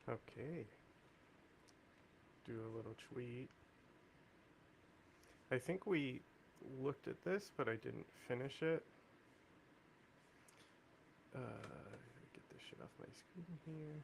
Okay. Do a little tweet. I think we looked at this, but I didn't finish it. Get this shit off my screen here.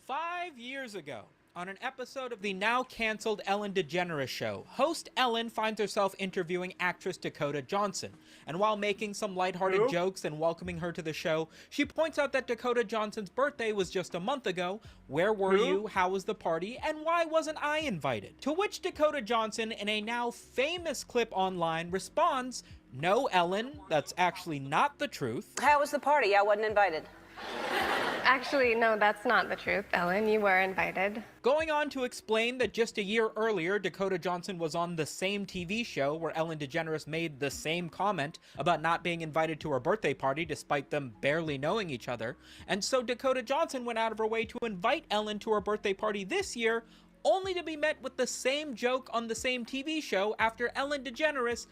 5 years ago, on an episode of the now canceled Ellen DeGeneres show, host Ellen finds herself interviewing actress Dakota Johnson. And while making some lighthearted jokes and welcoming her to the show, she points out that Dakota Johnson's birthday was just a month ago. Where were you? How was the party? And why wasn't I invited? To which Dakota Johnson, in a now famous clip online, responds, "No, Ellen, that's actually not the truth." How was the party? I wasn't invited. Actually, no, that's not the truth, Ellen. You were invited. Going on to explain that just a year earlier, Dakota Johnson was on the same TV show where Ellen DeGeneres made the same comment about not being invited to her birthday party despite them barely knowing each other. And so Dakota Johnson went out of her way to invite Ellen to her birthday party this year, only to be met with the same joke on the same TV show after Ellen DeGeneres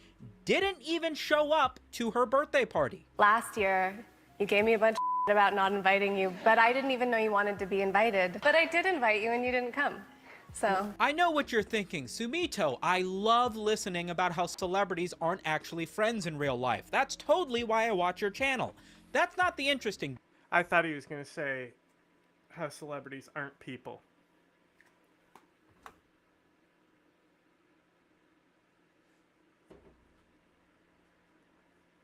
didn't even show up to her birthday party. Last year, you gave me a bunch of about not inviting you, but I didn't even know you wanted to be invited. But I did invite you and you didn't come. So I know what you're thinking. Sumito, I love listening about how celebrities aren't actually friends in real life. That's totally why I watch your channel. That's not the interesting. I thought he was going to say how celebrities aren't people.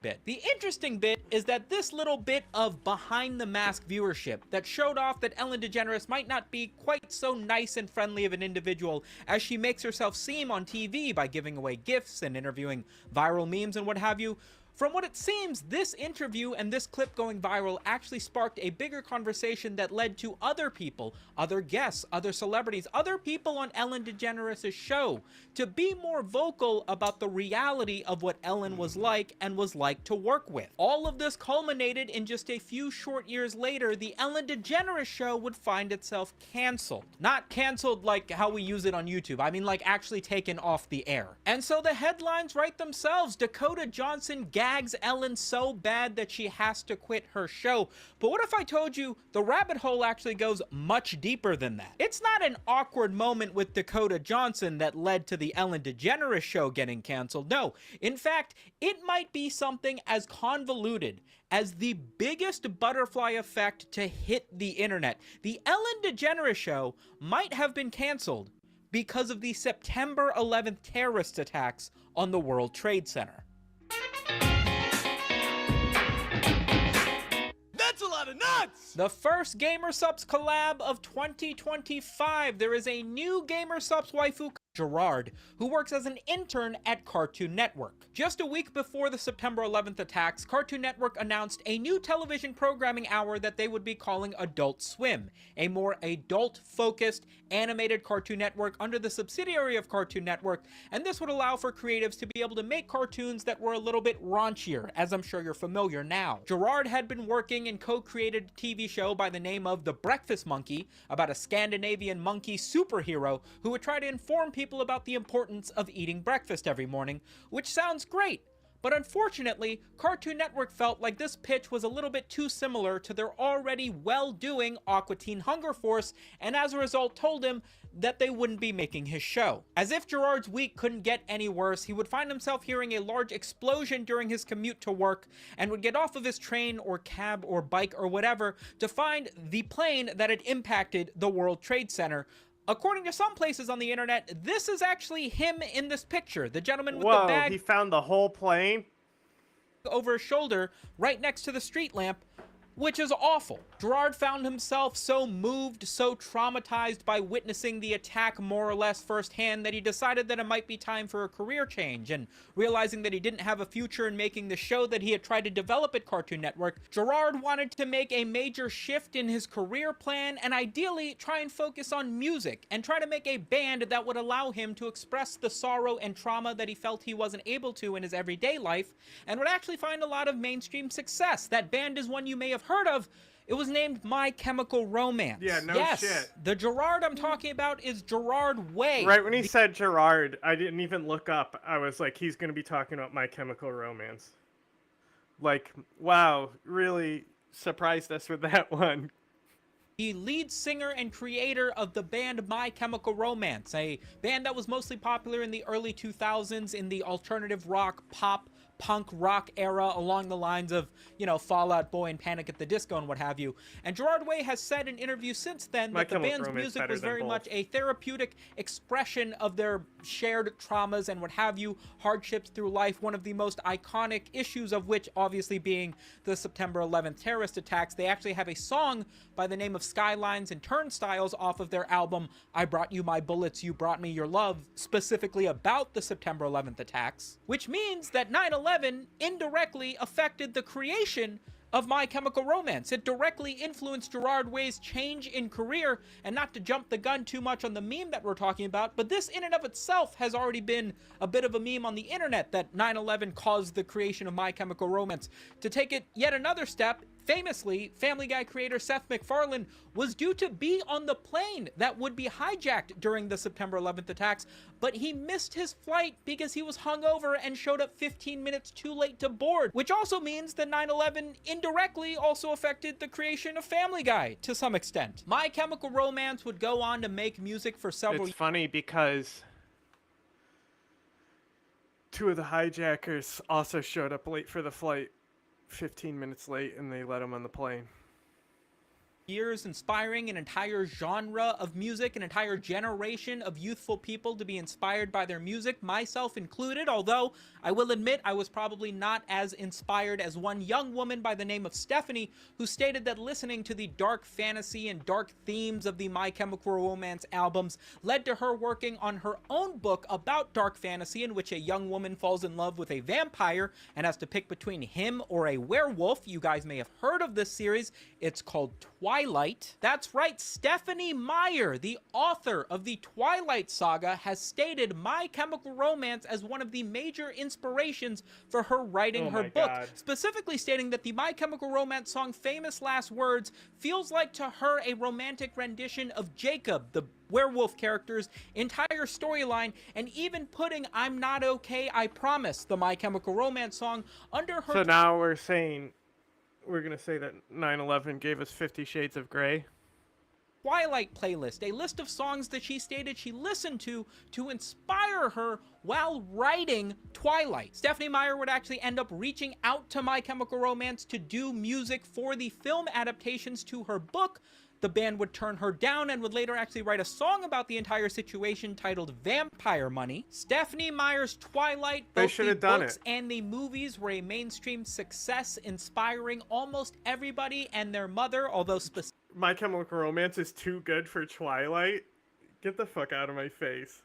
Bit. The interesting bit is that this little bit of behind the mask viewership that showed off that Ellen DeGeneres might not be quite so nice and friendly of an individual as she makes herself seem on TV by giving away gifts and interviewing viral memes and what have you. From what it seems, this interview and this clip going viral actually sparked a bigger conversation that led to other people, other guests, other celebrities, other people on Ellen DeGeneres' show to be more vocal about the reality of what Ellen was like and was like to work with. All of this culminated in just a few short years later, the Ellen DeGeneres show would find itself canceled. Not canceled like how we use it on YouTube. I mean like actually taken off the air. And so the headlines write themselves. Dakota Johnson gags Ellen so bad that she has to quit her show. But what if I told you the rabbit hole actually goes much deeper than that? It's not an awkward moment with Dakota Johnson that led to the Ellen DeGeneres show getting canceled. No, in fact, it might be something as convoluted as the biggest butterfly effect to hit the internet. The Ellen DeGeneres show might have been canceled because of the September 11th terrorist attacks on the World Trade Center. That's a lot of nuts! The first Gamer Supps collab of 2025. There is a new Gamer Supps waifu, Gerard, who works as an intern at Cartoon Network. Just a week before the September 11th attacks, Cartoon Network announced a new television programming hour that they would be calling Adult Swim, a more adult-focused animated Cartoon Network under the subsidiary of Cartoon Network, and this would allow for creatives to be able to make cartoons that were a little bit raunchier, as I'm sure you're familiar now. Gerard had been working and co-created a TV show by the name of The Breakfast Monkey, about a Scandinavian monkey superhero who would try to inform people about the importance of eating breakfast every morning, which sounds great. But unfortunately, Cartoon Network felt like this pitch was a little bit too similar to their already well-doing Aqua Teen Hunger Force, and as a result told him that they wouldn't be making his show. As if Gerard's week couldn't get any worse, he would find himself hearing a large explosion during his commute to work, and would get off of his train or cab or bike or whatever to find the plane that had impacted the World Trade Center. According to some places on the internet, this is actually him in this picture. The gentleman with the bag He found the whole plane? over his shoulder right next to the street lamp, which is awful. Gerard found himself so moved, so traumatized by witnessing the attack more or less firsthand that he decided that it might be time for a career change, and realizing that he didn't have a future in making the show that he had tried to develop at Cartoon Network, Gerard wanted to make a major shift in his career plan and ideally try and focus on music and try to make a band that would allow him to express the sorrow and trauma that he felt he wasn't able to in his everyday life, and would actually find a lot of mainstream success. That band is one you may have heard of. It was named My Chemical Romance. Yeah, no shit. The Gerard I'm talking about is Gerard Way. Right when he said Gerard, I didn't even look up. I was like, he's going to be talking about My Chemical Romance. like, wow, really surprised us with that one. The lead singer and creator of the band My Chemical Romance, a band that was mostly popular in the early 2000s in the alternative rock, pop, punk rock era along the lines of, you know, Fall Out Boy and Panic at the Disco and what have you. And Gerard Way has said in interviews since then that the band's music was very much a therapeutic expression of their shared traumas and what have you, hardships through life, one of the most iconic issues of which obviously being the September 11th terrorist attacks. They actually have a song by the name of Skylines and Turnstiles off of their album I Brought You My Bullets, You Brought Me Your Love, specifically about the September 11th attacks, which means that 9/11 indirectly affected the creation of My Chemical Romance. It directly influenced Gerard Way's change in career, and not to jump the gun too much on the meme that we're talking about, but this in and of itself has already been a bit of a meme on the internet that 9/11 caused the creation of My Chemical Romance. To take it yet another step, famously, Family Guy creator Seth MacFarlane was due to be on the plane that would be hijacked during the September 11th attacks, but he missed his flight because he was hungover and showed up 15 minutes too late to board, which also means that 9/11 indirectly also affected the creation of Family Guy to some extent. My Chemical Romance would go on to make music for several It's funny because two of the hijackers also showed up late for the flight, 15 minutes late, and they let them on the plane. years, inspiring an entire genre of music, an entire generation of youthful people to be inspired by their music, myself included, although I will admit I was probably not as inspired as one young woman by the name of Stephanie, who stated that listening to the dark fantasy and dark themes of the My Chemical Romance albums led to her working on her own book about dark fantasy, in which a young woman falls in love with a vampire and has to pick between him or a werewolf. You guys may have heard of this series. It's called Twilight. That's right, Stephanie Meyer, the author of the Twilight Saga, has stated My Chemical Romance as one of the major inspirations for her writing her book, specifically stating that the My Chemical Romance song Famous Last Words feels like to her a romantic rendition of Jacob, the werewolf character's entire storyline, and even putting I'm Not Okay, I Promise, the My Chemical Romance song, under her... So now we're going to say that 9/11 gave us 50 Shades of Grey. Twilight playlist, a list of songs that she stated she listened to inspire her while writing Twilight. Stephanie Meyer would actually end up reaching out to My Chemical Romance to do music for the film adaptations to her book. The band would turn her down and would later actually write a song about the entire situation titled Vampire Money. Stephanie Meyer's Twilight, both the books and the movies, were a mainstream success, inspiring almost everybody and their mother, although My Chemical Romance is too good for Twilight? Get the fuck out of my face.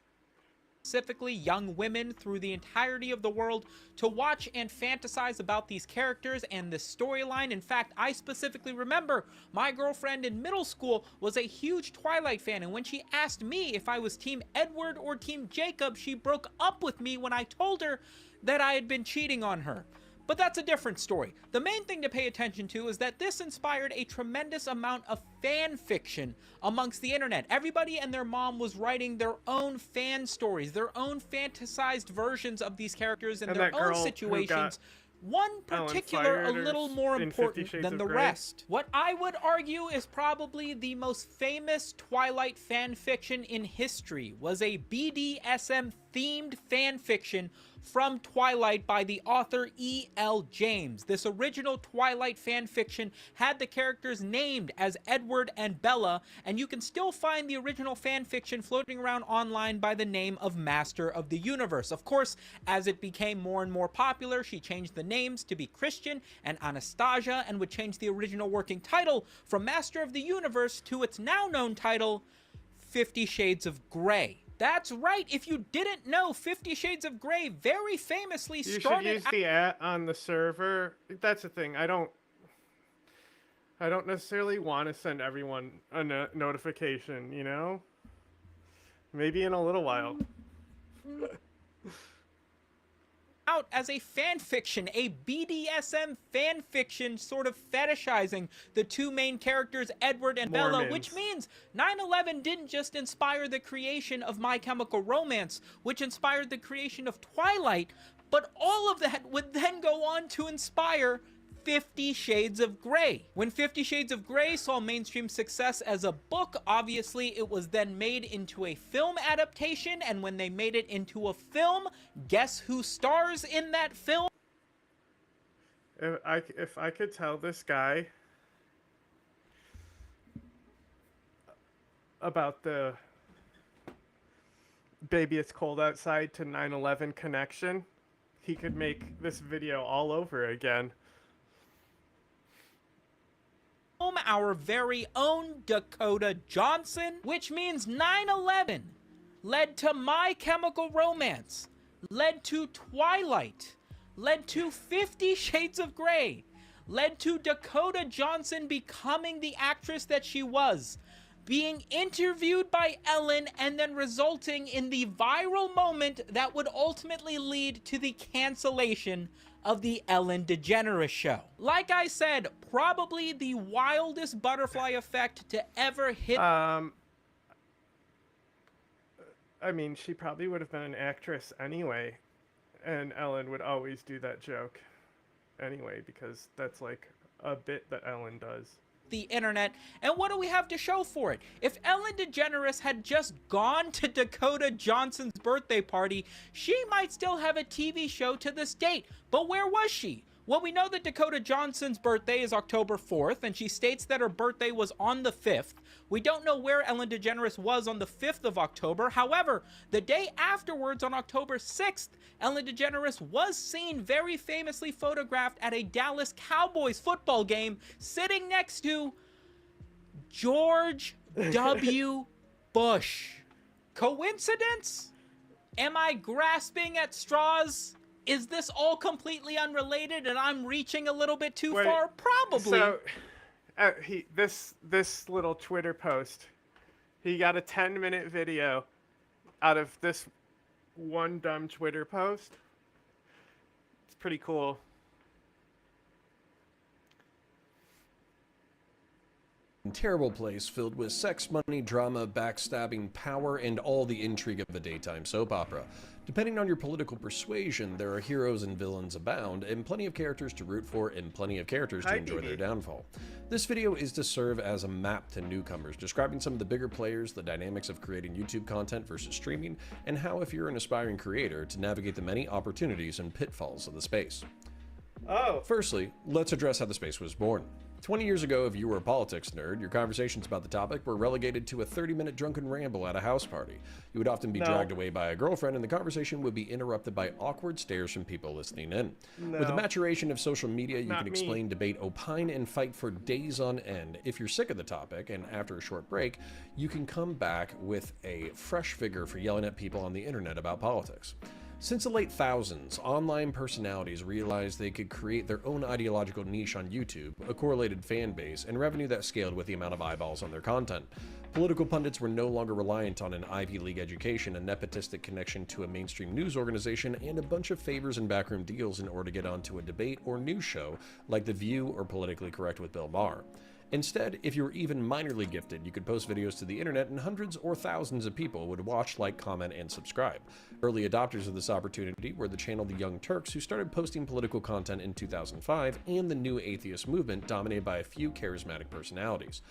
Specifically young women through the entirety of the world to watch and fantasize about these characters and this storyline. In fact, I specifically remember my girlfriend in middle school was a huge Twilight fan, and when she asked me if I was Team Edward or Team Jacob, she broke up with me when I told her that I had been cheating on her. But that's a different story. The main thing to pay attention to is that this inspired a tremendous amount of fan fiction amongst the internet. Everybody and their mom was writing their own fan stories, their own fantasized versions of these characters and their own situations. One particular a little more important than the rest. What I would argue is probably the most famous Twilight fan fiction in history was a BDSM themed fan fiction from Twilight by the author E.L. James. This original Twilight fan fiction had the characters named as Edward and Bella, and you can still find the original fan fiction floating around online by the name of Master of the Universe. Of course, as it became more and more popular, she changed the names to be Christian and Anastasia, and would change the original working title from Master of the Universe to its now known title, 50 Shades of Grey. That's right, if you didn't know, 50 Shades of Grey very famously started... You should use the @ on the server. That's the thing, I don't necessarily want to send everyone a notification, you know? Maybe in a little while. Out as a fan fiction, a BDSM fan fiction, sort of fetishizing the two main characters, Edward and Bella, which means 9/11 didn't just inspire the creation of My Chemical Romance, which inspired the creation of Twilight, But all of that would then go on to inspire 50 Shades of Grey. When 50 Shades of Grey saw mainstream success as a book, obviously it was then made into a film adaptation, and when they made it into a film, guess who stars in that film? If I could tell this guy about the "Baby It's Cold Outside" to 9/11 connection, he could make this video all over again. Our very own Dakota Johnson, which means 9/11 led to My Chemical Romance, led to Twilight, led to 50 Shades of Grey, led to Dakota Johnson becoming the actress that she was, being interviewed by Ellen, and then resulting in the viral moment that would ultimately lead to the cancellation of the Ellen DeGeneres show. Like I said, probably the wildest butterfly effect to ever hit. I mean, she probably would have been an actress anyway, and Ellen would always do that joke anyway, because that's like a bit that Ellen does. The internet, and what do we have to show for it? If Ellen DeGeneres had just gone to Dakota Johnson's birthday party, she might still have a TV show to this date. But where was she? Well, we know that Dakota Johnson's birthday is October 4th, and she states that her birthday was on the 5th. We don't know where Ellen DeGeneres was on the 5th of October. However, the day afterwards, on October 6th, Ellen DeGeneres was seen very famously photographed at a Dallas Cowboys football game, sitting next to George W. Bush. Coincidence? Am I grasping at straws? Is this all completely unrelated and I'm reaching a little bit too far? Probably. So, this little Twitter post, he got a 10-minute video out of this one dumb Twitter post. It's pretty cool. Terrible place filled with sex, money, drama, backstabbing, power, and all the intrigue of a daytime soap opera. Depending on your political persuasion, there are heroes and villains abound, and plenty of characters to root for, and plenty of characters to enjoy their downfall. This video is to serve as a map to newcomers, describing some of the bigger players, the dynamics of creating YouTube content versus streaming, and how, if you're an aspiring creator, to navigate the many opportunities and pitfalls of the space. Firstly, let's address how the space was born. 20 years ago, if you were a politics nerd, your conversations about the topic were relegated to a 30-minute drunken ramble at a house party. You would often be dragged away by a girlfriend, and the conversation would be interrupted by awkward stares from people listening in. With the maturation of social media, you can explain, debate, opine, and fight for days on end. If you're sick of the topic, and after a short break, you can come back with a fresh vigor for yelling at people on the internet about politics. Since the late thousands, online personalities realized they could create their own ideological niche on YouTube, a correlated fan base, and revenue that scaled with the amount of eyeballs on their content. Political pundits were no longer reliant on an Ivy League education, a nepotistic connection to a mainstream news organization, and a bunch of favors and backroom deals in order to get onto a debate or news show like The View or Politically Correct with Bill Maher. Instead, if you were even minorly gifted, you could post videos to the internet and hundreds or thousands of people would watch, like, comment, and subscribe. Early adopters of this opportunity were the channel The Young Turks, who started posting political content in 2005, and the New Atheist movement, dominated by a few charismatic personalities.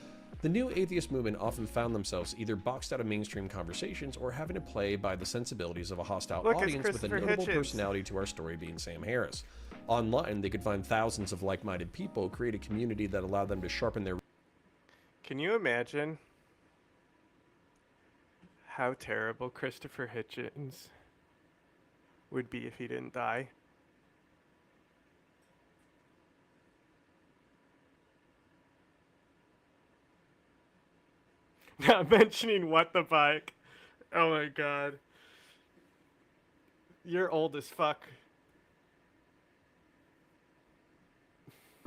The New Atheist movement often found themselves either boxed out of mainstream conversations or having to play by the sensibilities of a hostile audience, with a notable personality to our story being Sam Harris. Online, they could find thousands of like-minded people, create a community that allowed them to sharpen their... Can you imagine how terrible Christopher Hitchens would be if he didn't die? Not mentioning What the Bike. Oh my god. You're old as fuck.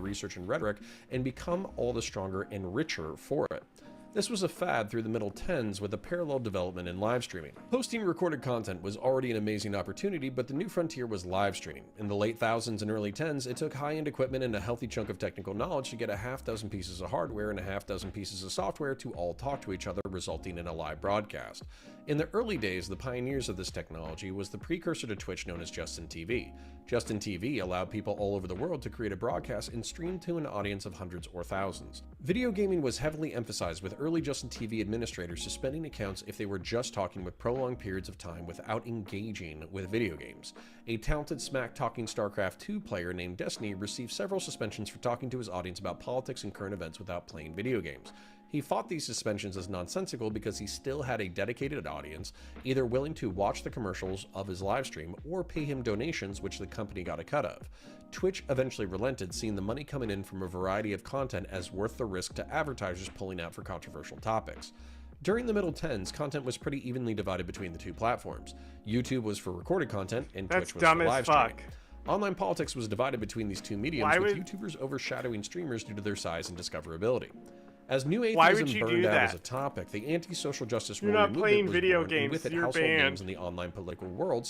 research and rhetoric, and become all the stronger and richer for it. This was a fad through the middle 10s with a parallel development in live streaming. Posting recorded content was already an amazing opportunity, but the new frontier was live streaming. In the late thousands and early 10s, it took high-end equipment and a healthy chunk of technical knowledge to get a half dozen pieces of hardware and a half dozen pieces of software to all talk to each other, resulting in a live broadcast. In the early days, the pioneers of this technology was the precursor to Twitch known as Justin TV. Justin TV allowed people all over the world to create a broadcast and stream to an audience of hundreds or thousands. Video gaming was heavily emphasized, with early Justin TV administrators suspending accounts if they were just talking with prolonged periods of time without engaging with video games. A talented smack-talking StarCraft 2 player named Destiny received several suspensions for talking to his audience about politics and current events without playing video games. He fought these suspensions as nonsensical because he still had a dedicated audience, either willing to watch the commercials of his livestream or pay him donations, which the company got a cut of. Twitch eventually relented, seeing the money coming in from a variety of content as worth the risk to advertisers pulling out for controversial topics. During the middle 10s, content was pretty evenly divided between the two platforms. YouTube was for recorded content, and Twitch was for live streaming. Online politics was divided between these two mediums, with YouTubers overshadowing streamers due to their size and discoverability. As new atheism burned out as a topic, the anti-social justice warrior movement was born, and with it household names in the online political world.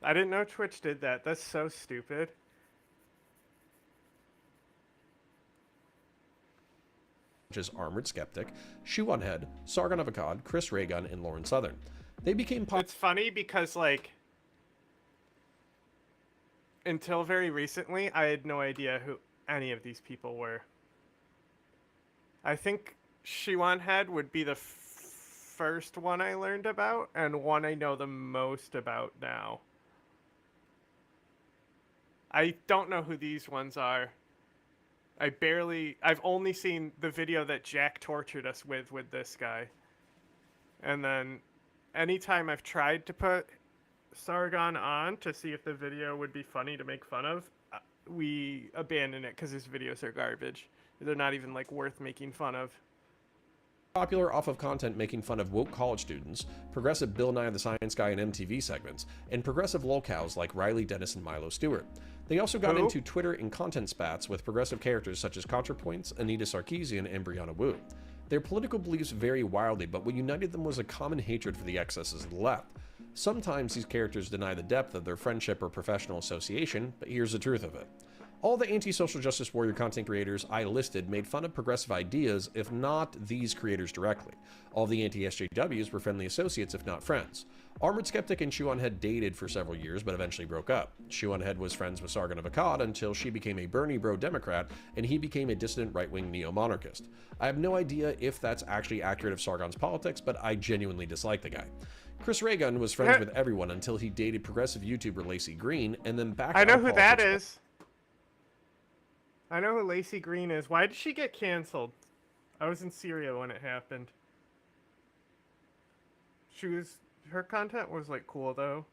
I didn't know Twitch did that. That's so stupid. Such as Armored Skeptic, Shoe on Head, Sargon of Akkad, Chris Ray Gun, and Lauren Southern. They became popular. It's funny because, like, until very recently, I had no idea who any of these people were. I think Shoe on Head would be the first one I learned about, and one I know the most about now. I don't know who these ones are. I've only seen the video that Jack tortured us with this guy. And then anytime I've tried to put Sargon on to see if the video would be funny to make fun of, we abandon it because his videos are garbage. They're not even, like, worth making fun of. Popular off of content making fun of woke college students, progressive Bill Nye the Science Guy and MTV segments, and progressive lolcows like Riley Dennis and Milo Stewart. They also got into Twitter and content spats with progressive characters such as ContraPoints, Anita Sarkeesian, and Brianna Wu. Their political beliefs vary wildly, but what united them was a common hatred for the excesses of the left. Sometimes these characters deny the depth of their friendship or professional association, but here's the truth of it. All the anti-social justice warrior content creators I listed made fun of progressive ideas, if not these creators directly. All the anti-SJWs were friendly associates, if not friends. Armored Skeptic and Shoe on Head dated for several years, but eventually broke up. Shoe on Head was friends with Sargon of Akkad until she became a Bernie bro Democrat, and he became a dissident right-wing neo-monarchist. I have no idea if that's actually accurate of Sargon's politics, but I genuinely dislike the guy. Chris Ray Gun was friends with everyone until he dated progressive YouTuber Lacey Green, and then backed out of politics. I know who that is. I know who Lacey Green is. Why did she get canceled? I was in Syria when it happened. Her content was, like, cool though.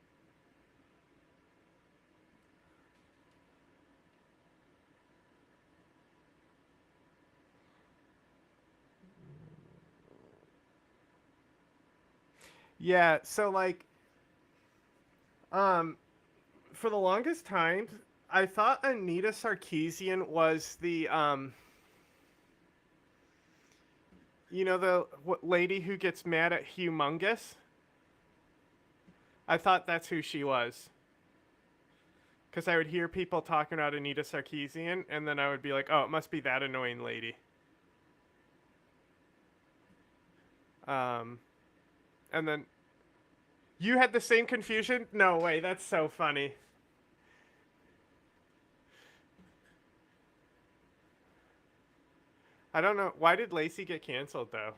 Yeah, so, like, for the longest time, I thought Anita Sarkeesian was the, you know, the lady who gets mad at Humongous? I thought that's who she was. Because I would hear people talking about Anita Sarkeesian, and then I would be like, oh, it must be that annoying lady. And then, you had the same confusion? No way, that's so funny. I don't know. Why did Lacey get canceled, though?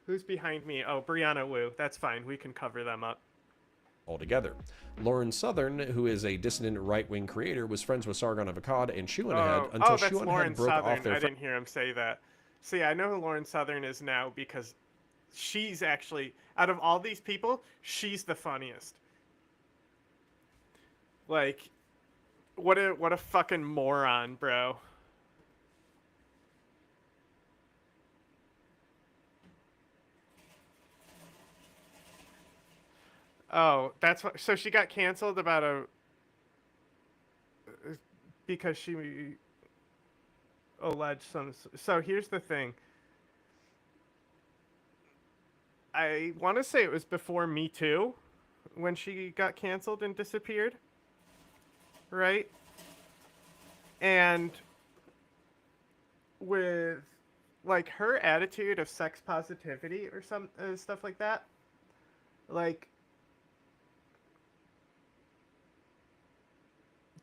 Who's behind me? Oh, Brianna Wu. That's fine. We can cover them up. Altogether. Lauren Southern, who is a dissident right-wing creator, was friends with Sargon of Akkad and Shoe on Head until Shoe on Head broke off their... I didn't hear him say that. See, I know who Lauren Southern is now because she's actually, out of all these people, she's the funniest. Like, what a fucking moron, bro. Oh, that's what. So she got canceled because she alleged some. So here's the thing. I want to say it was before Me Too when she got canceled and disappeared. Right? And with like her attitude of sex positivity or some stuff like that, like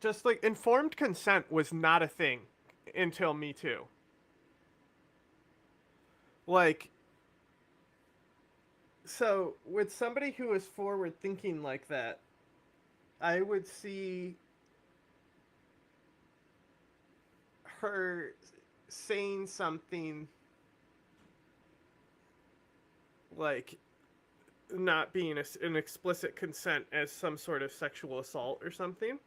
just like informed consent was not a thing until Me Too. Like, so with somebody who is forward thinking like that, I would see her saying something like not being an explicit consent as some sort of sexual assault or something.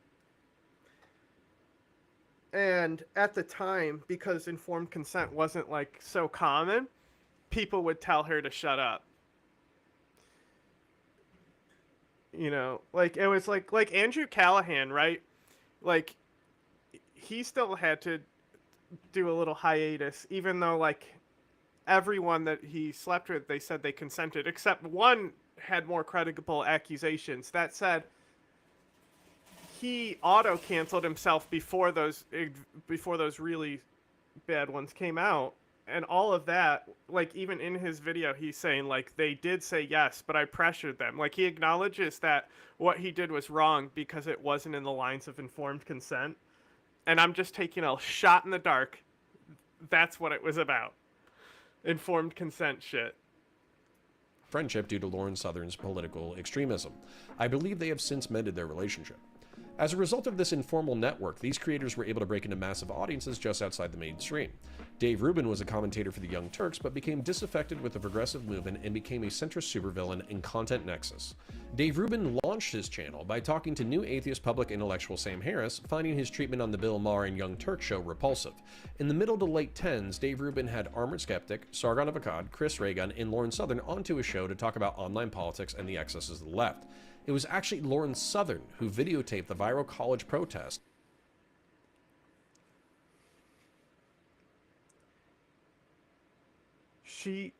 And at the time, because informed consent wasn't like so common, people would tell her to shut up. You know, like it was like Andrew Callahan, right? Like he still had to do a little hiatus, even though like everyone that he slept with, they said they consented, except one had more credible accusations. That said, he auto canceled himself before those really bad ones came out, and all of that, like even in his video he's saying like they did say yes but I pressured them. Like he acknowledges that what he did was wrong because it wasn't in the lines of informed consent, and I'm just taking a shot in the dark. That's what it was about. Informed consent shit. Friendship due to Lauren Southern's political extremism. I believe they have since mended their relationship. As a result of this informal network, these creators were able to break into massive audiences just outside the mainstream. Dave Rubin was a commentator for the Young Turks, but became disaffected with the progressive movement and became a centrist supervillain in Content Nexus. Dave Rubin launched his channel by talking to new atheist public intellectual Sam Harris, finding his treatment on the Bill Maher and Young Turk show repulsive. In the middle to late 10s, Dave Rubin had Armored Skeptic, Sargon of Akkad, Chris Reagan, and Lauren Southern onto his show to talk about online politics and the excesses of the left. It was actually Lauren Southern who videotaped the viral college protest. She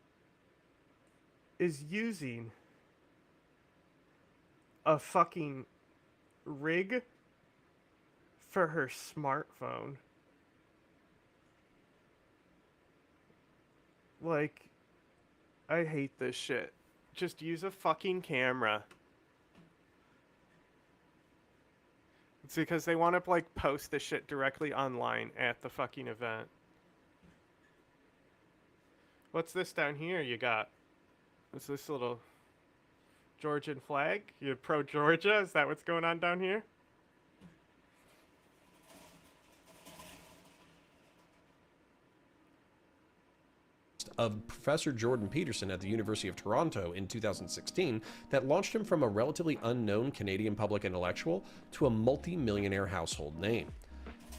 is using a fucking rig for her smartphone. Like, I hate this shit. Just use a fucking camera. It's because they want to like post this shit directly online at the fucking event. What's this down here you got? What's this little Georgian flag? You pro Georgia? Is that what's going on down here? Of Professor Jordan Peterson at the University of Toronto in 2016 that launched him from a relatively unknown Canadian public intellectual to a multi-millionaire household name.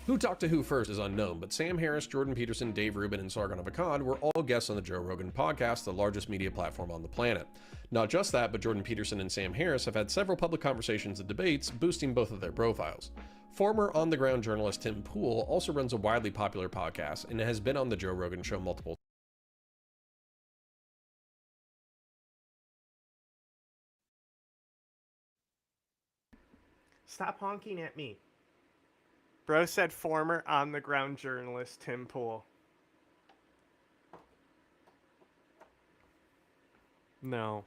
Who talked to who first is unknown, but Sam Harris, Jordan Peterson, Dave Rubin, and Sargon of Akkad were all guests on the Joe Rogan podcast, the largest media platform on the planet. Not just that, but Jordan Peterson and Sam Harris have had several public conversations and debates, boosting both of their profiles. Former on-the-ground journalist Tim Pool also runs a widely popular podcast and has been on the Joe Rogan show multiple times. Stop honking at me. Bro said former on-the-ground journalist Tim Pool. No.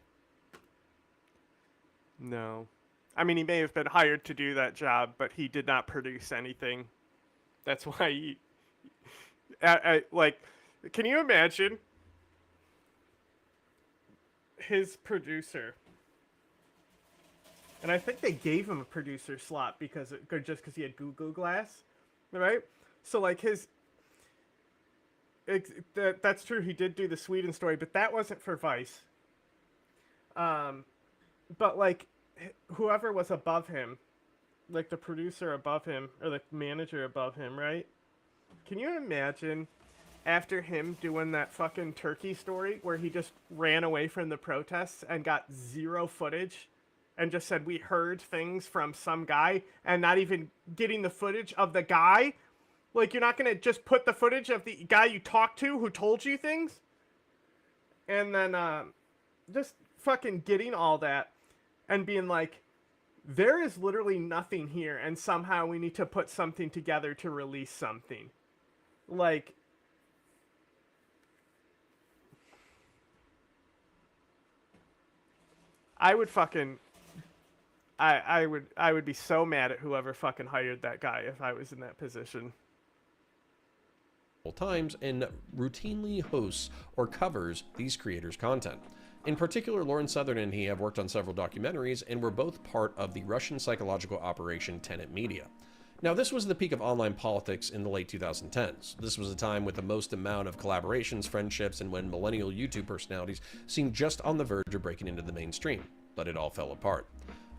No. I mean, he may have been hired to do that job, but he did not produce anything. That's why he... like, can you imagine his producer... And I think they gave him a producer slot because just because he had Google Glass, right? So like that's true. He did do the Sweden story, but that wasn't for Vice. But like whoever was above him, like the producer above him or the manager above him, right? Can you imagine after him doing that fucking Turkey story where he just ran away from the protests and got zero footage? And just said, we heard things from some guy, and not even getting the footage of the guy? Like, you're not going to just put the footage of the guy you talked to who told you things? And then just fucking getting all that and being like, there is literally nothing here, and somehow we need to put something together to release something. Like, I would fucking, I would be so mad at whoever fucking hired that guy if I was in that position. Times and routinely hosts or covers these creators' content. In particular, Lauren Southern and he have worked on several documentaries and were both part of the Russian psychological operation Tenet Media. Now, this was the peak of online politics in the late 2010s. This was a time with the most amount of collaborations, friendships, and when millennial YouTube personalities seemed just on the verge of breaking into the mainstream. But it all fell apart.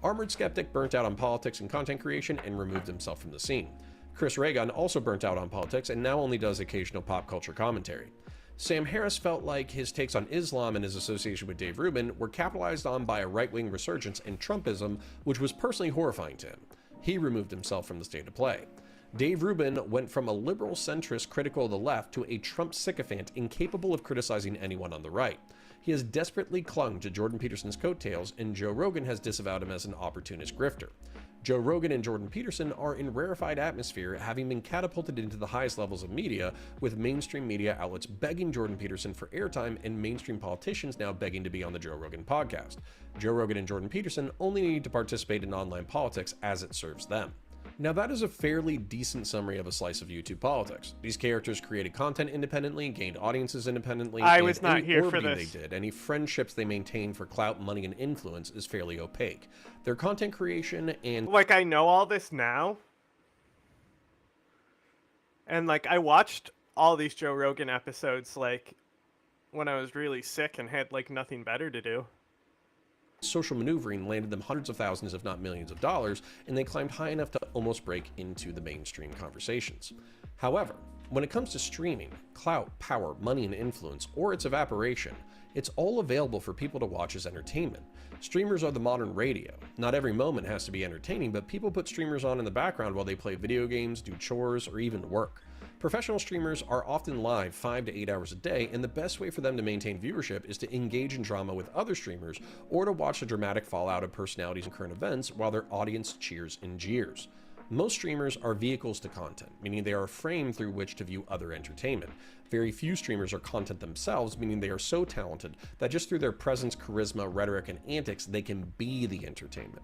Armored Skeptic burnt out on politics and content creation and removed himself from the scene. Chris Reagan also burnt out on politics and now only does occasional pop culture commentary. Sam Harris felt like his takes on Islam and his association with Dave Rubin were capitalized on by a right-wing resurgence in Trumpism, which was personally horrifying to him. He removed himself from the state of play. Dave Rubin went from a liberal centrist critical of the left to a Trump sycophant incapable of criticizing anyone on the right. He has desperately clung to Jordan Peterson's coattails, and Joe Rogan has disavowed him as an opportunist grifter. Joe Rogan and Jordan Peterson are in rarefied atmosphere, having been catapulted into the highest levels of media, with mainstream media outlets begging Jordan Peterson for airtime and mainstream politicians now begging to be on the Joe Rogan podcast. Joe Rogan and Jordan Peterson only need to participate in online politics as it serves them. Now, that is a fairly decent summary of a slice of YouTube politics. These characters created content independently, gained audiences independently. I was not any here for orbiting this. They did, any friendships they maintained for clout, money, and influence is fairly opaque. Their content creation and Like, I know all this now. And, like, I watched all these Joe Rogan episodes, like, when I was really sick and had, like, nothing better to do. social maneuvering landed them hundreds of thousands, if not millions of dollars, and they climbed high enough to almost break into the mainstream conversations. However, when it comes to streaming, clout, power, money, and influence, or its evaporation, it's all available for people to watch as entertainment. Streamers are the modern radio. Not every moment has to be entertaining, but people put streamers on in the background while they play video games, do chores, or even work. Professional streamers are often live 5 to 8 hours a day, and the best way for them to maintain viewership is to engage in drama with other streamers or to watch the dramatic fallout of personalities and current events while their audience cheers and jeers. Most streamers are vehicles to content, meaning they are a frame through which to view other entertainment. Very few streamers are content themselves, meaning they are so talented that just through their presence, charisma, rhetoric, and antics, they can be the entertainment.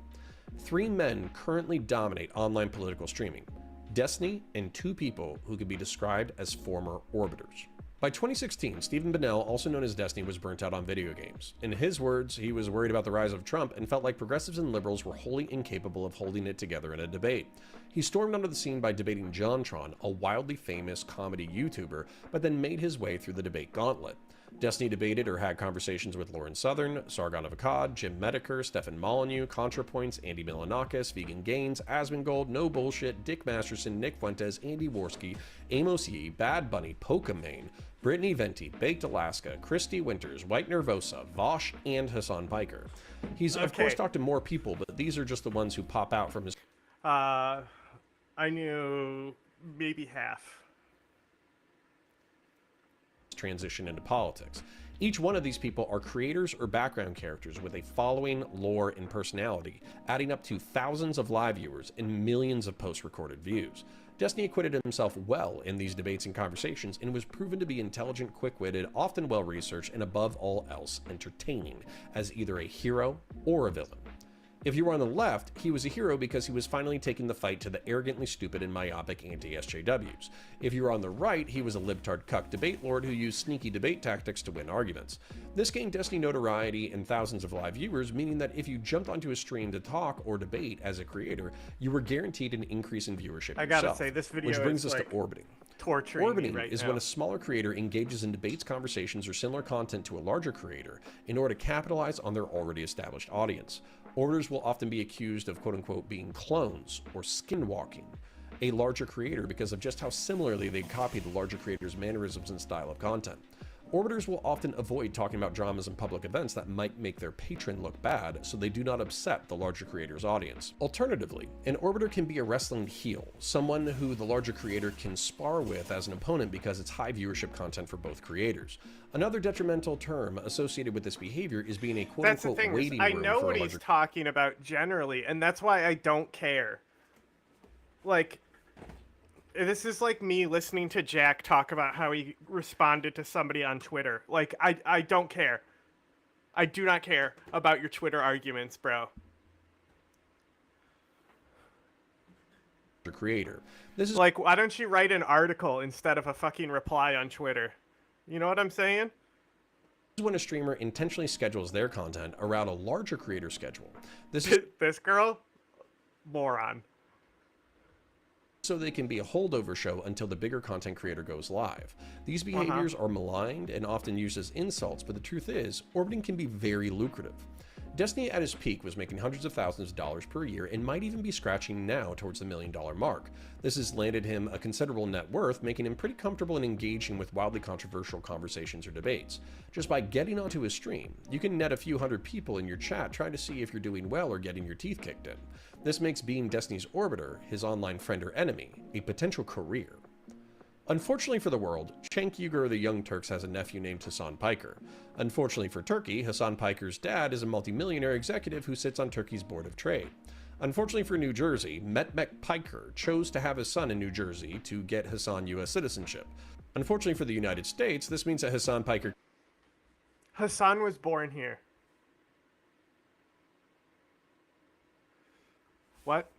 3 men currently dominate online political streaming: Destiny and 2 people who could be described as former orbiters. By 2016, Stephen Bennell, also known as Destiny, was burnt out on video games. In his words, he was worried about the rise of Trump and felt like progressives and liberals were wholly incapable of holding it together in a debate. He stormed onto the scene by debating JonTron, a wildly famous comedy YouTuber, but then made his way through the debate gauntlet. Destiny debated or had conversations with Lauren Southern, Sargon of Akkad, Jim Medeker, Stefan Molyneux, ContraPoints, Andy Milonakis, Vegan Gains, Asmongold, No Bullshit, Dick Masterson, Nick Fuentes, Andy Worski, Amos Yee, Bad Bunny, Pokimane, Brittany Venti, Baked Alaska, Christy Winters, White Nervosa, Vosh, and Hassan Piker. He's of course talked to more people, but these are just the ones who pop out from his... I knew maybe half. Transition into politics. Each one of these people are creators or background characters with a following, lore, and personality, adding up to thousands of live viewers and millions of post-recorded views. Destiny acquitted himself well in these debates and conversations and was proven to be intelligent, quick-witted, often well-researched, and above all else, entertaining, as either a hero or a villain. If you were on the left, he was a hero because he was finally taking the fight to the arrogantly stupid and myopic anti-SJWs. If you were on the right, he was a libtard cuck debate lord who used sneaky debate tactics to win arguments. This gained Destiny notoriety and thousands of live viewers, meaning that if you jumped onto a stream to talk or debate as a creator, you were guaranteed an increase in viewership I gotta yourself, say, this video which brings is us like to orbiting. Torturing Orbiting me right is now. when a smaller creator engages in debates, conversations, or similar content to a larger creator in order to capitalize on their already established audience. Orbiters will often be accused of quote-unquote being clones or skinwalking a larger creator because of just how similarly they copy the larger creator's mannerisms and style of content. Orbiters will often avoid talking about dramas and public events that might make their patron look bad, so they do not upset the larger creator's audience. Alternatively, an Orbiter can be a wrestling heel, someone who the larger creator can spar with as an opponent because it's high viewership content for both creators. Another detrimental term associated with this behavior is being a quote-unquote waiting room I know for what a he's larger... talking about generally, and that's why I don't care. Like, this is like me listening to Jack talk about how he responded to somebody on Twitter. Like, I don't care. I do not care about your Twitter arguments, bro. Creator. This is like, why don't you write an article instead of a fucking reply on Twitter? You know what I'm saying? when a streamer intentionally schedules their content around a larger creator schedule. This is this girl, moron. So they can be a holdover show until the bigger content creator goes live. These behaviors are maligned and often used as insults, but the truth is, orbiting can be very lucrative. Destiny at his peak was making hundreds of thousands of dollars per year and might even be scratching now towards the $1 million mark. This has landed him a considerable net worth, making him pretty comfortable in engaging with wildly controversial conversations or debates. Just by getting onto his stream, you can net a few hundred people in your chat trying to see if you're doing well or getting your teeth kicked in. This makes being Destiny's Orbiter, his online friend or enemy, a potential career. Unfortunately for the world, Cenk Uygur of the Young Turks has a nephew named Hasan Piker. Unfortunately for Turkey, Hasan Piker's dad is a multimillionaire executive who sits on Turkey's Board of Trade. Unfortunately for New Jersey, Mehmet Piker chose to have his son in New Jersey to get Hasan U.S. citizenship. Unfortunately for the United States, this means that Hasan Piker... Hasan was born here. What?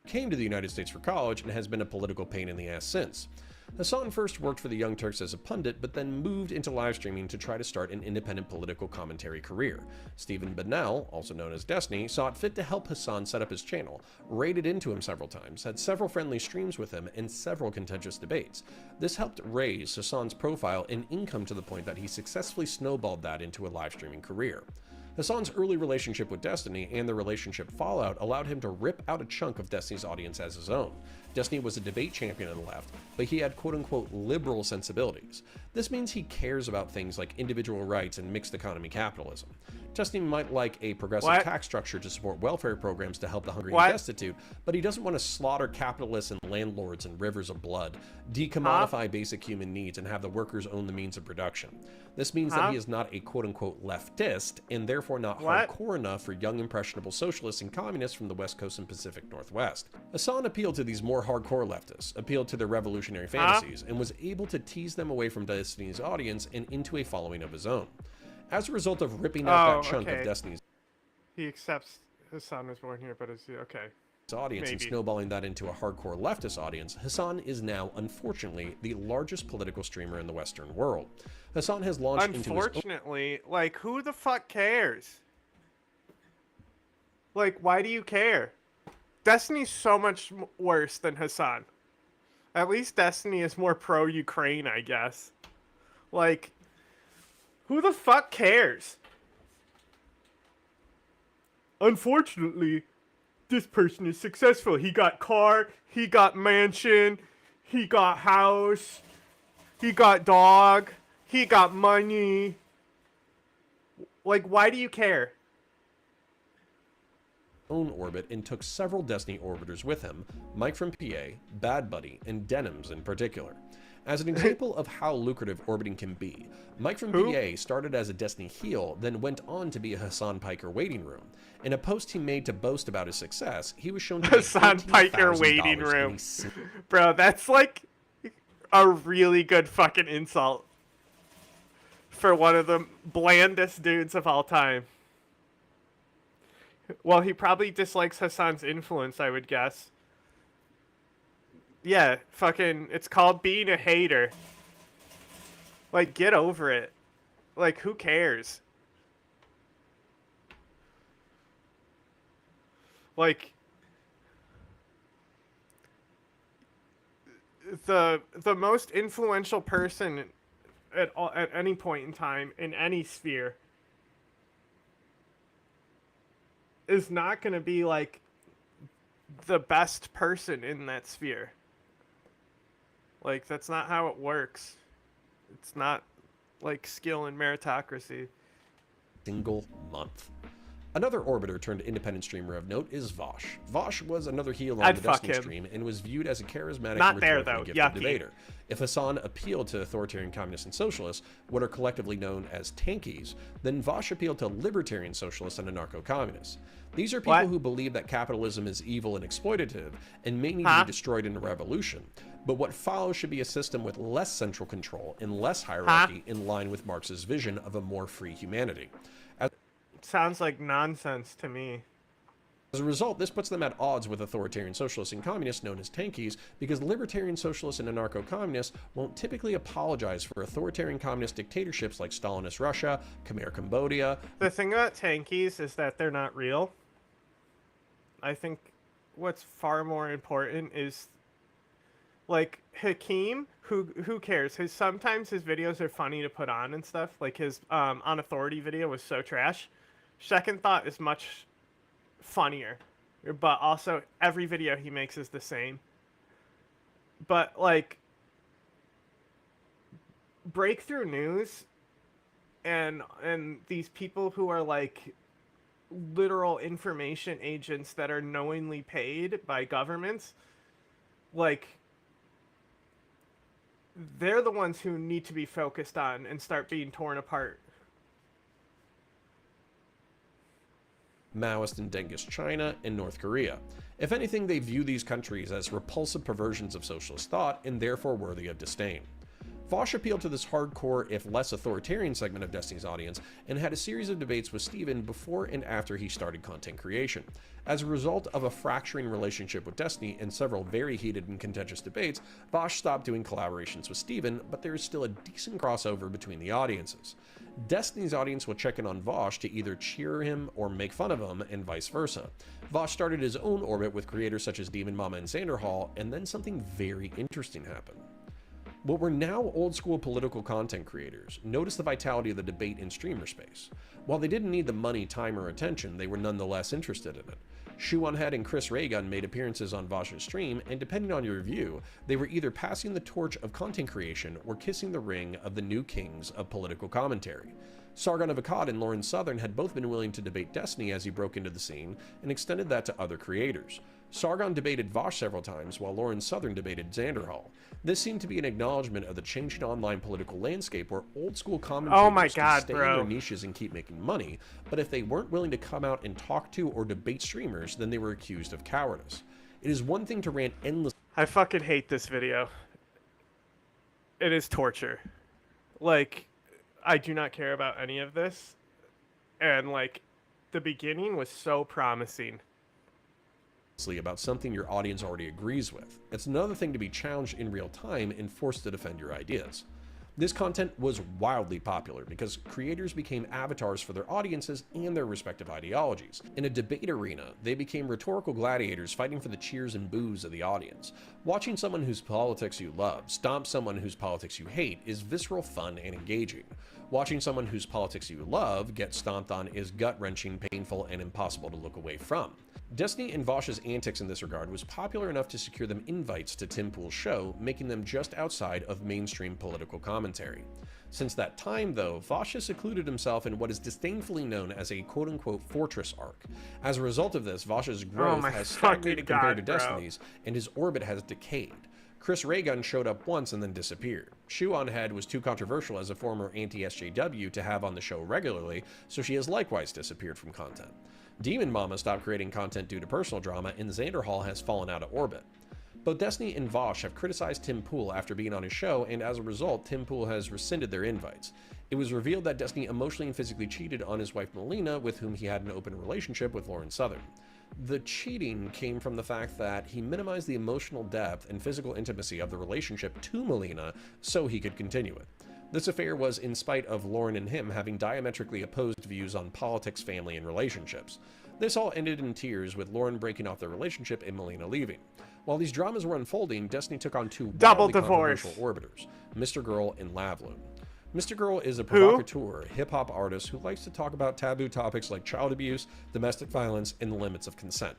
Came to the United States for college and has been a political pain in the ass since. Hasan first worked for the Young Turks as a pundit, but then moved into live streaming to try to start an independent political commentary career. Stephen Bennell, also known as Destiny, saw it fit to help Hasan set up his channel, raided into him several times, had several friendly streams with him, and several contentious debates. This helped raise Hasan's profile and income to the point that he successfully snowballed that into a live streaming career. Hasan's early relationship with Destiny and the relationship fallout allowed him to rip out a chunk of Destiny's audience as his own. Destiny was a debate champion on the left, but he had quote-unquote liberal sensibilities. This means he cares about things like individual rights and mixed economy capitalism. Destiny might like a progressive tax structure to support welfare programs to help the hungry and destitute, but he doesn't want to slaughter capitalists and landlords in rivers of blood, decommodify basic human needs, and have the workers own the means of production. This means that he is not a quote-unquote leftist, and therefore not hardcore enough for young impressionable socialists and communists from the West Coast and Pacific Northwest. Hasan appealed to these more hardcore leftists, appealed to their revolutionary fantasies, and was able to tease them away from Destiny's audience and into a following of his own. As a result of ripping out that chunk of Destiny's he accepts his son was born here, but is okay. Audience and snowballing that into a hardcore leftist audience, Hasan is now, unfortunately, the largest political streamer in the Western world. Hasan has launched into his Unfortunately, like, who the fuck cares? Like, why do you care? Destiny's so much worse than Hasan. At least Destiny is more pro-Ukraine, I guess. Like, who the fuck cares? Unfortunately, this person is successful. He got car, he got mansion, he got house, he got dog, he got money. Like, why do you care? own orbit and took several Destiny orbiters with him, Mike from PA, Bad Buddy, and Denims in particular. As an example of how lucrative orbiting can be, Mike from PA started as a Destiny heel, then went on to be a Hasan Piker waiting room. In a post he made to boast about his success, he was shown to Hasan Piker waiting room. Bro, that's like a really good fucking insult for one of the blandest dudes of all time. Well, he probably dislikes Hasan's influence, I would guess. Yeah, fucking, it's called being a hater. Like, get over it. Like, who cares? Like, the most influential person at any point in time in any sphere is not going to be like the best person in that sphere. Like, that's not how it works. It's not like skill and meritocracy. Single month. Another orbiter turned independent streamer of note is Vosh. Vosh was another heel on I'd the fuck Destiny him. stream and was viewed as a charismatic Not and there, rhetorically though. gifted Yucky. debater. If Hassan appealed to authoritarian communists and socialists, what are collectively known as tankies, then Vosh appealed to libertarian socialists and anarcho-communists. These are people What? who believe that capitalism is evil and exploitative and may need to be destroyed in a revolution. But what follows should be a system with less central control and less hierarchy in line with Marx's vision of a more free humanity. Sounds like nonsense to me. As a result, this puts them at odds with authoritarian socialists and communists known as tankies, because libertarian socialists and anarcho-communists won't typically apologize for authoritarian communist dictatorships like Stalinist Russia, Khmer Cambodia. The thing about tankies is that they're not real. I think what's far more important is, like, Hakeem, who cares? Sometimes his videos are funny to put on and stuff. Like his On Authority video was so trash. Second Thought is much funnier, but also every video he makes is the same. But like Breakthrough News and these people who are like literal information agents that are knowingly paid by governments, like, they're the ones who need to be focused on and start being torn apart. Maoist and Dengist China, and North Korea. If anything, they view these countries as repulsive perversions of socialist thought and therefore worthy of disdain. Vosh appealed to this hardcore, if less authoritarian segment of Destiny's audience and had a series of debates with Steven before and after he started content creation. As a result of a fracturing relationship with Destiny and several very heated and contentious debates, Vosh stopped doing collaborations with Steven, but there is still a decent crossover between the audiences. Destiny's audience will check in on Vosh to either cheer him or make fun of him, and vice versa. Vosh started his own orbit with creators such as Demon Mama and Xander Hall, and then something very interesting happened. What were now old school political content creators noticed the vitality of the debate in streamer space. While they didn't need the money, time, or attention, they were nonetheless interested in it. Shoe-on-Head and Chris Raygun made appearances on Vosh's stream, and depending on your view, they were either passing the torch of content creation or kissing the ring of the new kings of political commentary. Sargon of Akkad and Lauren Southern had both been willing to debate Destiny as he broke into the scene, and extended that to other creators. Sargon debated Vosh several times, while Lauren Southern debated Xander Hall. This seemed to be an acknowledgement of the changing online political landscape where old-school commentators could stay in their niches and keep making money, but if they weren't willing to come out and talk to or debate streamers, then they were accused of cowardice. It is one thing to rant endlessly. I fucking hate this video. It is torture. Like, I do not care about any of this. And, like, the beginning was so promising. About something your audience already agrees with. It's another thing to be challenged in real time and forced to defend your ideas. This content was wildly popular because creators became avatars for their audiences and their respective ideologies. In a debate arena, they became rhetorical gladiators fighting for the cheers and boos of the audience. Watching someone whose politics you love stomp someone whose politics you hate is visceral fun and engaging. Watching someone whose politics you love get stomped on is gut-wrenching, painful, and impossible to look away from. Destiny and Vosh's antics in this regard was popular enough to secure them invites to Tim Pool's show, making them just outside of mainstream political commentary. Since that time, though, Vosh has secluded himself in what is disdainfully known as a quote-unquote fortress arc. As a result of this, Vosh's growth has stagnated compared to Destiny's, and his orbit has decayed. Chris Raygun showed up once and then disappeared. Shoe-on-Head was too controversial as a former anti-SJW to have on the show regularly, so she has likewise disappeared from content. Demon Mama stopped creating content due to personal drama, and Xander Hall has fallen out of orbit. Both Destiny and Vosh have criticized Tim Pool after being on his show, and as a result, Tim Pool has rescinded their invites. It was revealed that Destiny emotionally and physically cheated on his wife Melina, with whom he had an open relationship with Lauren Southern. The cheating came from the fact that he minimized the emotional depth and physical intimacy of the relationship to Melina so he could continue it. This affair was in spite of Lauren and him having diametrically opposed views on politics, family, and relationships. This all ended in tears, with Lauren breaking off their relationship and Melina leaving. While these dramas were unfolding, Destiny took on two wildly controversial orbiters, Mr. Girl and Lavloon. Mr. Girl is a provocateur, hip-hop artist who likes to talk about taboo topics like child abuse, domestic violence, and the limits of consent.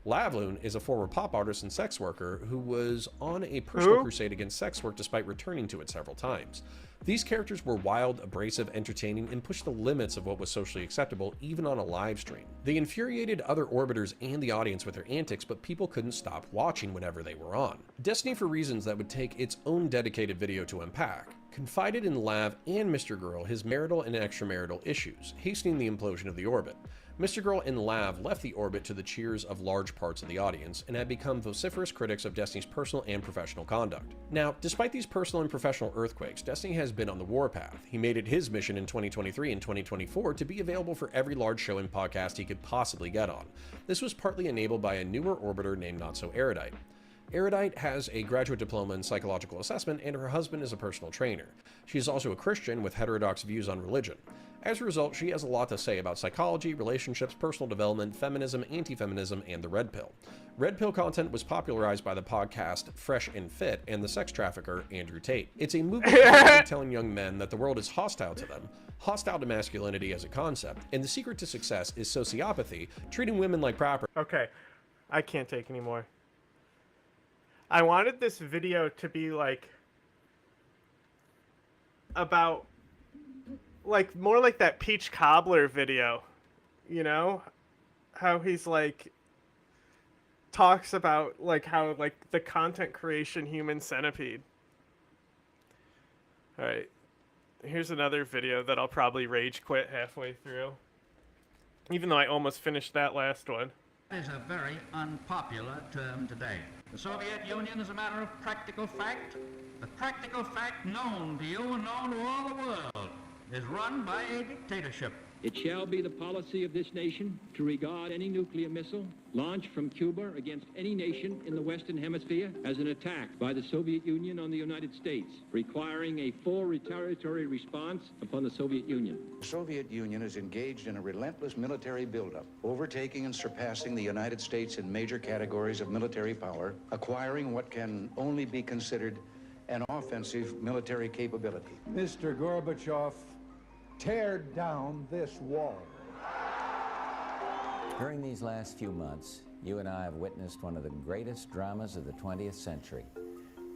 Lavloon is a former pop artist and sex worker who was on a personal crusade against sex work despite returning to it several times. These characters were wild, abrasive, entertaining, and pushed the limits of what was socially acceptable even on a live stream. They infuriated other orbiters and the audience with their antics, but people couldn't stop watching whenever they were on. Destiny, for reasons that would take its own dedicated video to unpack, confided in Lav and Mr. Girl his marital and extramarital issues, hastening the implosion of the orbit. Mr. Girl and Lav left the orbit to the cheers of large parts of the audience and had become vociferous critics of Destiny's personal and professional conduct. Now, despite these personal and professional earthquakes, Destiny has been on the warpath. He made it his mission in 2023 and 2024 to be available for every large show and podcast he could possibly get on. This was partly enabled by a newer orbiter named Not So Erudite. Erudite has a graduate diploma in psychological assessment, and her husband is a personal trainer. She is also a Christian with heterodox views on religion. As a result, she has a lot to say about psychology, relationships, personal development, feminism, anti-feminism, and the Red Pill. Red Pill content was popularized by the podcast Fresh and Fit and the sex trafficker Andrew Tate. It's a movement telling young men that the world is hostile to them, hostile to masculinity as a concept, and the secret to success is sociopathy, treating women like property. Okay, I can't take any more. I wanted this video to be like about like more like that peach cobbler video, you know, how he's like talks about like how like the content creation human centipede. All right, here's another video that I'll probably rage quit halfway through, even though I almost finished that last one. Is a very unpopular term today. The Soviet Union is a matter of practical fact. The practical fact known to you and known to all the world is run by a dictatorship. It shall be the policy of this nation to regard any nuclear missile launched from Cuba against any nation in the Western Hemisphere as an attack by the Soviet Union on the United States, requiring a full retaliatory response upon the Soviet Union. The Soviet Union is engaged in a relentless military buildup, overtaking and surpassing the United States in major categories of military power, acquiring what can only be considered an offensive military capability. Mr. Gorbachev, tear down this wall. During these last few months, you and I have witnessed one of the greatest dramas of the 20th century,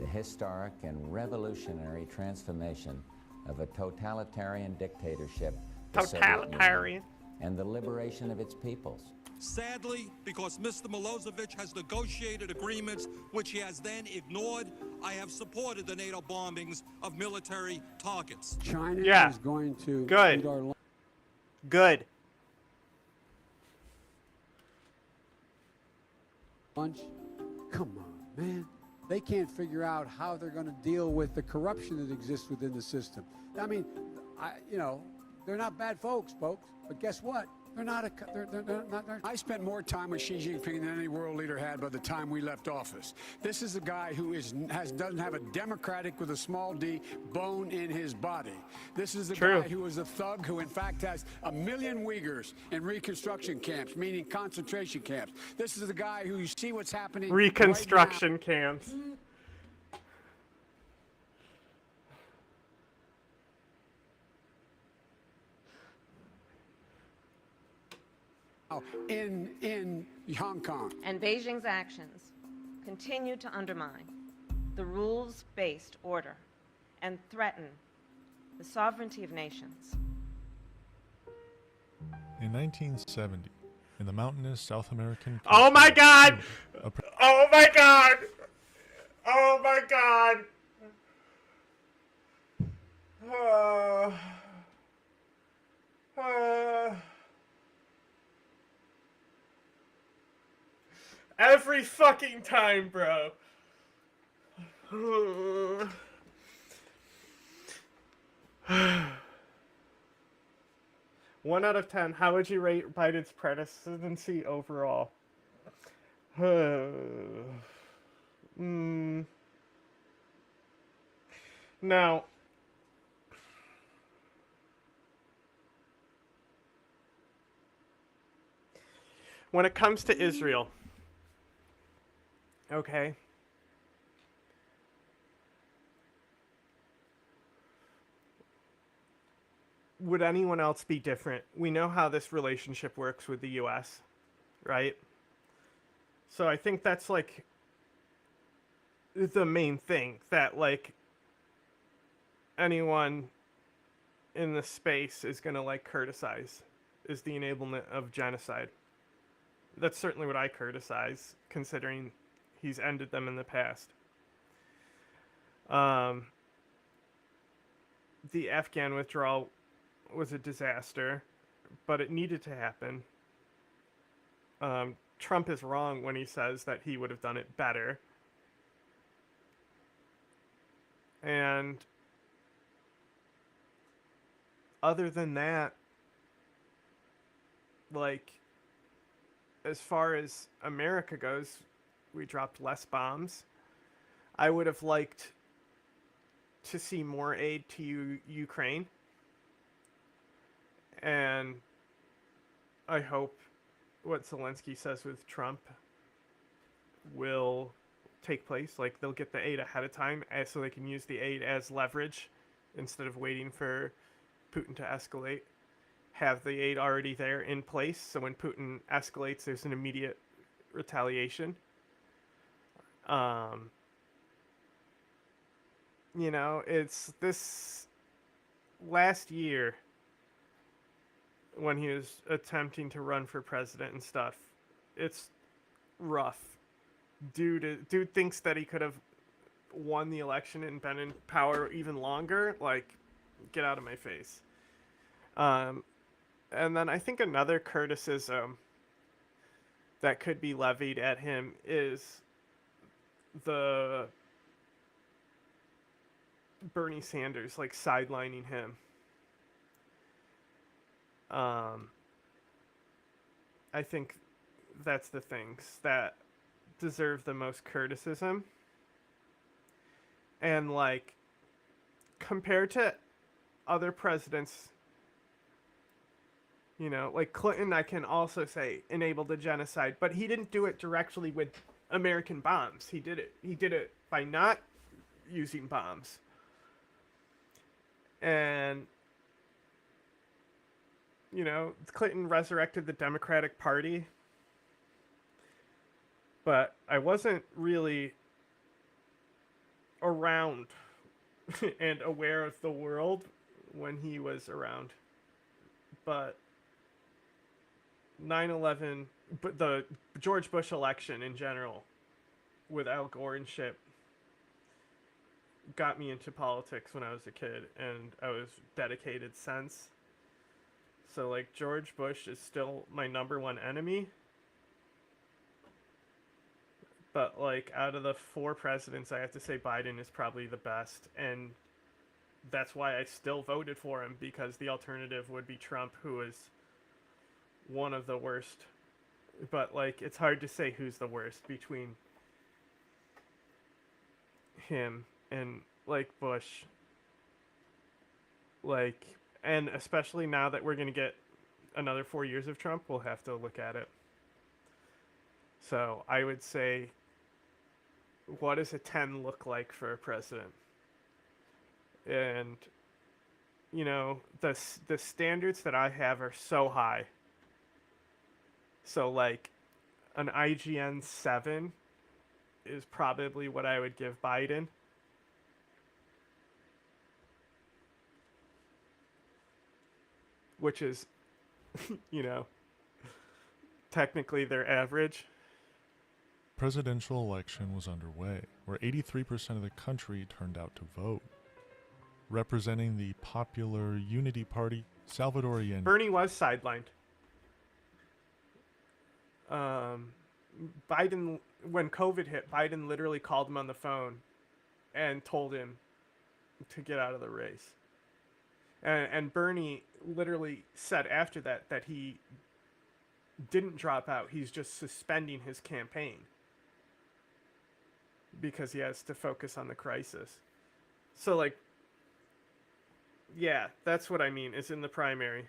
the historic and revolutionary transformation of a totalitarian dictatorship, the Soviet Union, and the liberation of its peoples. Sadly, because Mr. Milosevic has negotiated agreements which he has then ignored, I have supported the NATO bombings of military targets. China is going to Good. Good. Lunch. Come on, man. They can't figure out how they're going to deal with the corruption that exists within the system. I mean, they're not bad folks, but guess what? They're not. I spent more time with Xi Jinping than any world leader had by the time we left office. This is a guy who doesn't have a democratic with a small d bone in his body. This is a guy who is a thug who, in fact, has 1 million Uyghurs in reconstruction camps, meaning concentration camps. This is the guy who you see what's happening. Reconstruction camps. In Hong Kong. And Beijing's actions continue to undermine the rules-based order and threaten the sovereignty of nations. In 1970, in the mountainous South American... Oh my God! Oh my God! Oh my God! Every fucking time, bro. 1 out of 10. How would you rate Biden's presidency overall? Now, when it comes to Israel, okay, would anyone else be different? We know how this relationship works with the U.S., right? So I think that's like the main thing, that like anyone in the space is going to like criticize, is the enablement of genocide. That's certainly what I criticize, considering he's ended them in the past. The Afghan withdrawal was a disaster, but it needed to happen. Trump is wrong when he says that he would have done it better. And other than that, like, as far as America goes, we dropped less bombs. I would have liked to see more aid to Ukraine. And I hope what Zelensky says with Trump will take place. Like, they'll get the aid ahead of time so they can use the aid as leverage instead of waiting for Putin to escalate. Have the aid already there in place, so when Putin escalates, there's an immediate retaliation. You know, it's this last year when he was attempting to run for president and stuff. It's rough. Dude thinks that he could have won the election and been in power even longer. Like, get out of my face. And then I think another criticism that could be levied at him is the Bernie Sanders, like, sidelining him. I think that's the things that deserve the most criticism. And, like, compared to other presidents, you know, like Clinton, I can also say enabled the genocide, but he didn't do it directly with American bombs. He did it by not using bombs. And, you know, Clinton resurrected the Democratic Party, but I wasn't really around and aware of the world when he was around. But 9/11, but the George Bush election in general, with Al Gore and shit, got me into politics when I was a kid, and I was dedicated since. So, like, George Bush is still my number one enemy. But, like, out of the 4 presidents, I have to say Biden is probably the best. And that's why I still voted for him, because the alternative would be Trump, who is one of the worst. But, like, it's hard to say who's the worst between him and, like, Bush. Like, and especially now that we're going to get another 4 years of Trump, we'll have to look at it. So I would say, what does a 10 look like for a president? And, you know, the standards that I have are so high. So, like, an IGN 7 is probably what I would give Biden. Which is, you know, technically their average. Presidential election was underway, where 83% of the country turned out to vote. Representing the Popular Unity Party, Salvador Allende. Bernie was sidelined. Biden, when COVID hit, Biden literally called him on the phone and told him to get out of the race. And Bernie literally said after that that he didn't drop out. He's just suspending his campaign because he has to focus on the crisis. So, like, yeah, that's what I mean, is in the primary.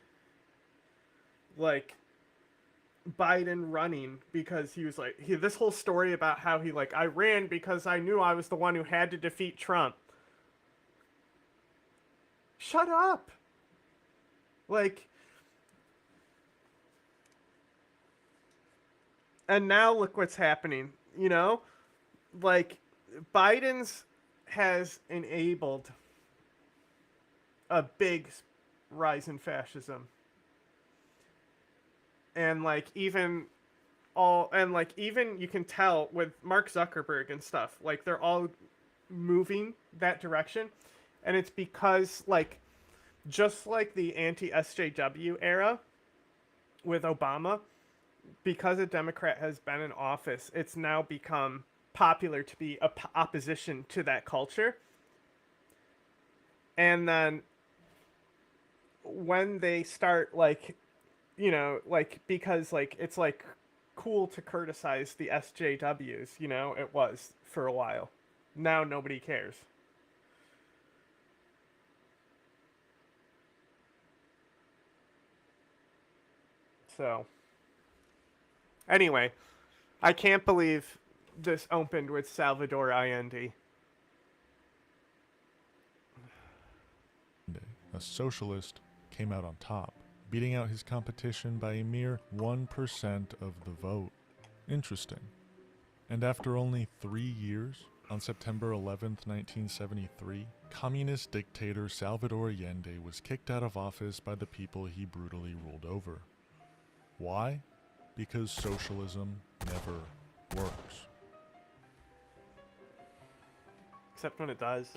Like, Biden running because he was like, this whole story about how he, like, I ran because I knew I was the one who had to defeat Trump. Shut up. Like, And now look what's happening, you know? Like, Biden's has enabled a big rise in fascism. And like even you can tell with Mark Zuckerberg and stuff, like they're all moving that direction. And it's because like just like the anti-SJW era with Obama, because a Democrat has been in office, it's now become popular to be opposition to that culture. And then when they start like, you know, like because like it's like cool to criticize the SJWs, you know, it was for a while. Now nobody cares. So anyway, I can't believe this opened with Salvador Allende. A socialist came out on top, beating out his competition by a mere 1% of the vote. Interesting. And after only 3 years, on September 11th, 1973, communist dictator Salvador Allende was kicked out of office by the people he brutally ruled over. Why? Because socialism never works. Except when it does.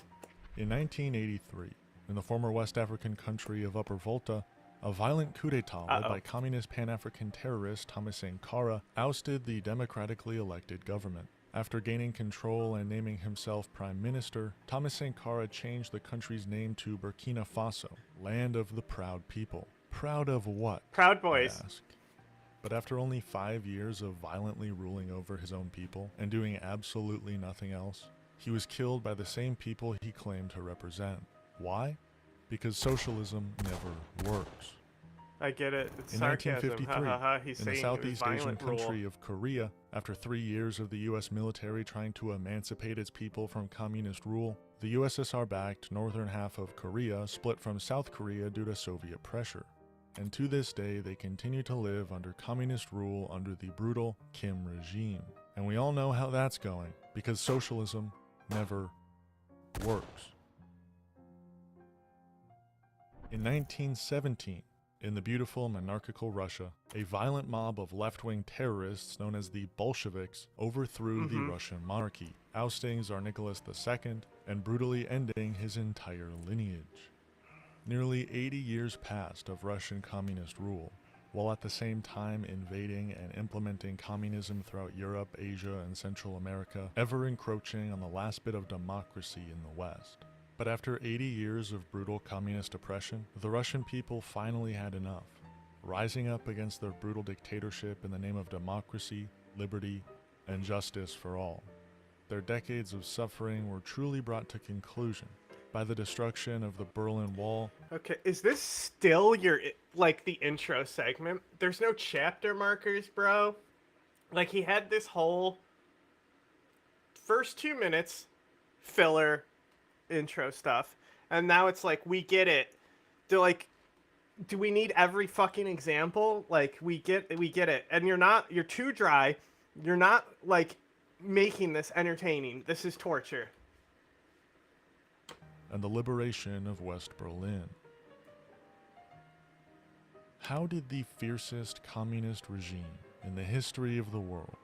In 1983, in the former West African country of Upper Volta, a violent coup d'etat led by communist Pan-African terrorist Thomas Sankara ousted the democratically elected government. After gaining control and naming himself prime minister, Thomas Sankara changed the country's name to Burkina Faso, land of the proud people. Proud of what? Proud Boys. I ask. But after only 5 years of violently ruling over his own people and doing absolutely nothing else, he was killed by the same people he claimed to represent. Why? Because socialism never works. I get it. It's in sarcasm. 1953, He's in the saying Southeast Asian country rule. of Korea, after 3 years of the U.S. military trying to emancipate its people from communist rule, the USSR-backed northern half of Korea split from South Korea due to Soviet pressure. And to this day, they continue to live under communist rule under the brutal Kim regime. And we all know how that's going, because socialism never works. In 1917, in the beautiful monarchical Russia, a violent mob of left-wing terrorists known as the Bolsheviks overthrew the Russian monarchy, ousting Tsar Nicholas II and brutally ending his entire lineage. Nearly 80 years passed of Russian communist rule, while at the same time invading and implementing communism throughout Europe, Asia, and Central America, ever encroaching on the last bit of democracy in the West. But after 80 years of brutal communist oppression, the Russian people finally had enough, rising up against their brutal dictatorship in the name of democracy, liberty, and justice for all. Their decades of suffering were truly brought to conclusion by the destruction of the Berlin Wall. Okay, is this still your, like, the intro segment? There's no chapter markers, bro. Like, he had this whole first 2 minutes filler intro stuff, and now it's like, we get it. They're like, do we need every fucking example? Like, we get it. And you're too dry. You're not, like, making this entertaining. This is torture. And the liberation of West Berlin. How did the fiercest communist regime in the history of the world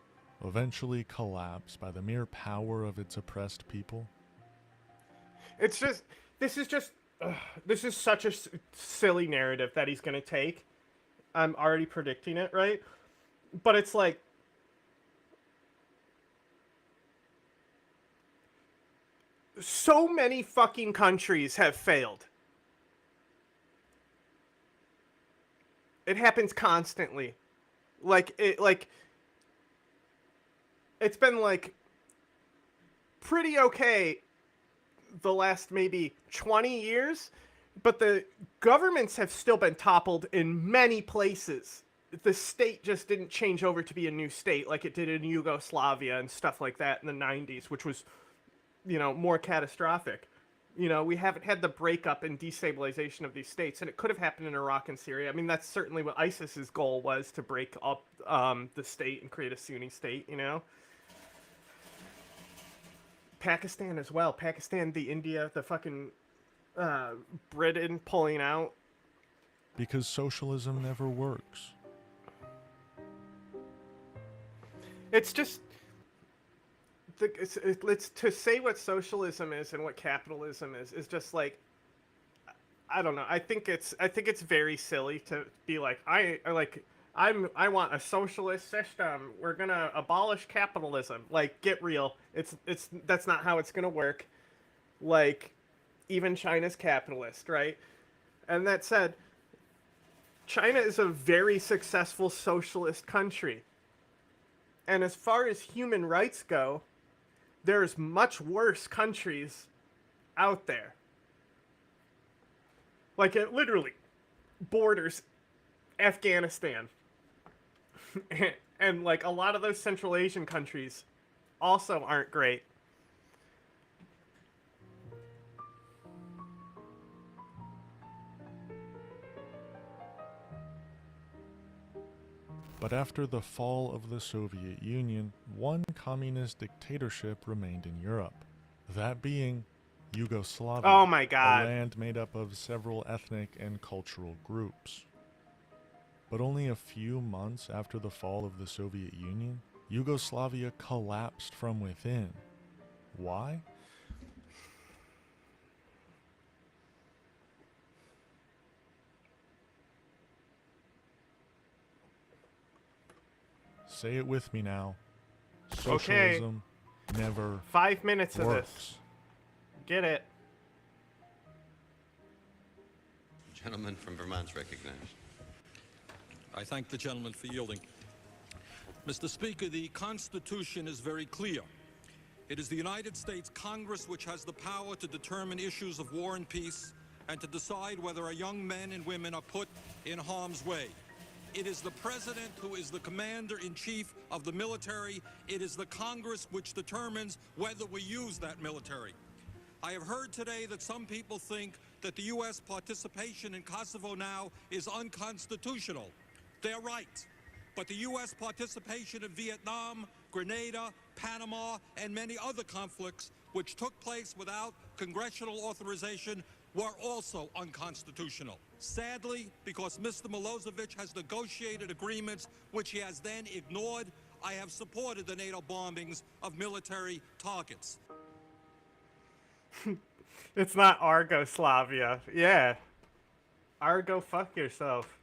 eventually collapse by the mere power of its oppressed people? It's just, this is such a silly narrative that he's going to take. I'm already predicting it, right? But it's like, so many fucking countries have failed. It happens constantly. It's been like pretty okay the last maybe 20 years, but the governments have still been toppled in many places. The state just didn't change over to be a new state like it did in Yugoslavia and stuff like that in the 90s, which was, you know, more catastrophic. You know, we haven't had the breakup and destabilization of these states, and it could have happened in Iraq and Syria. I mean, that's certainly what ISIS's goal was, to break up the state and create a Sunni state, you know? Pakistan as well. Pakistan, the India, the fucking Britain pulling out. Because socialism never works. It's just... It's to say what socialism is and what capitalism is just like, I don't know. I think it's very silly to be like, I want a socialist system. We're gonna abolish capitalism. Like, get real. That's not how it's gonna work. Like, even China's capitalist, right? And that said, China is a very successful socialist country. And as far as human rights go, there's much worse countries out there. Like, it literally borders Afghanistan. and like, a lot of those Central Asian countries also aren't great. But after the fall of the Soviet Union, one communist dictatorship remained in Europe. That being Yugoslavia. Oh my God. A land made up of several ethnic and cultural groups. But only a few months after the fall of the Soviet Union, Yugoslavia collapsed from within. Why? Say it with me now. Socialism never 5 minutes of works. this. Get it. Gentleman from Vermont's recognized. I thank the gentleman for yielding. Mr. Speaker, the Constitution is very clear. It is the United States Congress which has the power to determine issues of war and peace and to decide whether our young men and women are put in harm's way. It is the President who is the commander-in-chief of the military. It is the Congress which determines whether we use that military. I have heard today that some people think that the U.S. participation in Kosovo now is unconstitutional. They're right. But the U.S. participation in Vietnam, Grenada, Panama, and many other conflicts which took place without congressional authorization were also unconstitutional. Sadly, because Mr. Milosevic has negotiated agreements which he has then ignored, I have supported the NATO bombings of military targets. It's not Argoslavia. Yeah. Argo, fuck yourself.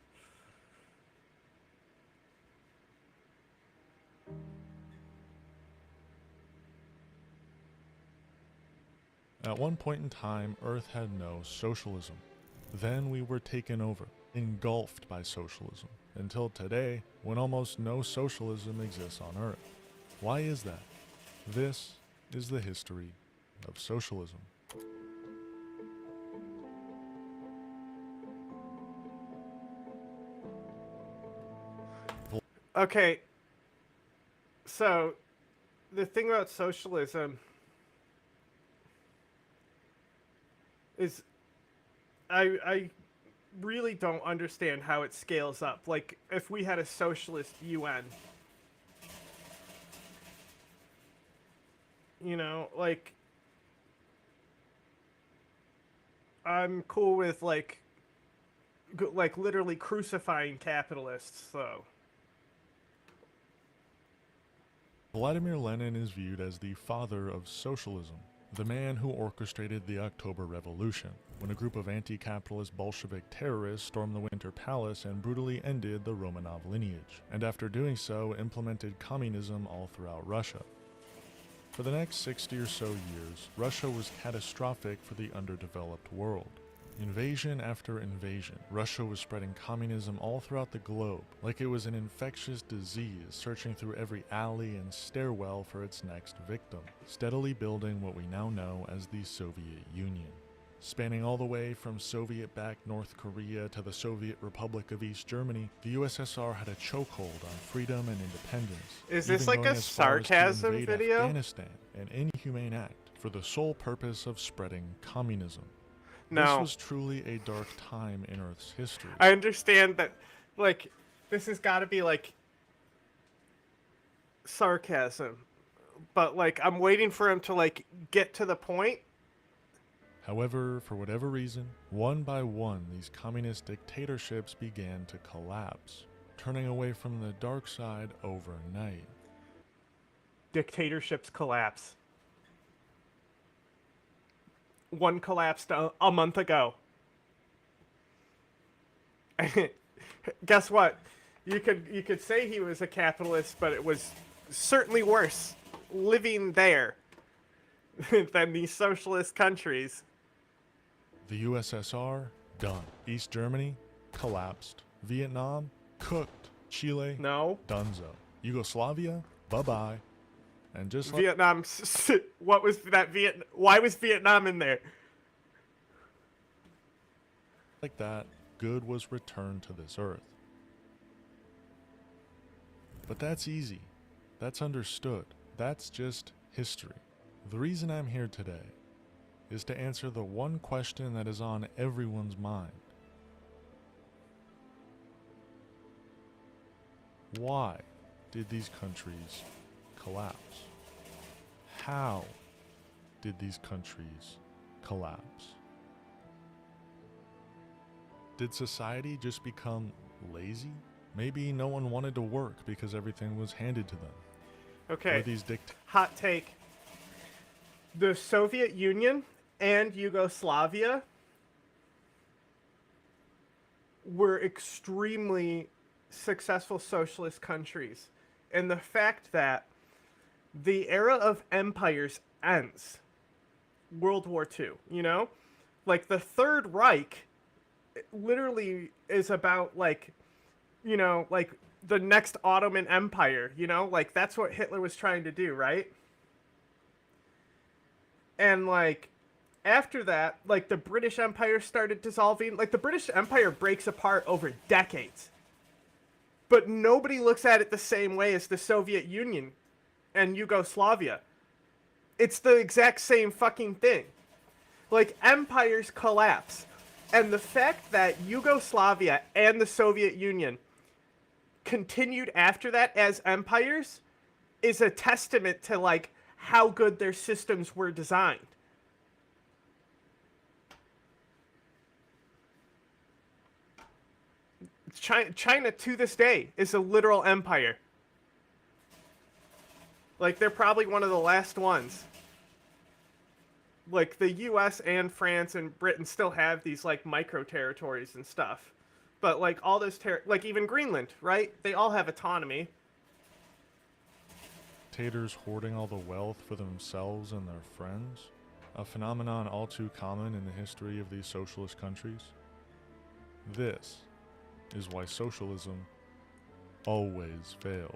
At one point in time, Earth had no socialism. Then we were taken over, engulfed by socialism, until today, when almost no socialism exists on Earth. Why is that? This is the history of socialism. Okay. So, the thing about socialism is I really don't understand how it scales up. Like, if we had a socialist UN, you know, like, I'm cool with, like literally crucifying capitalists, so. Vladimir Lenin is viewed as the father of socialism, the man who orchestrated the October Revolution, when a group of anti-capitalist Bolshevik terrorists stormed the Winter Palace and brutally ended the Romanov lineage, and after doing so implemented communism all throughout Russia. For the next 60 or so years, Russia was catastrophic for the underdeveloped world. Invasion after invasion, Russia was spreading communism all throughout the globe, like it was an infectious disease searching through every alley and stairwell for its next victim, steadily building what we now know as the Soviet Union. Spanning all the way from Soviet-backed North Korea to the Soviet Republic of East Germany, the USSR had a chokehold on freedom and independence. Is this even like going a as far as to sarcasm invade video? Afghanistan, an inhumane act, for the sole purpose of spreading communism. No. This was truly a dark time in Earth's history. I understand that, like, this has got to be, like, sarcasm, but like I'm waiting for him to like get to the point. However, for whatever reason, one by one, these communist dictatorships began to collapse, turning away from the dark side overnight. Dictatorships collapse. One collapsed a month ago. Guess what? You could say he was a capitalist, but it was certainly worse living there than these socialist countries. The USSR, done. East Germany, collapsed. Vietnam, cooked. Chile, no. Dunzo. Yugoslavia, bye-bye. And just like Vietnam, what was that why was Vietnam in there? like that, good was returned to this earth. But that's easy. That's understood. That's just history. The reason I'm here today is to answer the one question that is on everyone's mind. Why did these countries collapse? How did these countries collapse? Did society just become lazy? Maybe no one wanted to work because everything was handed to them. Okay. Or these hot take. The Soviet Union and Yugoslavia were extremely successful socialist countries. And the fact that the era of empires ends. World War II, you know? Like, the Third Reich literally is about, like, you know, like, the next Ottoman Empire, you know? Like, that's what Hitler was trying to do, right? And, like, after that, like, the British Empire started dissolving. Like, the British Empire breaks apart over decades. But nobody looks at it the same way as the Soviet Union and Yugoslavia. It's the exact same fucking thing. Like, empires collapse. And the fact that Yugoslavia and the Soviet Union continued after that as empires is a testament to, like, how good their systems were designed. China to this day is a literal empire. Like, they're probably one of the last ones. Like, the US and France and Britain still have these, like, micro-territories and stuff. But, like, all those like, even Greenland, right? They all have autonomy. Dictators hoarding all the wealth for themselves and their friends, a phenomenon all too common in the history of these socialist countries. This is why socialism always fails.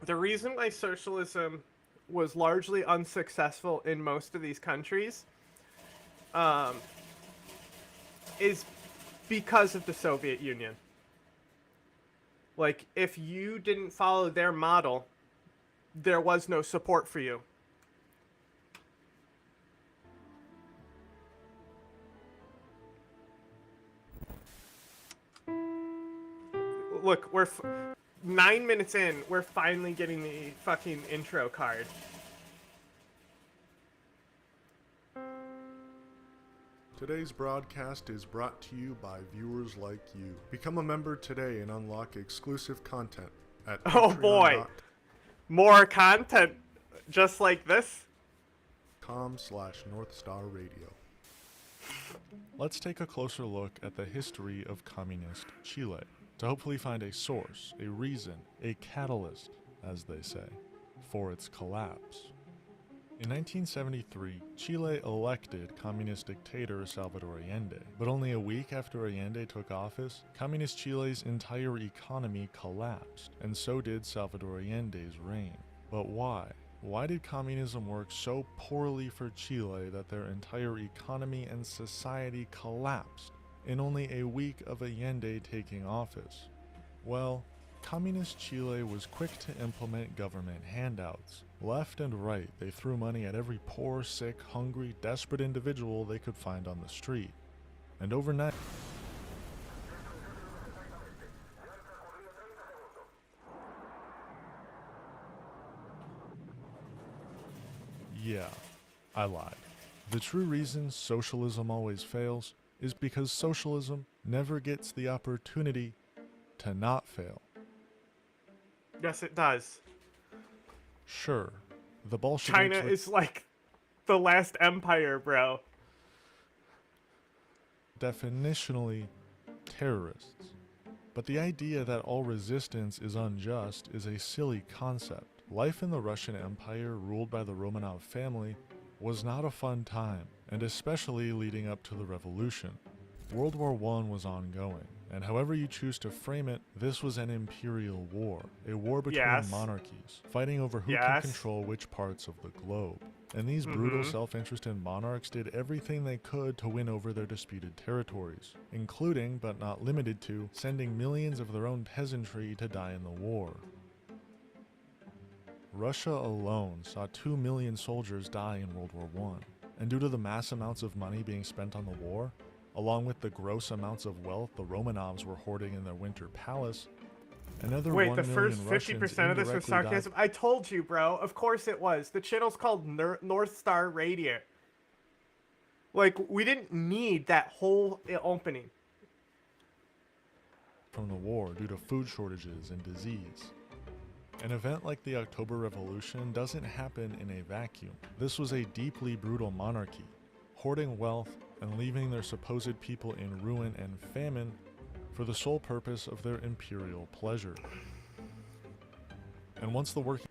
The reason why socialism was largely unsuccessful in most of these countries is because of the Soviet Union. Like, if you didn't follow their model, there was no support for you. Look, we're 9 minutes in, we're finally getting the fucking intro card. Today's broadcast is brought to you by viewers like you. Become a member today and unlock exclusive content at Oh boy, more content just like this. .com/Northstar Radio. Let's take a closer look at the history of communist Chile to hopefully find a source, a reason, a catalyst, as they say, for its collapse. In 1973, Chile elected communist dictator Salvador Allende, but only a week after Allende took office, communist Chile's entire economy collapsed, and so did Salvador Allende's reign. But why? Why did communism work so poorly for Chile that their entire economy and society collapsed in only a week of Allende taking office? Well, communist Chile was quick to implement government handouts. Left and right, they threw money at every poor, sick, hungry, desperate individual they could find on the street. And overnight, Yeah, I lied. The true reason socialism always fails is because socialism never gets the opportunity to not fail. Yes, it does. Sure, the Bolsheviks China were is like the last empire, bro. definitionally terrorists. But the idea that all resistance is unjust is a silly concept. Life in the Russian Empire, ruled by the Romanov family, was not a fun time, and especially leading up to the revolution. World War I was ongoing, and however you choose to frame it, this was an imperial war, a war between Yes. monarchies, fighting over who can Yes. control which parts of the globe. And these brutal self-interested monarchs did everything they could to win over their disputed territories, including, but not limited to, sending millions of their own peasantry to die in the war. Russia alone saw 2 million soldiers die in World War I, and due to the mass amounts of money being spent on the war, along with the gross amounts of wealth the Romanovs were hoarding in their winter palace, another Wait, 1 the million first Russians 50% of this was indirectly sarcasm? I told you, bro. Of course it was. The channel's called North Star Radio. Like, we didn't need that whole opening. from the war due to food shortages and disease. An event like the October Revolution doesn't happen in a vacuum. This was a deeply brutal monarchy, hoarding wealth and leaving their supposed people in ruin and famine for the sole purpose of their imperial pleasure. And once the working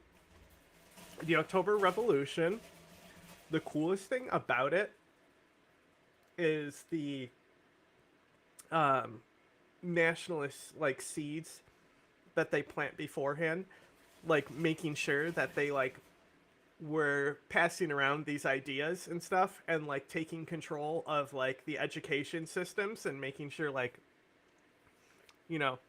The October Revolution, the coolest thing about it is the nationalist like seeds that they plant beforehand, like making sure that they like were passing around these ideas and stuff, and like taking control of like the education systems and making sure like, you know,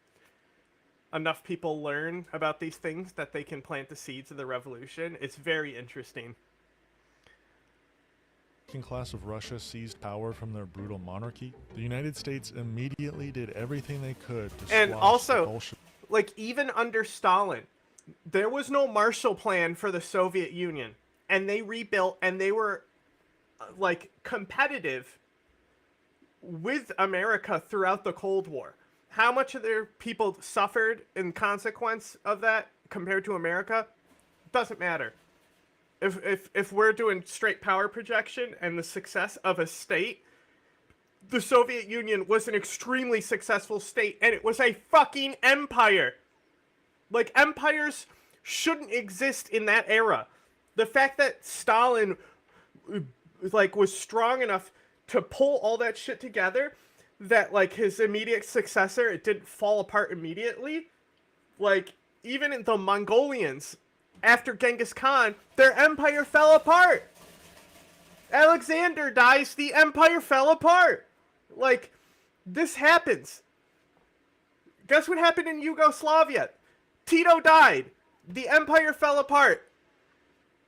enough people learn about these things that they can plant the seeds of the revolution. It's very interesting. working class of Russia seized power from their brutal monarchy, the United States immediately did everything they could to And squash also, the Bolsheviks. like, even under Stalin, there was no Marshall Plan for the Soviet Union. And they rebuilt, and they were, like, competitive with America throughout the Cold War. How much of their people suffered in consequence of that compared to America doesn't matter. If we're doing straight power projection and the success of a state, the Soviet Union was an extremely successful state, and it was a fucking empire. Like, empires shouldn't exist in that era. The fact that Stalin, like, was strong enough to pull all that shit together, that, like, his immediate successor, it didn't fall apart immediately. Like, even in the Mongolians, after Genghis Khan, their empire fell apart. Alexander dies, the empire fell apart. Like, this happens. Guess what happened in Yugoslavia? Tito died. The empire fell apart.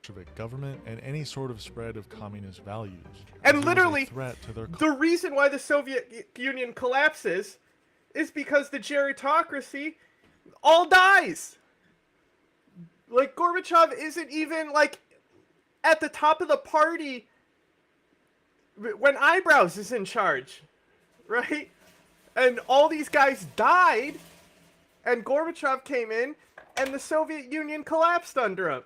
Bolshevik government and any sort of spread of communist values. And as it was a literally, threat to their the reason why the Soviet Union collapses is because the gerontocracy all dies. Like, Gorbachev isn't even, like, at the top of the party when Eyebrows is in charge, right? And all these guys died, and Gorbachev came in, and the Soviet Union collapsed under him.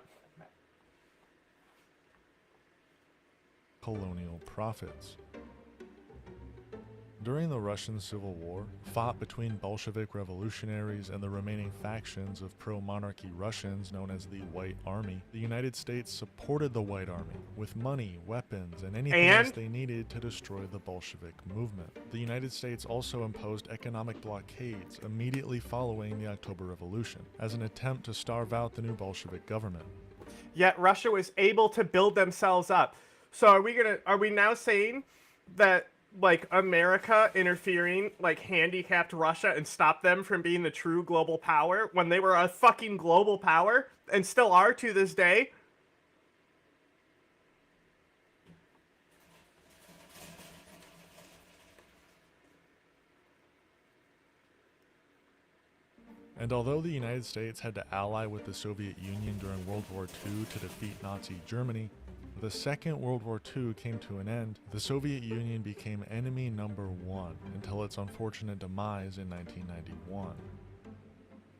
colonial profits. During the Russian Civil War, fought between Bolshevik revolutionaries and the remaining factions of pro-monarchy Russians known as the White Army, the United States supported the White Army with money, weapons, and anything else they needed to destroy the Bolshevik movement. The United States also imposed economic blockades immediately following the October Revolution as an attempt to starve out the new Bolshevik government. Yet Russia was able to build themselves up. So are we now saying that, like, America interfering, like, handicapped Russia and stopped them from being the true global power when they were a fucking global power and still are to this day? And although the United States had to ally with the Soviet Union during World War II to defeat Nazi Germany, the Second World War II came to an end, the Soviet Union became enemy number one until its unfortunate demise in 1991.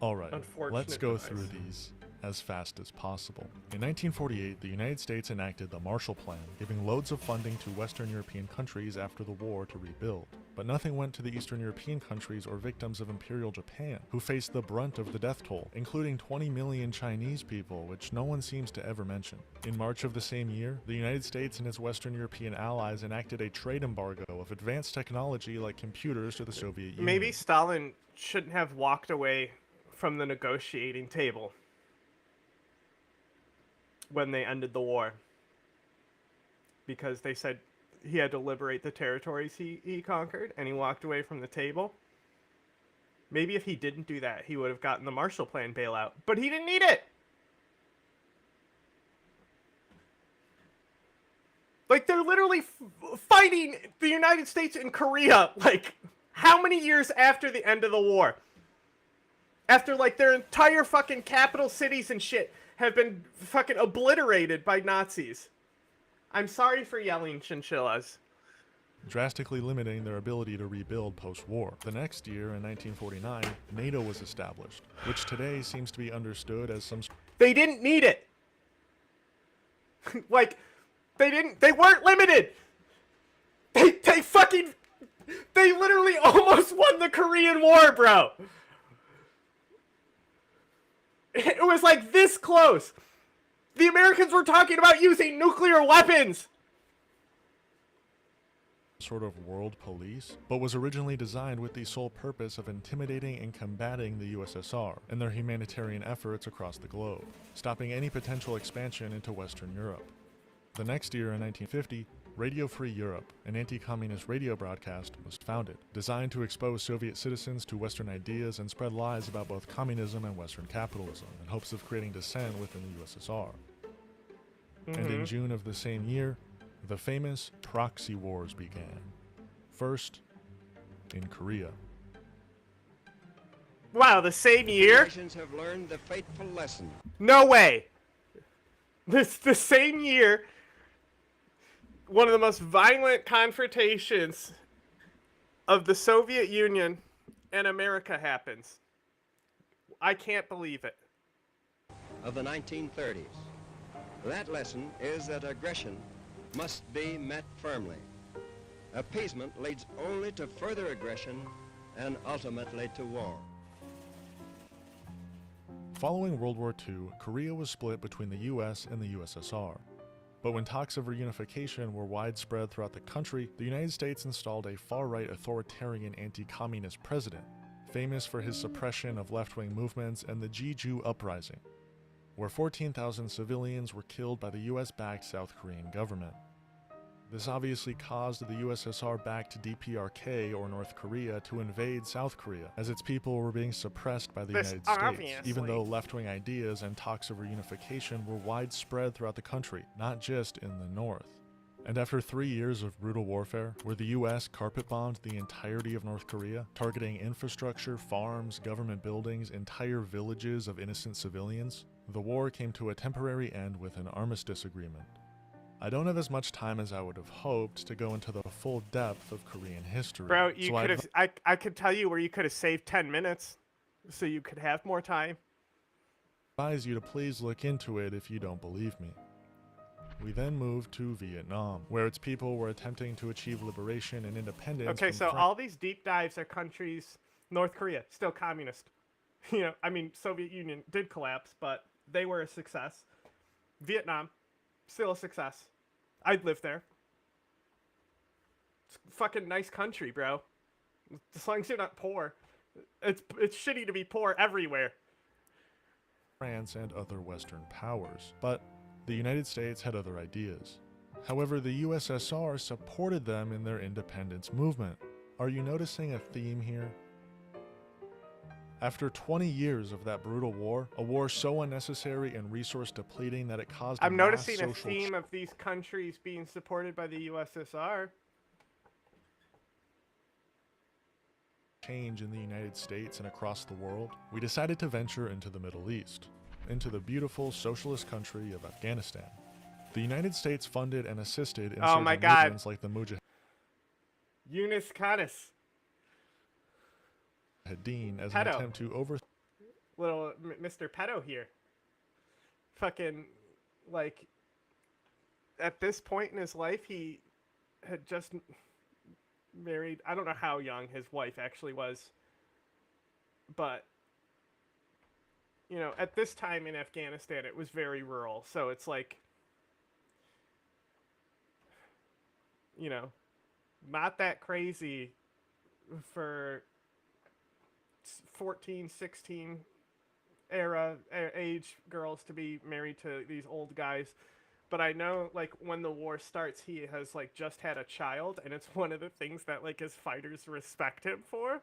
Alright, let's go through these as fast as possible. In 1948, the United States enacted the Marshall Plan, giving loads of funding to Western European countries after the war to rebuild. But nothing went to the Eastern European countries or victims of Imperial Japan, who faced the brunt of the death toll, including 20 million Chinese people, which no one seems to ever mention. In March of the same year, the United States and its Western European allies enacted a trade embargo of advanced technology like computers to the Soviet Union. Maybe Stalin shouldn't have walked away from the negotiating table when they ended the war, because they said he had to liberate the territories he conquered, and he walked away from the table. Maybe if he didn't do that, he would have gotten the Marshall Plan bailout, but he didn't need it. Like, they're literally fighting the United States in Korea, like, how many years after the end of the war? After, like, their entire fucking capital cities and shit have been fucking obliterated by Nazis. I'm sorry for yelling, chinchillas. Drastically limiting their ability to rebuild post-war. The next year, in 1949, NATO was established, which today seems to be understood as some... They didn't need it! Like, they weren't limited! They literally almost won the Korean War, bro! It was like this close. The Americans were talking about using nuclear weapons. Sort of world police, but was originally designed with the sole purpose of intimidating and combating the USSR and their humanitarian efforts across the globe, stopping any potential expansion into Western Europe. The next year, in 1950, Radio Free Europe, an anti-communist radio broadcast, was founded, designed to expose Soviet citizens to Western ideas and spread lies about both communism and Western capitalism, in hopes of creating dissent within the USSR. And in June of the same year, the famous proxy wars began. First, in Korea. Wow, the same year? Nations have learned the fateful lesson. No way. The same year, one of the most violent confrontations of the Soviet Union and America happens. I can't believe it. Of the 1930s. That lesson is that aggression must be met firmly. Appeasement leads only to further aggression and ultimately to war. Following World War II, Korea was split between the US and the USSR. But when talks of reunification were widespread throughout the country, the United States installed a far-right authoritarian anti-communist president, famous for his suppression of left-wing movements and the Jeju Uprising, where 14,000 civilians were killed by the US-backed South Korean government. This obviously caused the USSR-backed DPRK, or North Korea, to invade South Korea, as its people were being suppressed by the United States, even though left-wing ideas and talks of reunification were widespread throughout the country, not just in the North. And after 3 years of brutal warfare, where the US carpet-bombed the entirety of North Korea, targeting infrastructure, farms, government buildings, entire villages of innocent civilians, the war came to a temporary end with an armistice agreement. I don't have as much time as I would have hoped to go into the full depth of Korean history. Bro, you could have. I could tell you where you could have saved 10 minutes, so you could have more time. I advise you to please look into it if you don't believe me. We then moved to Vietnam, where its people were attempting to achieve liberation and independence. Okay, so all these deep dives are countries. North Korea, still communist. You know, I mean, Soviet Union did collapse, but they were a success. Vietnam, still a success. I'd live there. It's a fucking nice country, bro. As long as you're not poor. It's shitty to be poor everywhere. France and other Western powers, but the United States had other ideas. However, the USSR supported them in their independence movement. Are you noticing a theme here? After 20 years of that brutal war, a war so unnecessary and resource depleting that it caused I'm noticing a theme of these countries being supported by the USSR. Change in the United States and across the world, we decided to venture into the Middle East, into the beautiful socialist country of Afghanistan. The United States funded and assisted Oh insurgent my God. movements like the Eunice Canis. Mujahideen as an Pedo. attempt to overthrow Little Mr. Pedo here. Fucking, like, at this point in his life, he had just married, I don't know how young his wife actually was, but, you know, at this time in Afghanistan, it was very rural, so it's like, you know, not that crazy for 14, 16 age girls to be married to these old guys. But I know, like, when the war starts, he has, like, just had a child, and it's one of the things that, like, his fighters respect him for.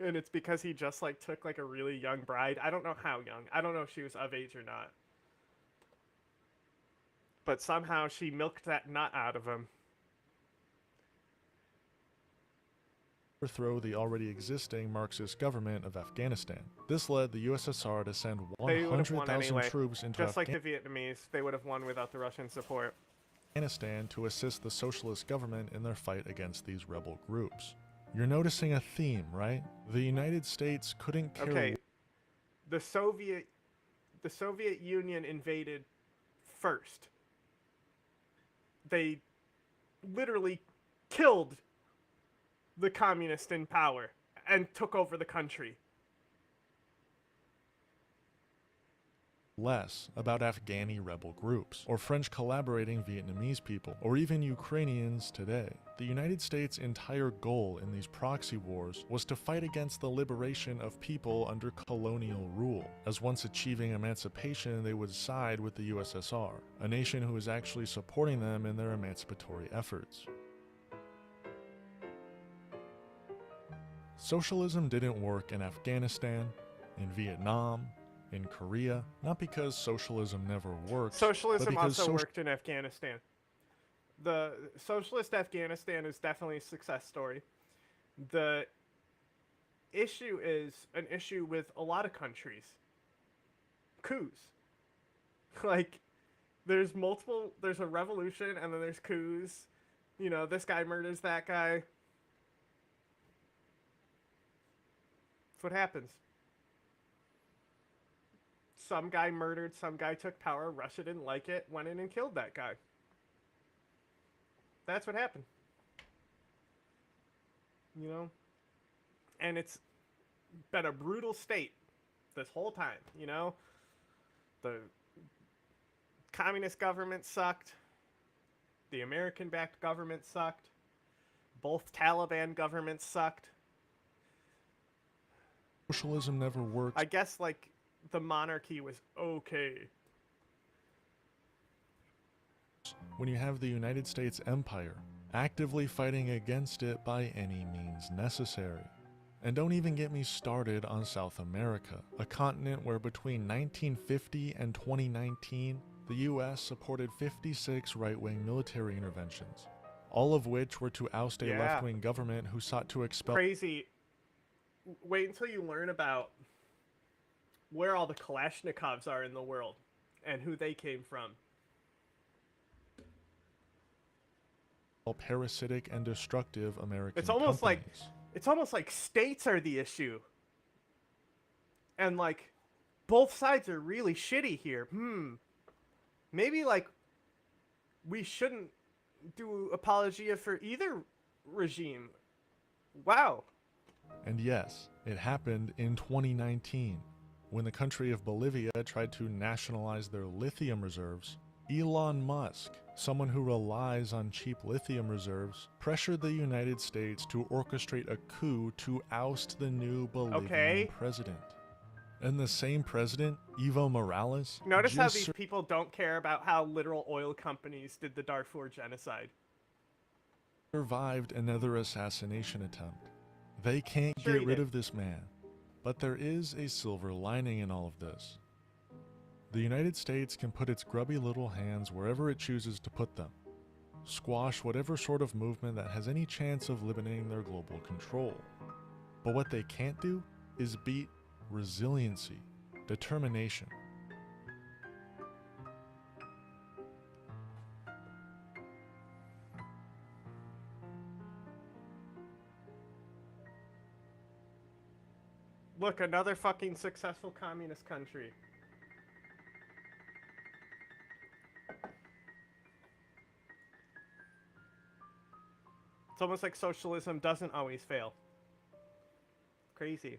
And it's because he just, like, took, like, a really young bride. I don't know how young. I don't know if she was of age or not. But somehow she milked that nut out of him. the already existing Marxist government of Afghanistan. This led the USSR to send They would have won 100,000 anyway. troops into Just like the Vietnamese, they would have won without the Russian support. Afghanistan to assist the socialist government in their fight against these rebel groups. You're noticing a theme, right? The United States couldn't care. Okay, the Soviet Union invaded first. They literally killed the communists in power and took over the country. Less about Afghani rebel groups, or French collaborating Vietnamese people, or even Ukrainians today. The United States' entire goal in these proxy wars was to fight against the liberation of people under colonial rule, as once achieving emancipation they would side with the USSR, a nation who was actually supporting them in their emancipatory efforts. Socialism didn't work in Afghanistan, in Vietnam, in Korea, not because socialism never worked. Socialism also worked in Afghanistan. The socialist Afghanistan is definitely a success story. The issue is an issue with a lot of countries. Coups. Like, there's a revolution and then there's coups. You know, this guy murders that guy. That's what happens. Some guy murdered, some guy took power, Russia didn't like it, went in and killed that guy. That's what happened. You know? And it's been a brutal state this whole time, you know? The communist government sucked. The American-backed government sucked. Both Taliban governments sucked. Socialism never worked. I guess, like, the monarchy was okay. When you have the United States Empire actively fighting against it by any means necessary. And don't even get me started on South America, a continent where between 1950 and 2019, the US supported 56 right-wing military interventions, all of which were to oust a left-wing government who sought to expel— Crazy. Wait until you learn about where all the Kalashnikovs are in the world and who they came from. parasitic and destructive American It's almost companies. like states are the issue. And like both sides are really shitty here. Maybe like we shouldn't do apologia for either regime. Wow. And yes, it happened in 2019, when the country of Bolivia tried to nationalize their lithium reserves. Elon Musk, someone who relies on cheap lithium reserves, pressured the United States to orchestrate a coup to oust the new Bolivian president. And the same president, Evo Morales, notice how these people don't care about how literal oil companies did the Darfur genocide. Survived another assassination attempt. They can't get rid of this man. But there is a silver lining in all of this. The United States can put its grubby little hands wherever it chooses to put them. Squash whatever sort of movement that has any chance of limiting their global control. But what they can't do is beat resiliency, determination. Look, another fucking successful communist country. It's almost like socialism doesn't always fail. Crazy.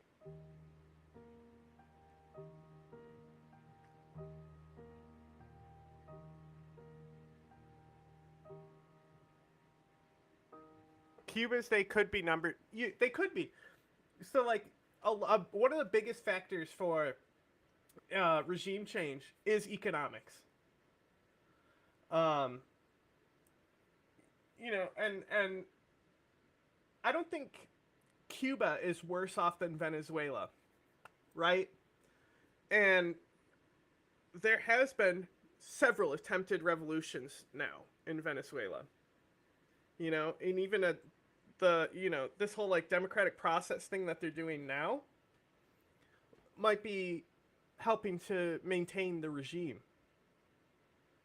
Cubans, they could be numbered. They could be. So, like, one of the biggest factors for regime change is economics. You know, and I don't think Cuba is worse off than Venezuela, right? And there has been several attempted revolutions now in Venezuela. You know, and even this whole like democratic process thing that they're doing now might be helping to maintain the regime,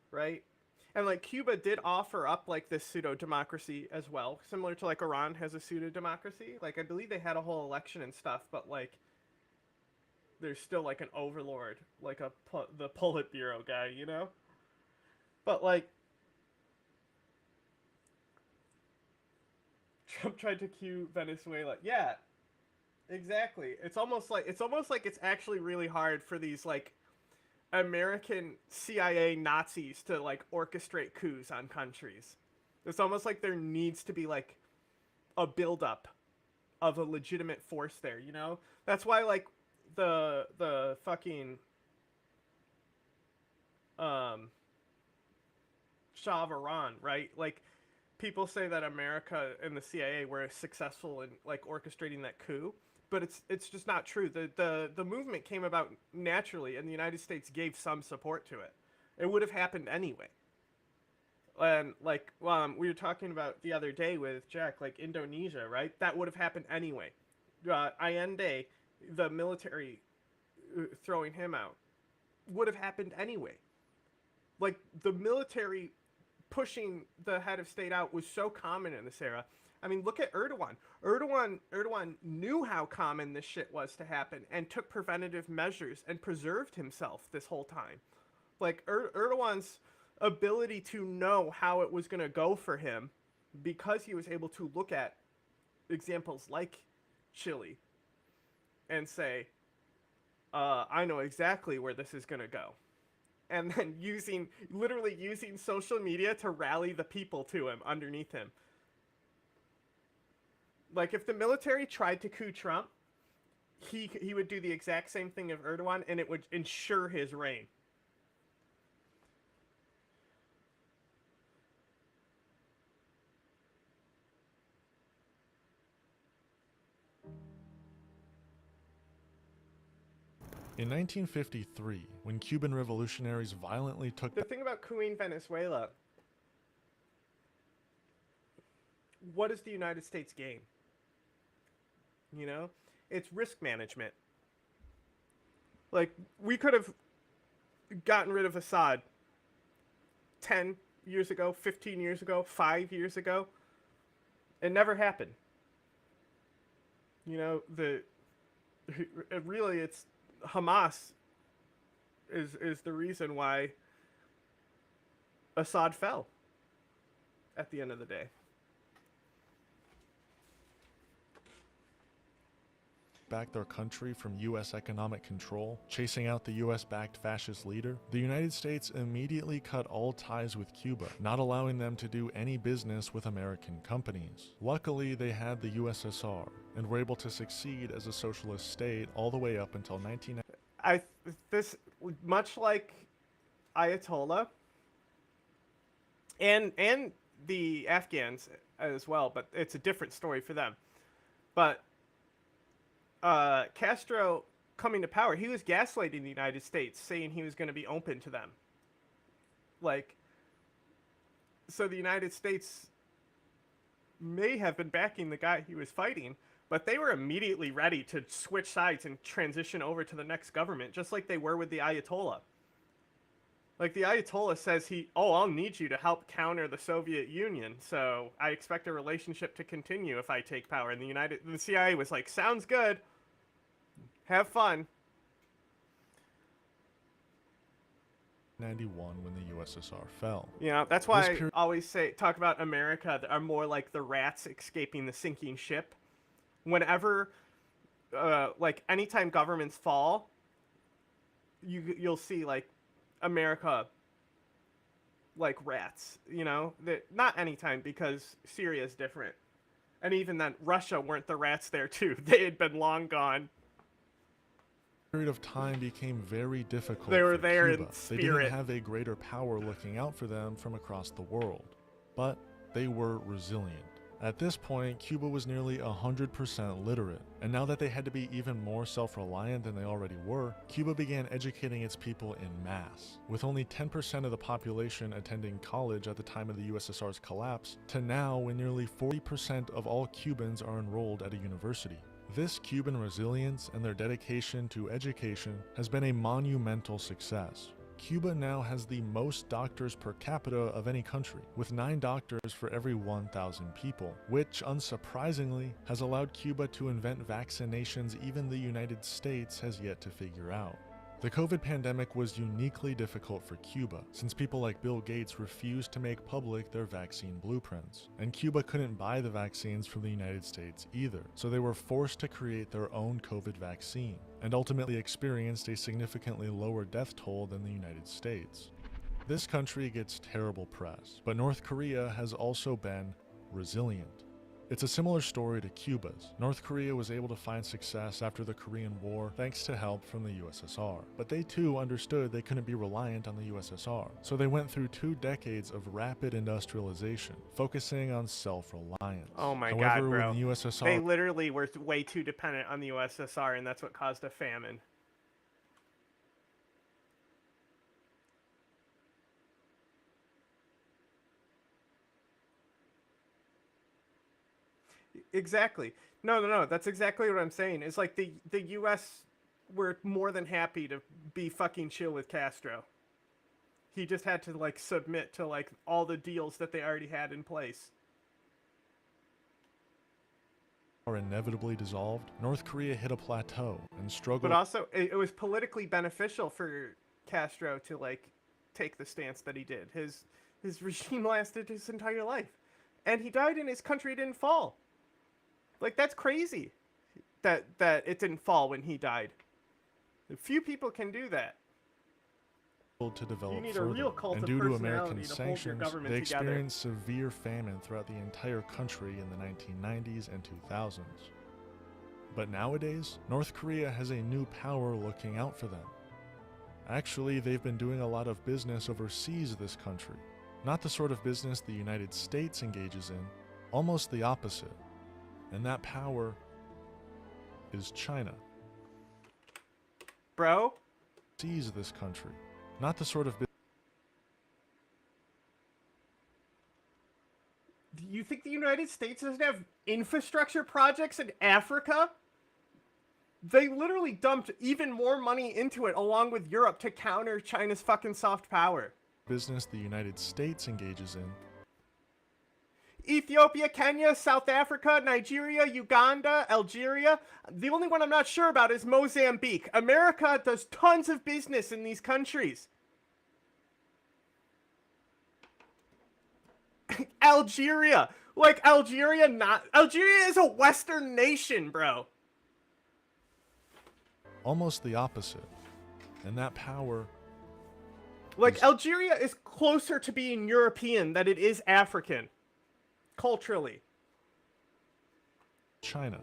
right? And like Cuba did offer up like this pseudo democracy as well, similar to like Iran has a pseudo democracy. Like I believe they had a whole election and stuff, but like there's still like an overlord, like the Politburo guy, you know. But like Trump tried to cue Venezuela. Yeah, exactly. It's almost like it's actually really hard for these like American CIA Nazis to like orchestrate coups on countries. It's almost like there needs to be like a buildup of a legitimate force there, you know? That's why like the fucking Shah of Iran, right? Like people say that America and the CIA were successful in like orchestrating that coup, but it's just not true. The movement came about naturally, and the United States gave some support to it. It would have happened anyway. And like we were talking about the other day with Jack, like Indonesia, right? That would have happened anyway. Allende, the military throwing him out, would have happened anyway. Like the military pushing the head of state out was so common in this era. I mean, look at Erdogan. Erdogan knew how common this shit was to happen and took preventative measures and preserved himself this whole time. Like Erdogan's ability to know how it was going to go for him, because he was able to look at examples like Chile and say, I know exactly where this is going to go. And then literally using social media to rally the people to him underneath him. Like if the military tried to coup Trump, he would do the exact same thing of Erdogan, and it would ensure his reign. In 1953, when Cuban revolutionaries violently took The thing about coupping Venezuela, what does the United States gain? You know? It's risk management. Like, we could have gotten rid of Assad 10 years ago, 15 years ago, 5 years ago. It never happened. You know, really it's Hamas is the reason why Assad fell at the end of the day. back their country from U.S. economic control, chasing out the U.S.-backed fascist leader, the United States immediately cut all ties with Cuba, not allowing them to do any business with American companies. Luckily, they had the USSR, and were able to succeed as a socialist state all the way up until 1990. This, much like Ayatollah, and the Afghans as well, but it's a different story for them. But Castro coming to power, he was gaslighting the United States, saying he was going to be open to them. Like, so the United States may have been backing the guy he was fighting, but they were immediately ready to switch sides and transition over to the next government, just like they were with the Ayatollah. Like, the Ayatollah says I'll need you to help counter the Soviet Union, so I expect a relationship to continue if I take power. And the CIA was like, sounds good. Have fun. 91 when the USSR fell. Yeah, that's why I always talk about America that are more like the rats escaping the sinking ship. Whenever, like, anytime governments fall, you'll see, like, America like rats, you know? That not anytime, because Syria is different. And even then, Russia weren't the rats there too. They had been long gone. Period of time became very difficult. They were for there Cuba. in They spirit. didn't have a greater power looking out for them from across the world, but they were resilient. At this point, Cuba was nearly 100% literate, and now that they had to be even more self-reliant than they already were, Cuba began educating its people en masse. With only 10% of the population attending college at the time of the USSR's collapse, to now when nearly 40% of all Cubans are enrolled at a university. This Cuban resilience and their dedication to education has been a monumental success. Cuba now has the most doctors per capita of any country, with 9 doctors for every 1,000 people, which, unsurprisingly, has allowed Cuba to invent vaccinations even the United States has yet to figure out. The COVID pandemic was uniquely difficult for Cuba, since people like Bill Gates refused to make public their vaccine blueprints, and Cuba couldn't buy the vaccines from the United States either, so they were forced to create their own COVID vaccine, and ultimately experienced a significantly lower death toll than the United States. This country gets terrible press, but North Korea has also been resilient. It's a similar story to Cuba's. North Korea was able to find success after the Korean War thanks to help from the USSR. But they too understood they couldn't be reliant on the USSR. So they went through 2 decades of rapid industrialization, focusing on self-reliance. Oh my However, god, bro. when the USSR They literally were way too dependent on the USSR, and that's what caused a famine. Exactly. No. That's exactly what I'm saying. It's like the U.S. were more than happy to be fucking chill with Castro. He just had to, like, submit to, like, all the deals that they already had in place. are inevitably dissolved, North Korea hit a plateau and struggled. But also, it was politically beneficial for Castro to, like, take the stance that he did. His regime lasted his entire life, and he died and his country didn't fall. Like, that's crazy that it didn't fall when he died. Few people can do that. To develop You need further. a real cult And of due to personality American to hold your sanctions, government they together. experienced severe famine throughout the entire country in the 1990s and 2000s. But nowadays, North Korea has a new power looking out for them. Actually, they've been doing a lot of business overseas this country. Not the sort of business the United States engages in, almost the opposite. And that power is China. Bro? Sees this country. Not the sort of business. Do you think the United States doesn't have infrastructure projects in Africa? They literally dumped even more money into it along with Europe to counter China's fucking soft power. Business the United States engages in. Ethiopia, Kenya, South Africa, Nigeria, Uganda, Algeria. The only one I'm not sure about is Mozambique. America does tons of business in these countries. Algeria. Like, Algeria is a Western nation, bro. Almost the opposite. And that power... Like, Algeria is closer to being European than it is African. Culturally. China.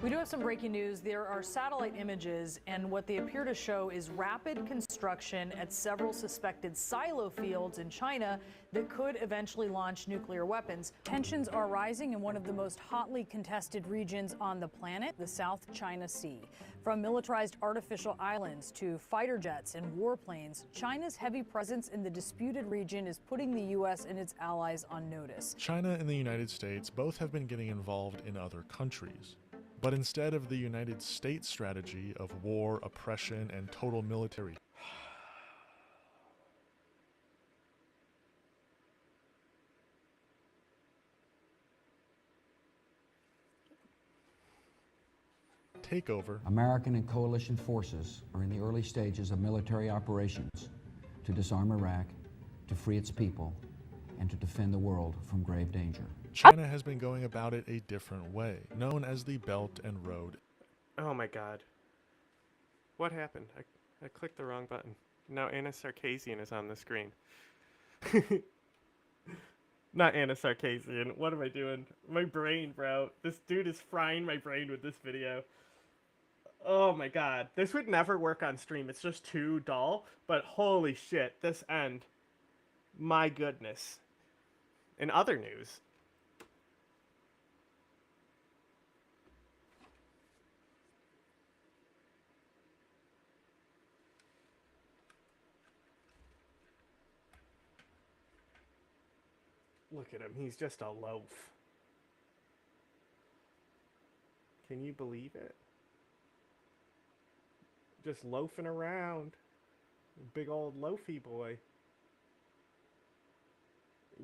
We do have some breaking news. There are satellite images, and what they appear to show is rapid construction at several suspected silo fields in China that could eventually launch nuclear weapons. Tensions are rising in one of the most hotly contested regions on the planet, the South China Sea. From militarized artificial islands to fighter jets and warplanes, China's heavy presence in the disputed region is putting the U.S. and its allies on notice. China and the United States both have been getting involved in other countries. But instead of the United States strategy of war, oppression, and total military takeover, American and coalition forces are in the early stages of military operations to disarm Iraq, to free its people, and to defend the world from grave danger. China has been going about it a different way, known as the Belt and Road. Oh my god. What happened? I clicked the wrong button. Now Anna Sarkeesian is on the screen. Not Anna Sarkeesian. What am I doing? My brain, bro. This dude is frying my brain with this video. Oh my god. This would never work on stream. It's just too dull. But holy shit, this end. My goodness. In other news. Look at him. He's just a loaf. Can you believe it? Just loafing around. Big old loafy boy.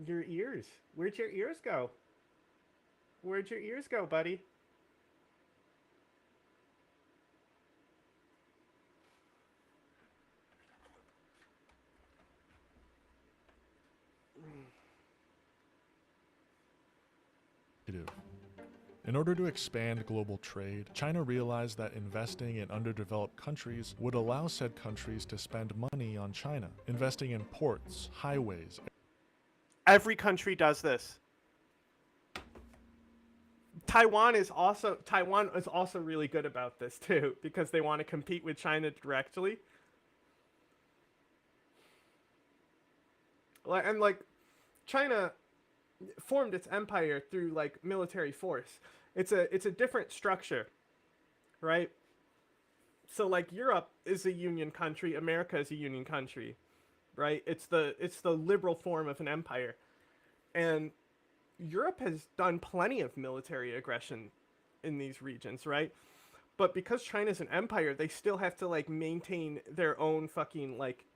Your ears. Where'd your ears go? Where'd your ears go, buddy? In order to expand global trade, China realized that investing in underdeveloped countries would allow said countries to spend money on China, investing in ports, highways. Every country does this. Taiwan is also really good about this too, because they want to compete with China directly. And like China formed its empire through like military force. It's a different structure, right? So like Europe is a union country, America is a union country, right? It's the liberal form of an empire. And Europe has done plenty of military aggression in these regions, right? But because China's an empire, they still have to like maintain their own fucking like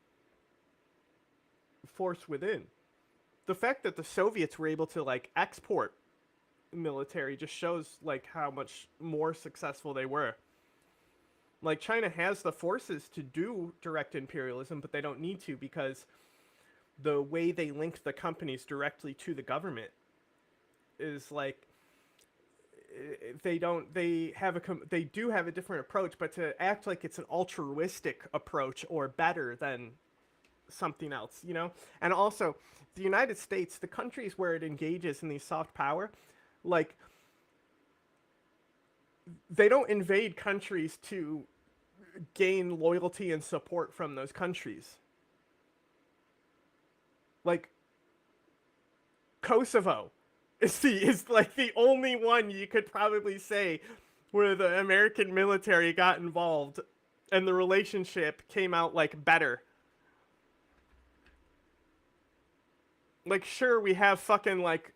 force within. The fact that the Soviets were able to like export military just shows like how much more successful they were. Like China has the forces to do direct imperialism, but they don't need to because the way they link the companies directly to the government is like they do have a different approach, but to act like it's an altruistic approach or better than something else, you know? And also the United States, the countries where it engages in these soft power, like they don't invade countries to gain loyalty and support from those countries. Like Kosovo is like the only one you could probably say where the American military got involved and the relationship came out like better. Like sure we have fucking like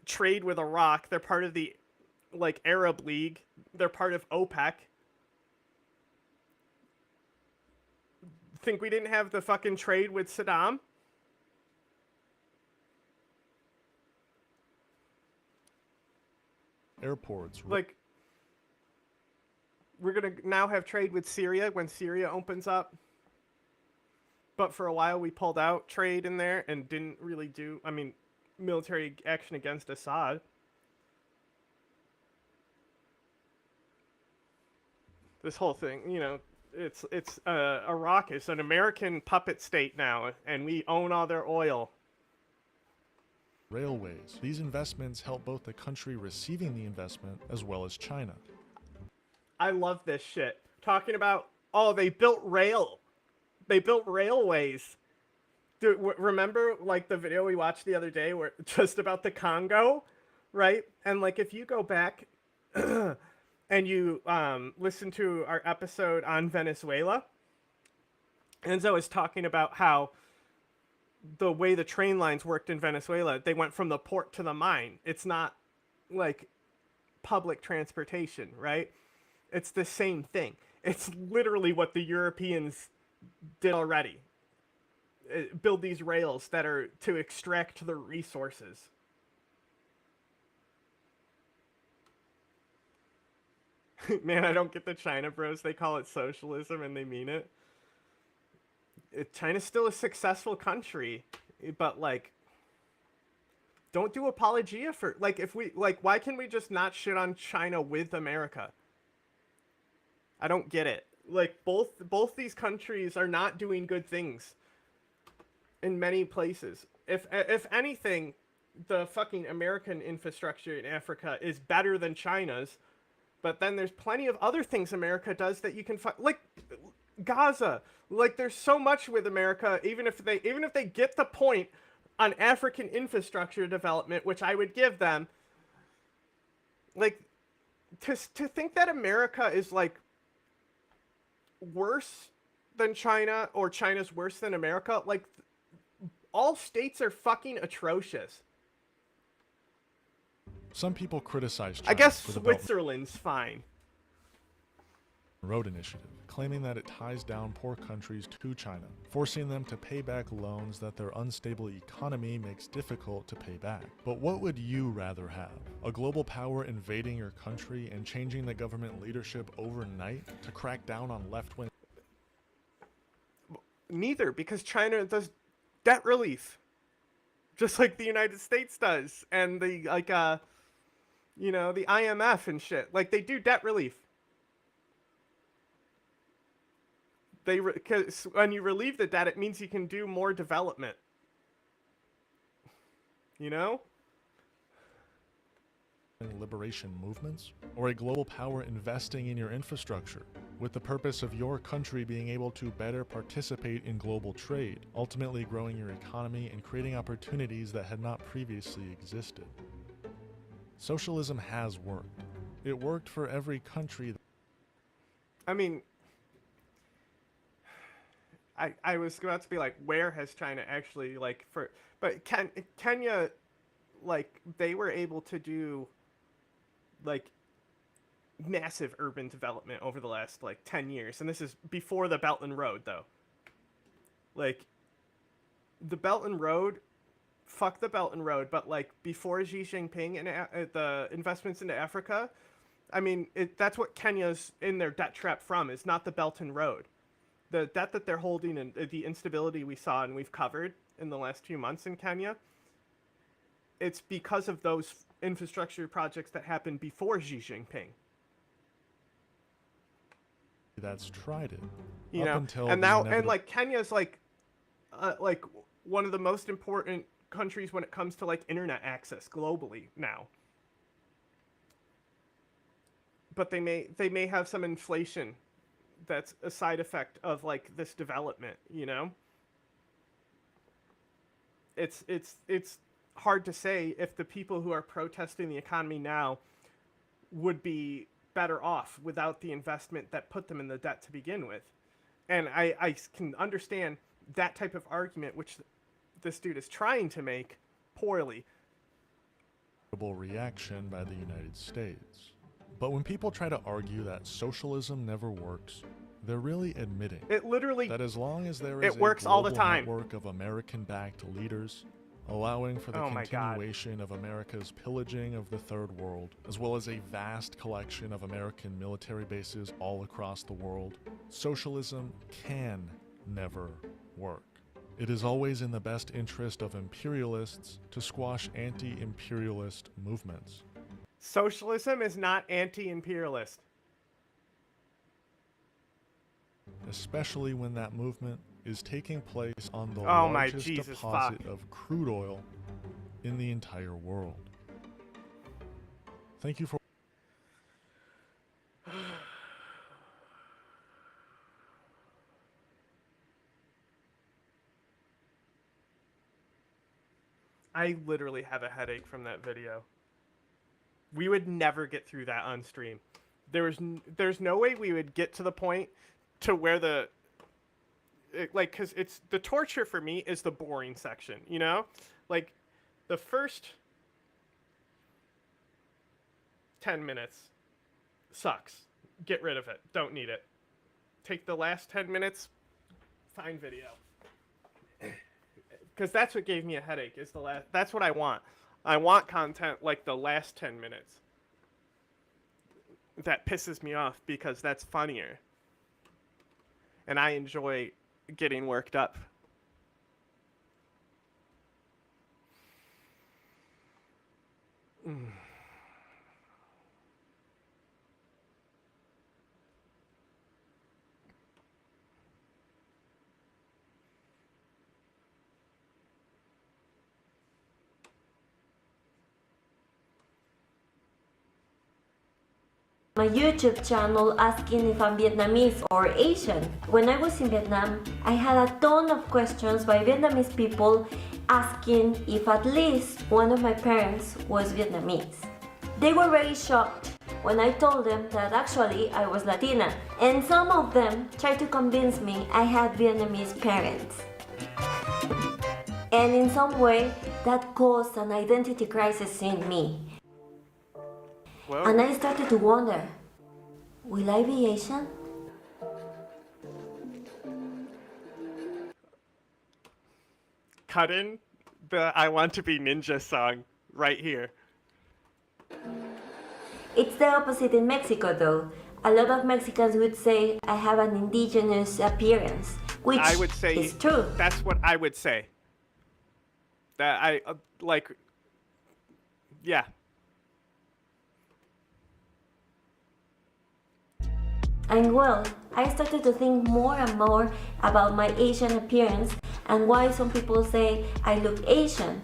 trade with Iraq. They're part of the like Arab League. They're part of OPEC. Think we didn't have the fucking trade with Saddam? Airports. Like we're gonna now have trade with Syria when Syria opens up. But for a while we pulled out trade in there and didn't really do, I mean, military action against Assad. This whole thing, you know, it's Iraq is an American puppet state now, and we own all their oil. Railways. These investments help both the country receiving the investment as well as China. I love this shit. Talking about, oh, they built railways. Dude, remember like the video we watched the other day where just about the Congo, right? And like if you go back and you listen to our episode on Venezuela, Enzo was talking about how the way the train lines worked in Venezuela, they went from the port to the mine. It's not like public transportation, right? It's the same thing. It's literally what the Europeans did already. Build these rails that are to extract the resources. Man, I don't get the China bros. They call it socialism and they mean it. China's still a successful country, but like, don't do apologia for like if we like why can we just not shit on China with America? I don't get it. Like both these countries are not doing good things in many places. If anything, the fucking American infrastructure in Africa is better than China's, but then there's plenty of other things America does that you can like Gaza. Like there's so much with America, even if they get the point on African infrastructure development, which I would give them, like to think that America is like worse than China or China's worse than America, like all states are fucking atrocious. Some people criticize China I guess for the Belt Switzerland's fine. and Road Initiative, claiming that it ties down poor countries to China, forcing them to pay back loans that their unstable economy makes difficult to pay back. But what would you rather have? A global power invading your country and changing the government leadership overnight to crack down on left-wing? Neither, because China does debt relief, just like the United States does, and the like, you know, the IMF and shit. Like they do debt relief. Because when you relieve the debt, it means you can do more development. You know? Liberation movements, or a global power investing in your infrastructure, with the purpose of your country being able to better participate in global trade, ultimately growing your economy and creating opportunities that had not previously existed. Socialism has worked. It worked for every country. I mean, I was about to be like, where has China actually, like, but Kenya, like, they were able to do, like, massive urban development over the last, like, 10 years. And this is before the Belt and Road, though. Like, the Belt and Road, fuck the Belt and Road, but, like, before Xi Jinping and the investments into Africa, I mean, that's what Kenya's in their debt trap from, is not the Belt and Road. The debt that they're holding and the instability we saw and we've covered in the last few months in Kenya, it's because of those infrastructure projects that happened before Xi Jinping. That's tried it. You up know, until and the now, inevitable- and like Kenya's like one of the most important countries when it comes to like internet access globally now. But they may have some inflation that's a side effect of like this development, you know? It's hard to say if the people who are protesting the economy now would be better off without the investment that put them in the debt to begin with. And I can understand that type of argument, which this dude is trying to make poorly. Reaction by the United States. But when people try to argue that socialism never works, they're really admitting it literally that as long as there is it works a all the global time. network of American-backed leaders, allowing for the Oh my God. continuation of America's pillaging of the Third World, as well as a vast collection of American military bases all across the world, socialism can never work. It is always in the best interest of imperialists to squash anti-imperialist movements. Socialism is not anti-imperialist. Especially when that movement is taking place on the Oh my largest Jesus deposit fuck. of crude oil in the entire world. Thank you for I literally have a headache from that video. We would never get through that on stream. There's no way we would get to the point to where because it's the torture for me is the boring section, you know? Like the first 10 minutes sucks. Get rid of it. Don't need it. Take the last 10 minutes, fine video. Because that's what gave me a headache. Is the last. That's what I want. I want content like the last 10 minutes. that pisses me off because that's funnier. And I enjoy getting worked up. My YouTube channel asking if I'm Vietnamese or Asian. When I was in Vietnam, I had a ton of questions by Vietnamese people asking if at least one of my parents was Vietnamese. They were very shocked when I told them that actually I was Latina, and some of them tried to convince me I had Vietnamese parents. And in some way, that caused an identity crisis in me. Whoa. And I started to wonder, will I be Asian? Cut in the I Want to Be Ninja song right here. It's the opposite in Mexico though. A lot of Mexicans would say I have an indigenous appearance, which I would say is true. That's what I would say. That I, yeah. And well, I started to think more and more about my Asian appearance and why some people say I look Asian.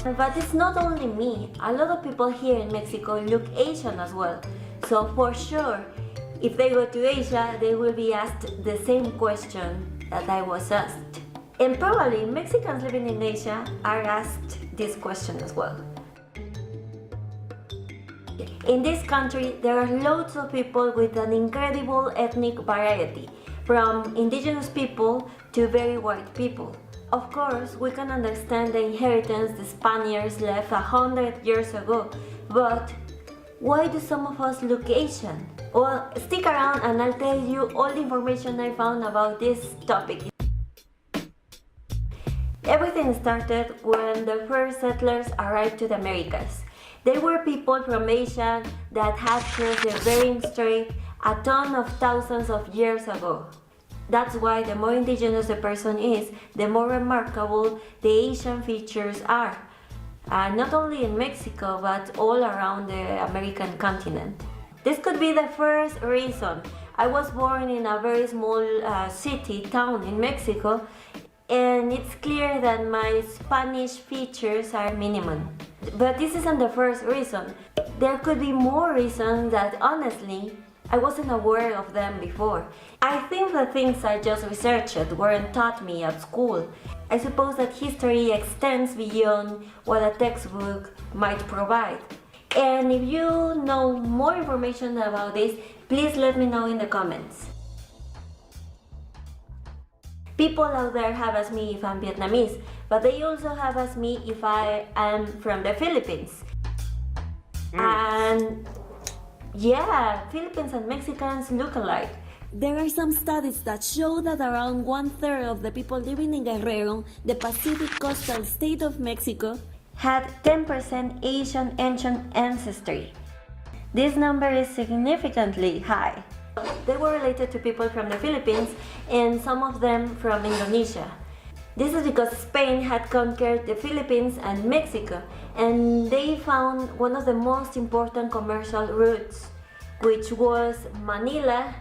But it's not only me, a lot of people here in Mexico look Asian as well. So for sure, if they go to Asia, they will be asked the same question that I was asked. And probably Mexicans living in Asia are asked this question as well. In this country, there are loads of people with an incredible ethnic variety, from indigenous people to very white people. Of course, we can understand the inheritance the Spaniards left 100 years ago, but why do some of us look Asian? Well, stick around and I'll tell you all the information I found about this topic. Everything started when the first settlers arrived to the Americas. They were people from Asia that had crossed the Bering Strait a ton of thousands of years ago. That's why the more indigenous a person is, the more remarkable the Asian features are. Not only in Mexico, but all around the American continent. This could be the first reason. I was born in a very small town in Mexico, and it's clear that my Spanish features are minimum. But this isn't the first reason. There could be more reasons that honestly, I wasn't aware of them before. I think the things I just researched weren't taught me at school. I suppose that history extends beyond what a textbook might provide. And if you know more information about this, please let me know in the comments. People out there have asked me if I'm Vietnamese, but they also have asked me if I am from the Philippines. And yeah, Philippines and Mexicans look alike. There are some studies that show that around 1/3 of the people living in Guerrero, the Pacific coastal state of Mexico, had 10% Asian ancient ancestry. This number is significantly high. They were related to people from the Philippines and some of them from Indonesia. This is because Spain had conquered the Philippines and Mexico, and they found one of the most important commercial routes, which was Manila,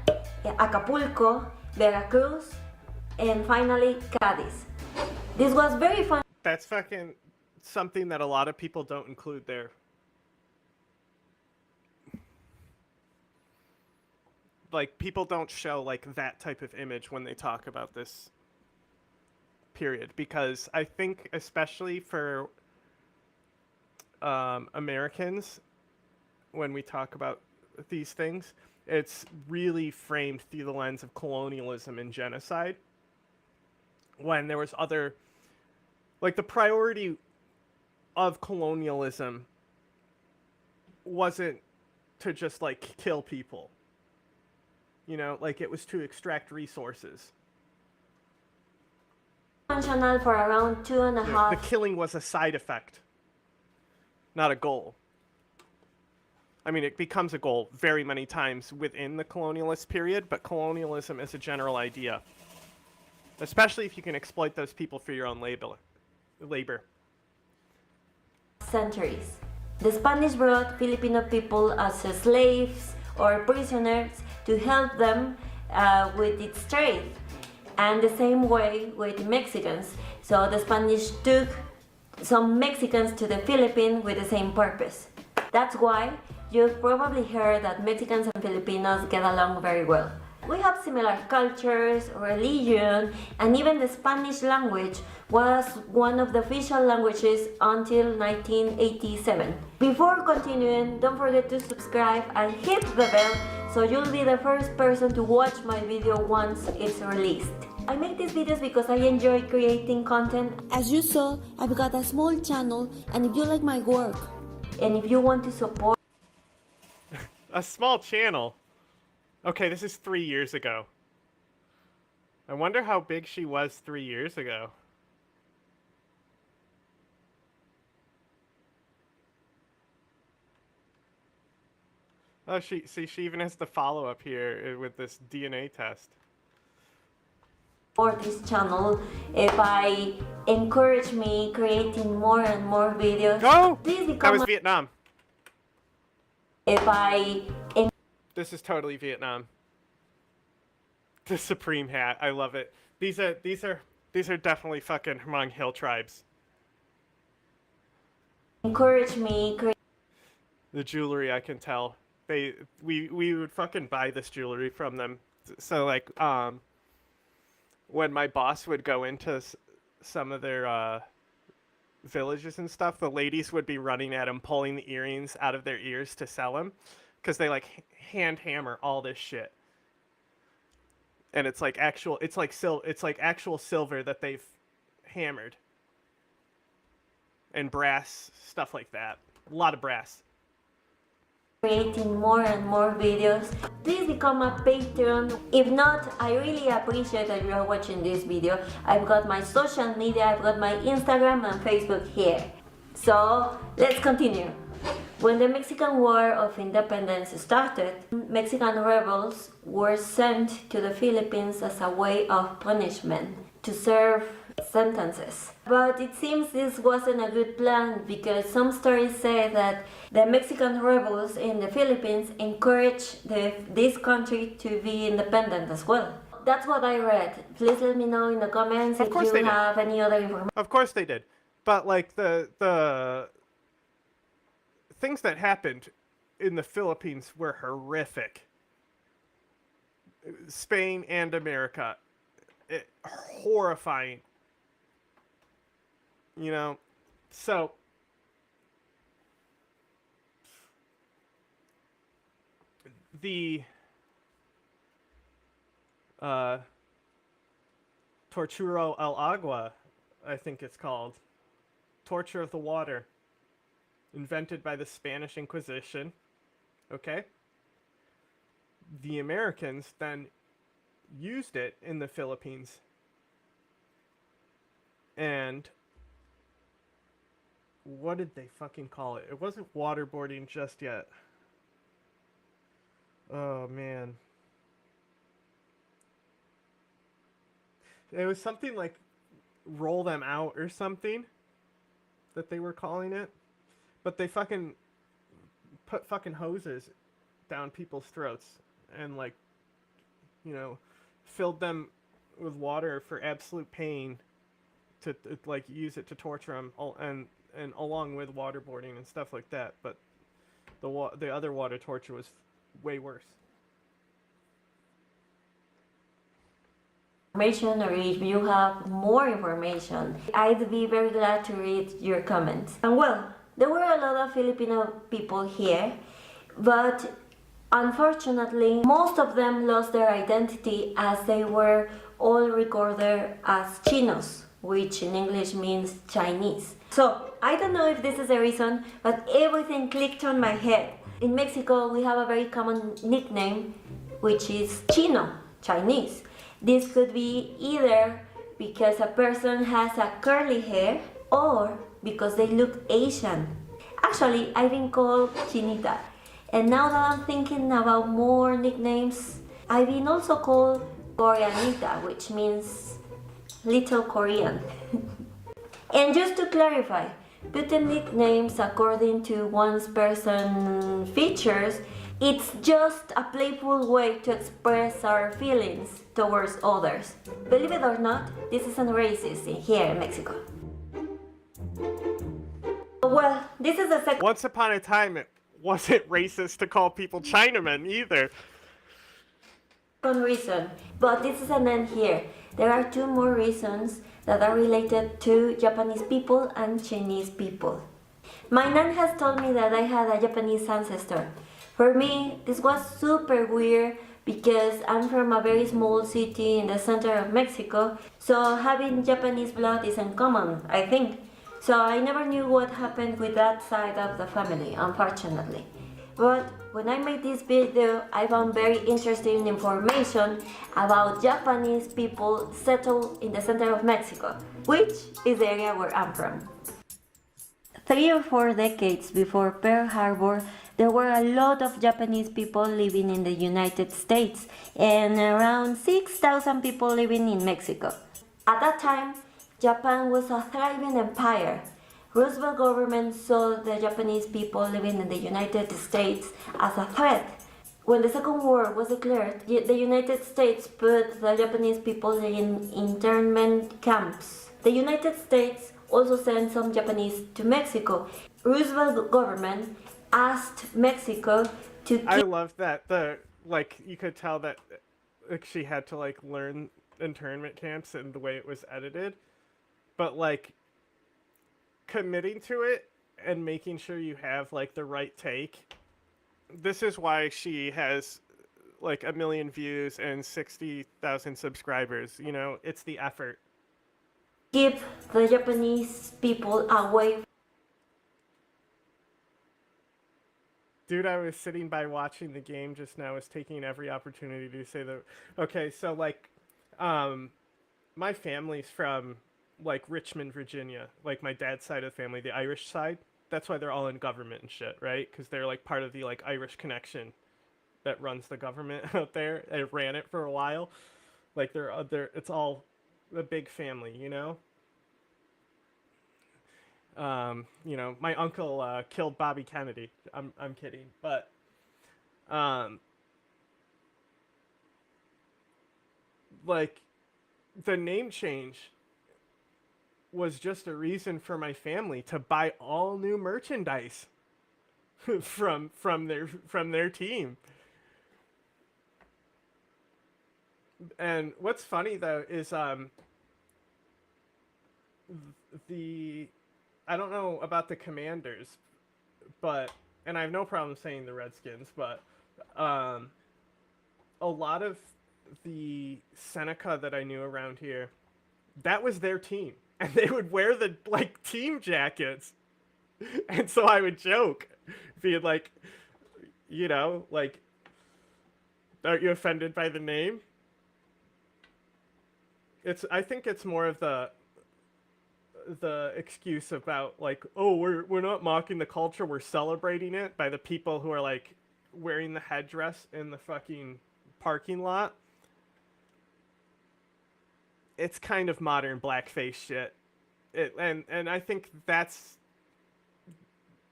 Acapulco, Veracruz, and finally Cadiz. This was very fun. That's fucking something that a lot of people don't include there. Like, people don't show like that type of image when they talk about this period, because I think especially for Americans, when we talk about these things, it's really framed through the lens of colonialism and genocide, when there was other, like, the priority of colonialism wasn't to just like kill people, you know, like it was to extract resources. Functional for around 2.5. The killing was a side effect, not a goal. I mean, it becomes a goal very many times within the colonialist period, but colonialism is a general idea. Especially if you can exploit those people for your own labor. Centuries. The Spanish brought Filipino people as slaves or prisoners to help them with its trade. And the same way with Mexicans. So the Spanish took some Mexicans to the Philippines with the same purpose. That's why you've probably heard that Mexicans and Filipinos get along very well. We have similar cultures, religion, and even the Spanish language was one of the official languages until 1987. Before continuing, don't forget to subscribe and hit the bell so you'll be the first person to watch my video once it's released. I make these videos because I enjoy creating content. As you saw, I've got a small channel, and if you like my work, and if you want to support... A small channel? Okay, this is 3 years ago. I wonder how big she was 3 years ago. Oh, she even has the follow-up here with this DNA test. For this channel, if I encourage me creating more and more videos, Go! Please become That was Vietnam. If I This is totally Vietnam. The Supreme hat, I love it. These are definitely fucking Hmong Hill tribes. Encourage me The jewelry, I can tell. We would fucking buy this jewelry from them. So like when my boss would go into some of their villages and stuff, the ladies would be running at him, pulling the earrings out of their ears to sell them, because they like hand hammer all this shit, and it's like actual silver that they've hammered, and brass, stuff like that. A lot of brass. creating more and more videos, please become a patron. If not, I really appreciate that you are watching this video. I've got my social media, I've got my Instagram and Facebook here. So let's continue. When the Mexican War of Independence started, Mexican rebels were sent to the Philippines as a way of punishment, to serve sentences. But it seems this wasn't a good plan, because some stories say that the Mexican rebels in the Philippines encouraged this country to be independent as well. That's what I read. Please let me know in the comments if you have any other information. Of course they did. But like the things that happened in the Philippines were horrific. Spain and America. Horrifying. You know, so the Torturo al Agua, I think it's called, torture of the water, invented by the Spanish Inquisition, okay? The Americans then used it in the Philippines, and what did they fucking call it? It wasn't waterboarding just yet. Oh, man. It was something like roll them out or something that they were calling it. But they fucking put fucking hoses down people's throats and, like, you know, filled them with water for absolute pain to like use it to torture them, and along with waterboarding and stuff like that. But the other water torture was way worse. Or if you have more information, I'd be very glad to read your comments. And well, there were a lot of Filipino people here, but unfortunately, most of them lost their identity as they were all recorded as Chinos, which in English means Chinese. So, I don't know if this is the reason, but everything clicked on my head. In Mexico, we have a very common nickname, which is Chino, Chinese. This could be either because a person has a curly hair or because they look Asian. Actually, I've been called Chinita. And now that I'm thinking about more nicknames, I've been also called Koreanita, which means little Korean. And just to clarify, putting nicknames according to one's person features, it's just a playful way to express our feelings towards others. Believe it or not, this isn't racist here in Mexico. Well, this is the second. Once upon a time, it wasn't racist to call people Chinamen either. Reason, but this is an end here. There are two more reasons that are related to Japanese people and Chinese people. My nan has told me that I had a Japanese ancestor. For me, this was super weird because I'm from a very small city in the center of Mexico, so having Japanese blood isn't common, I think. So I never knew what happened with that side of the family, unfortunately. But when I made this video, I found very interesting information about Japanese people settled in the center of Mexico, which is the area where I'm from. 3 or 4 decades before Pearl Harbor, there were a lot of Japanese people living in the United States and around 6,000 people living in Mexico. At that time, Japan was a thriving empire. Roosevelt government saw the Japanese people living in the United States as a threat. When the Second War was declared, the United States put the Japanese people in internment camps. The United States also sent some Japanese to Mexico. Roosevelt government asked Mexico to I love that you could tell that she had to learn internment camps and the way it was edited, but committing to it and making sure you have the right take. This is why she has 1 million views and 60,000 subscribers. You know, it's the effort. Keep the Japanese people away. Dude, I was sitting by watching the game just now, was taking every opportunity to say that. Okay, so my family's from Richmond, Virginia, my dad's side of the family, the Irish side. That's why they're all in government and shit, right? Because they're part of the Irish connection that runs the government out there. They ran it for a while. They're it's all a big family, you know. You know, my uncle killed Bobby Kennedy. I'm kidding, but the name change was just a reason for my family to buy all new merchandise from their team. And what's funny though is I don't know about the Commanders, and I have no problem saying the Redskins, but a lot of the Seneca that I knew around here, that was their team. And they would wear the team jackets. And so I would joke, being you know, aren't you offended by the name? I think it's more of the excuse about oh, we're not mocking the culture, we're celebrating it, by the people who are wearing the headdress in the fucking parking lot. It's kind of modern blackface shit. And I think that's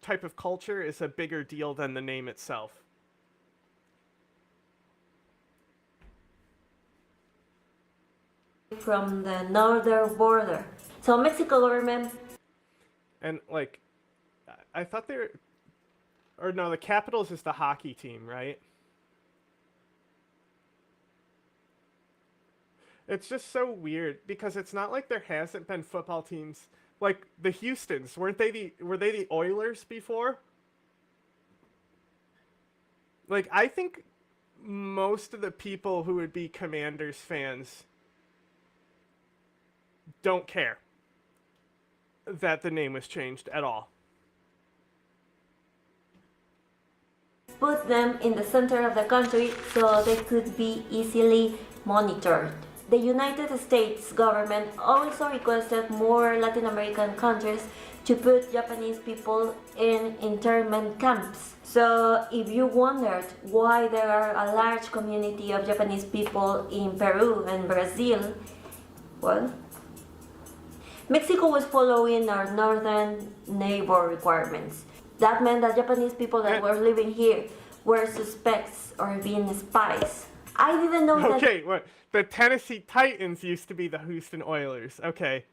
type of culture is a bigger deal than the name itself. From the northern border. So Mexico government. And I thought they were, or no, the Capitals is the hockey team, right? It's just so weird because it's not like there hasn't been football teams the Houstons. Were they the Oilers before? I think most of the people who would be Commanders fans don't care that the name was changed at all. Put them in the center of the country so they could be easily monitored. The United States government also requested more Latin American countries to put Japanese people in internment camps. So if you wondered why there are a large community of Japanese people in Peru and Brazil, well, Mexico was following our northern neighbor requirements. That meant that Japanese people that were living here were suspects or being spies. I didn't know that. Okay, what? The Tennessee Titans used to be the Houston Oilers. Okay.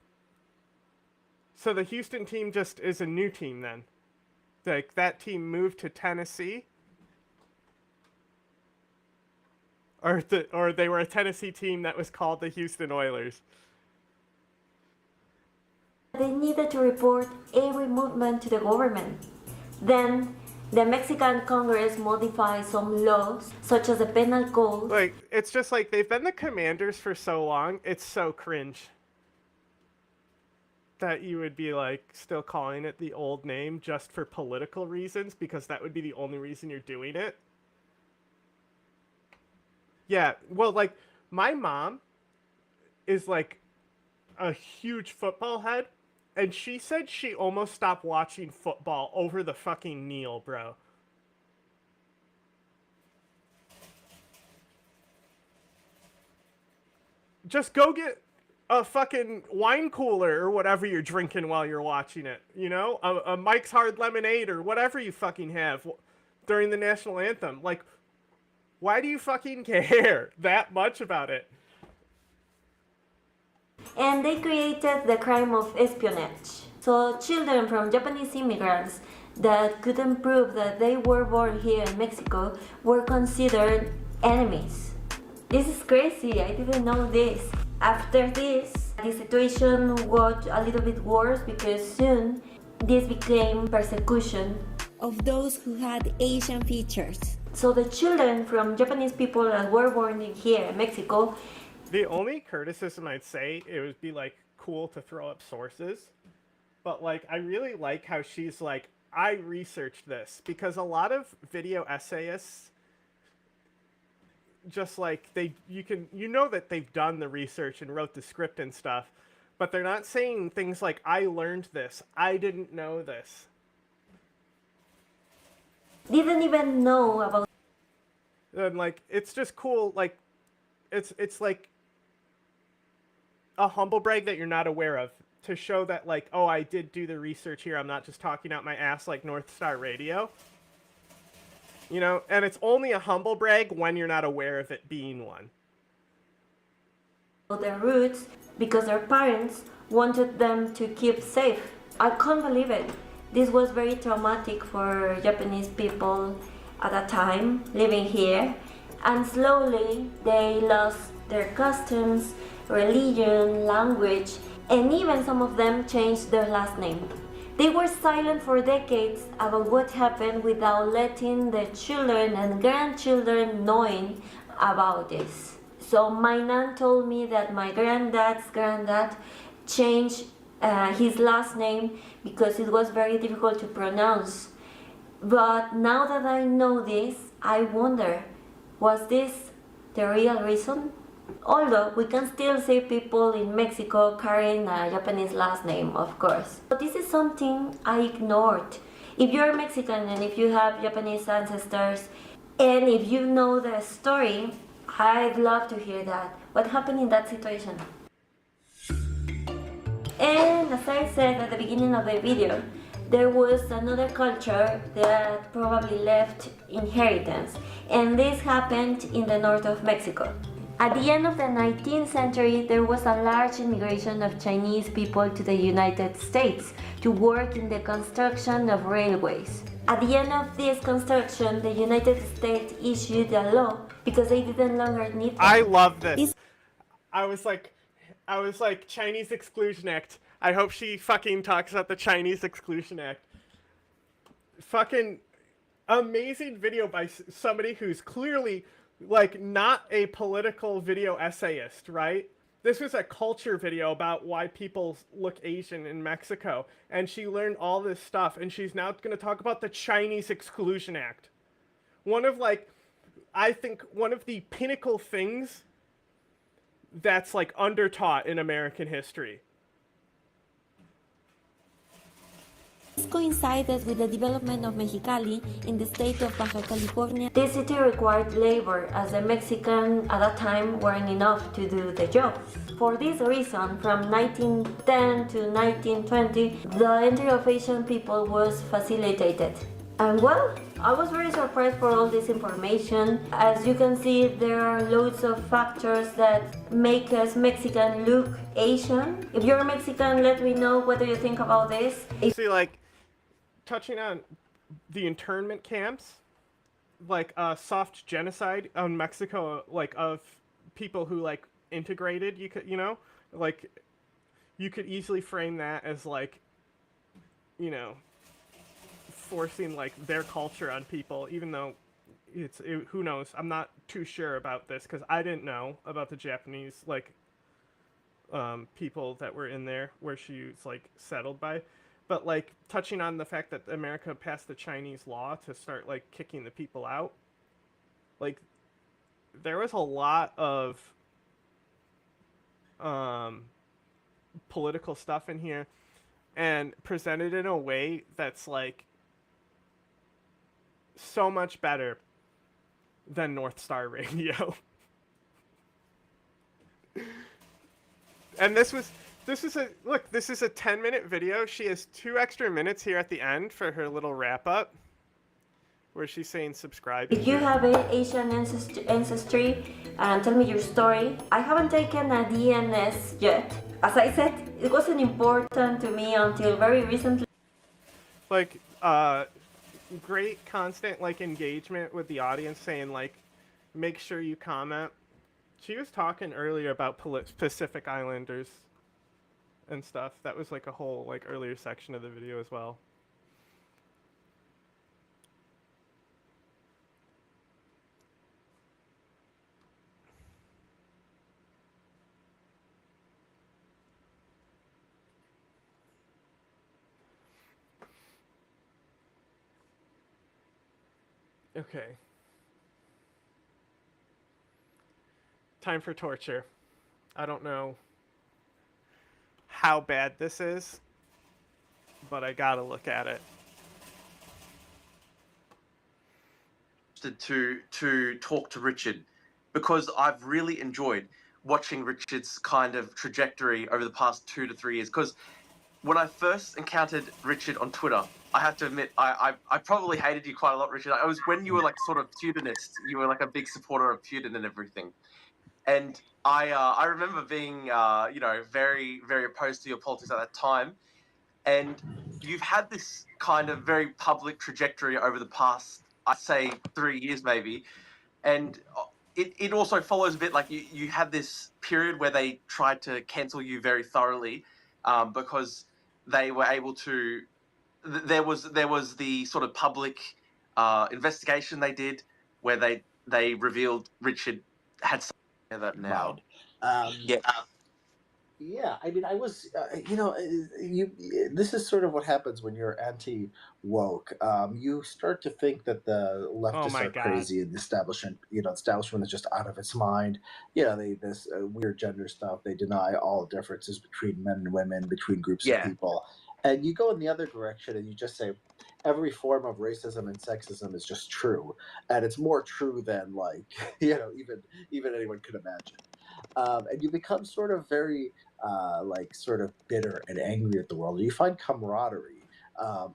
So the Houston team just is a new team then? Like, that team moved to Tennessee? Or they were a Tennessee team that was called the Houston Oilers? They needed to report every movement to the government. Then the Mexican Congress modified some laws, such as the penal code. Like, it's just like they've been the commanders for so long, it's so cringe that you would be like still calling it the old name just for political reasons, because that would be the only reason you're doing it. Yeah, well, like, my mom is like a huge football head, and she said she almost stopped watching football over the fucking kneel, bro. Just go get a fucking wine cooler or whatever you're drinking while you're watching it, you know? A Mike's Hard Lemonade or whatever you fucking have during the national anthem. Like, why do you fucking care that much about it? And they created the crime of espionage. So children from Japanese immigrants that couldn't prove that they were born here in Mexico were considered enemies. This is crazy, I didn't know this. After this, the situation got a little bit worse because soon this became persecution of those who had Asian features. So the children from Japanese people that were born here in Mexico. The only criticism I'd say, it would be like cool to throw up sources, but like I really like how she's like, I researched this, because a lot of video essayists just like you know that they've done the research and wrote the script and stuff, but they're not saying things like, I learned this, I didn't know this. Didn't even know about. And like, it's just cool, like, it's like a humble brag that you're not aware of, to show that like, oh, I did do the research here, I'm not just talking out my ass like North Star Radio. You know, and it's only a humble brag when you're not aware of it being one. Their roots, because their parents wanted them to keep safe. I can't believe it. This was very traumatic for Japanese people at that time living here, and slowly they lost their customs, religion, language, and even some of them changed their last name. They were silent for decades about what happened without letting the children and grandchildren knowing about this. So my nan told me that my granddad's granddad changed his last name because it was very difficult to pronounce. But now that I know this, I wonder, was this the real reason? Although we can still see people in Mexico carrying a Japanese last name, of course. But this is something I ignored. If you're Mexican and if you have Japanese ancestors, and if you know the story, I'd love to hear that. What happened in that situation? And as I said at the beginning of the video, there was another culture that probably left inheritance, and this happened in the north of Mexico. At the end of the 19th century, there was a large immigration of Chinese people to the United States to work in the construction of railways. At the end of this construction, the United States issued a law because they didn't longer need them. I love this. I was like, Chinese Exclusion Act. I hope she fucking talks about the Chinese Exclusion Act. Fucking amazing video by somebody who's clearly like not a political video essayist, right? This was a culture video about why people look Asian in Mexico, and she learned all this stuff, and she's now going to talk about the Chinese Exclusion Act. One of like, I think one of the pinnacle things that's like undertaught in American history. This coincided with the development of Mexicali in the state of Baja California. This city required labor, as the Mexicans at that time weren't enough to do the job. For this reason, from 1910 to 1920, the entry of Asian people was facilitated. And well, I was very surprised for all this information. As you can see, there are loads of factors that make us Mexican look Asian. If you're Mexican, let me know what do you think about this. See, like, touching on the internment camps, like soft genocide on Mexico, like of people who like integrated, you could, like, you could easily frame that as like, forcing like their culture on people, even though who knows, I'm not too sure about this because I didn't know about the Japanese like people that were in there where she was like settled by. But like touching on the fact that America passed the Chinese law to start like kicking the people out, like there was a lot of political stuff in here and presented in a way that's like so much better than North Star Radio. And this is a 10-minute video. She has 2 extra minutes here at the end for her little wrap up where she's saying subscribe. If you have Asian ancestry, tell me your story. I haven't taken a DNS yet. As I said, it wasn't important to me until very recently. Like, great constant like engagement with the audience, saying like, make sure you comment. She was talking earlier about Pacific Islanders and stuff. That was like a whole like earlier section of the video as well. Okay. Time for torture. I don't know how bad this is, but I gotta look at it. To talk to Richard, because I've really enjoyed watching Richard's kind of trajectory over the past 2 to 3 years. Because when I first encountered Richard on Twitter, I have to admit, I probably hated you quite a lot, Richard. It was when you were like sort of Putinist. You were like a big supporter of Putin and everything. And I remember being, very, very opposed to your politics at that time. And you've had this kind of very public trajectory over the past, I'd say, 3 years maybe. And it also follows a bit like you had this period where they tried to cancel you very thoroughly because they were able to. There was the sort of public investigation they did where they revealed Richard had something together now. Yeah, I mean, I was, this is sort of what happens when you're anti-woke. You start to think that the leftists are crazy, and the establishment is just out of its mind. This weird gender stuff. They deny all differences between men and women, between groups of people. And you go in the other direction, and you just say every form of racism and sexism is just true, and it's more true than even anyone could imagine. And you become sort of very sort of bitter and angry at the world. You find camaraderie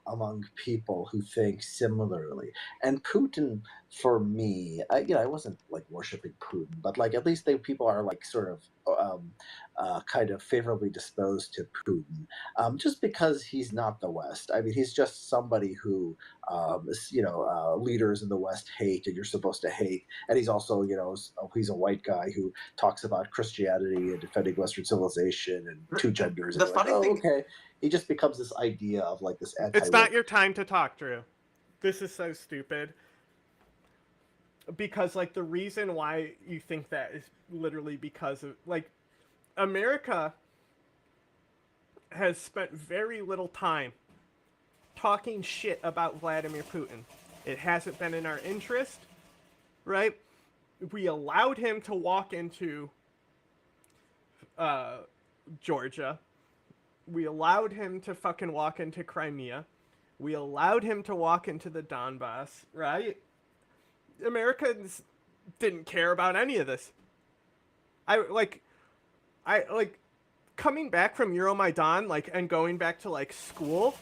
among people who think similarly. And Putin, for me, I wasn't like worshiping Putin, but like at least people are like sort of kind of favorably disposed to Putin, just because he's not the West. I mean, he's just somebody who leaders in the West hate, and you're supposed to hate. And he's also, he's a white guy who talks about Christianity and defending Western civilization and 2 genders. The funny thing, okay. He just becomes this idea of like this anti. It's not your time to talk, Drew. This is so stupid. Because like the reason why you think that is literally because of like America has spent very little time talking shit about Vladimir Putin. It hasn't been in our interest, right? We allowed him to walk into Georgia. We allowed him to fucking walk into Crimea. We allowed him to walk into the Donbass, right? Americans didn't care about any of this. I like coming back from Euromaidan, like, and going back to like school,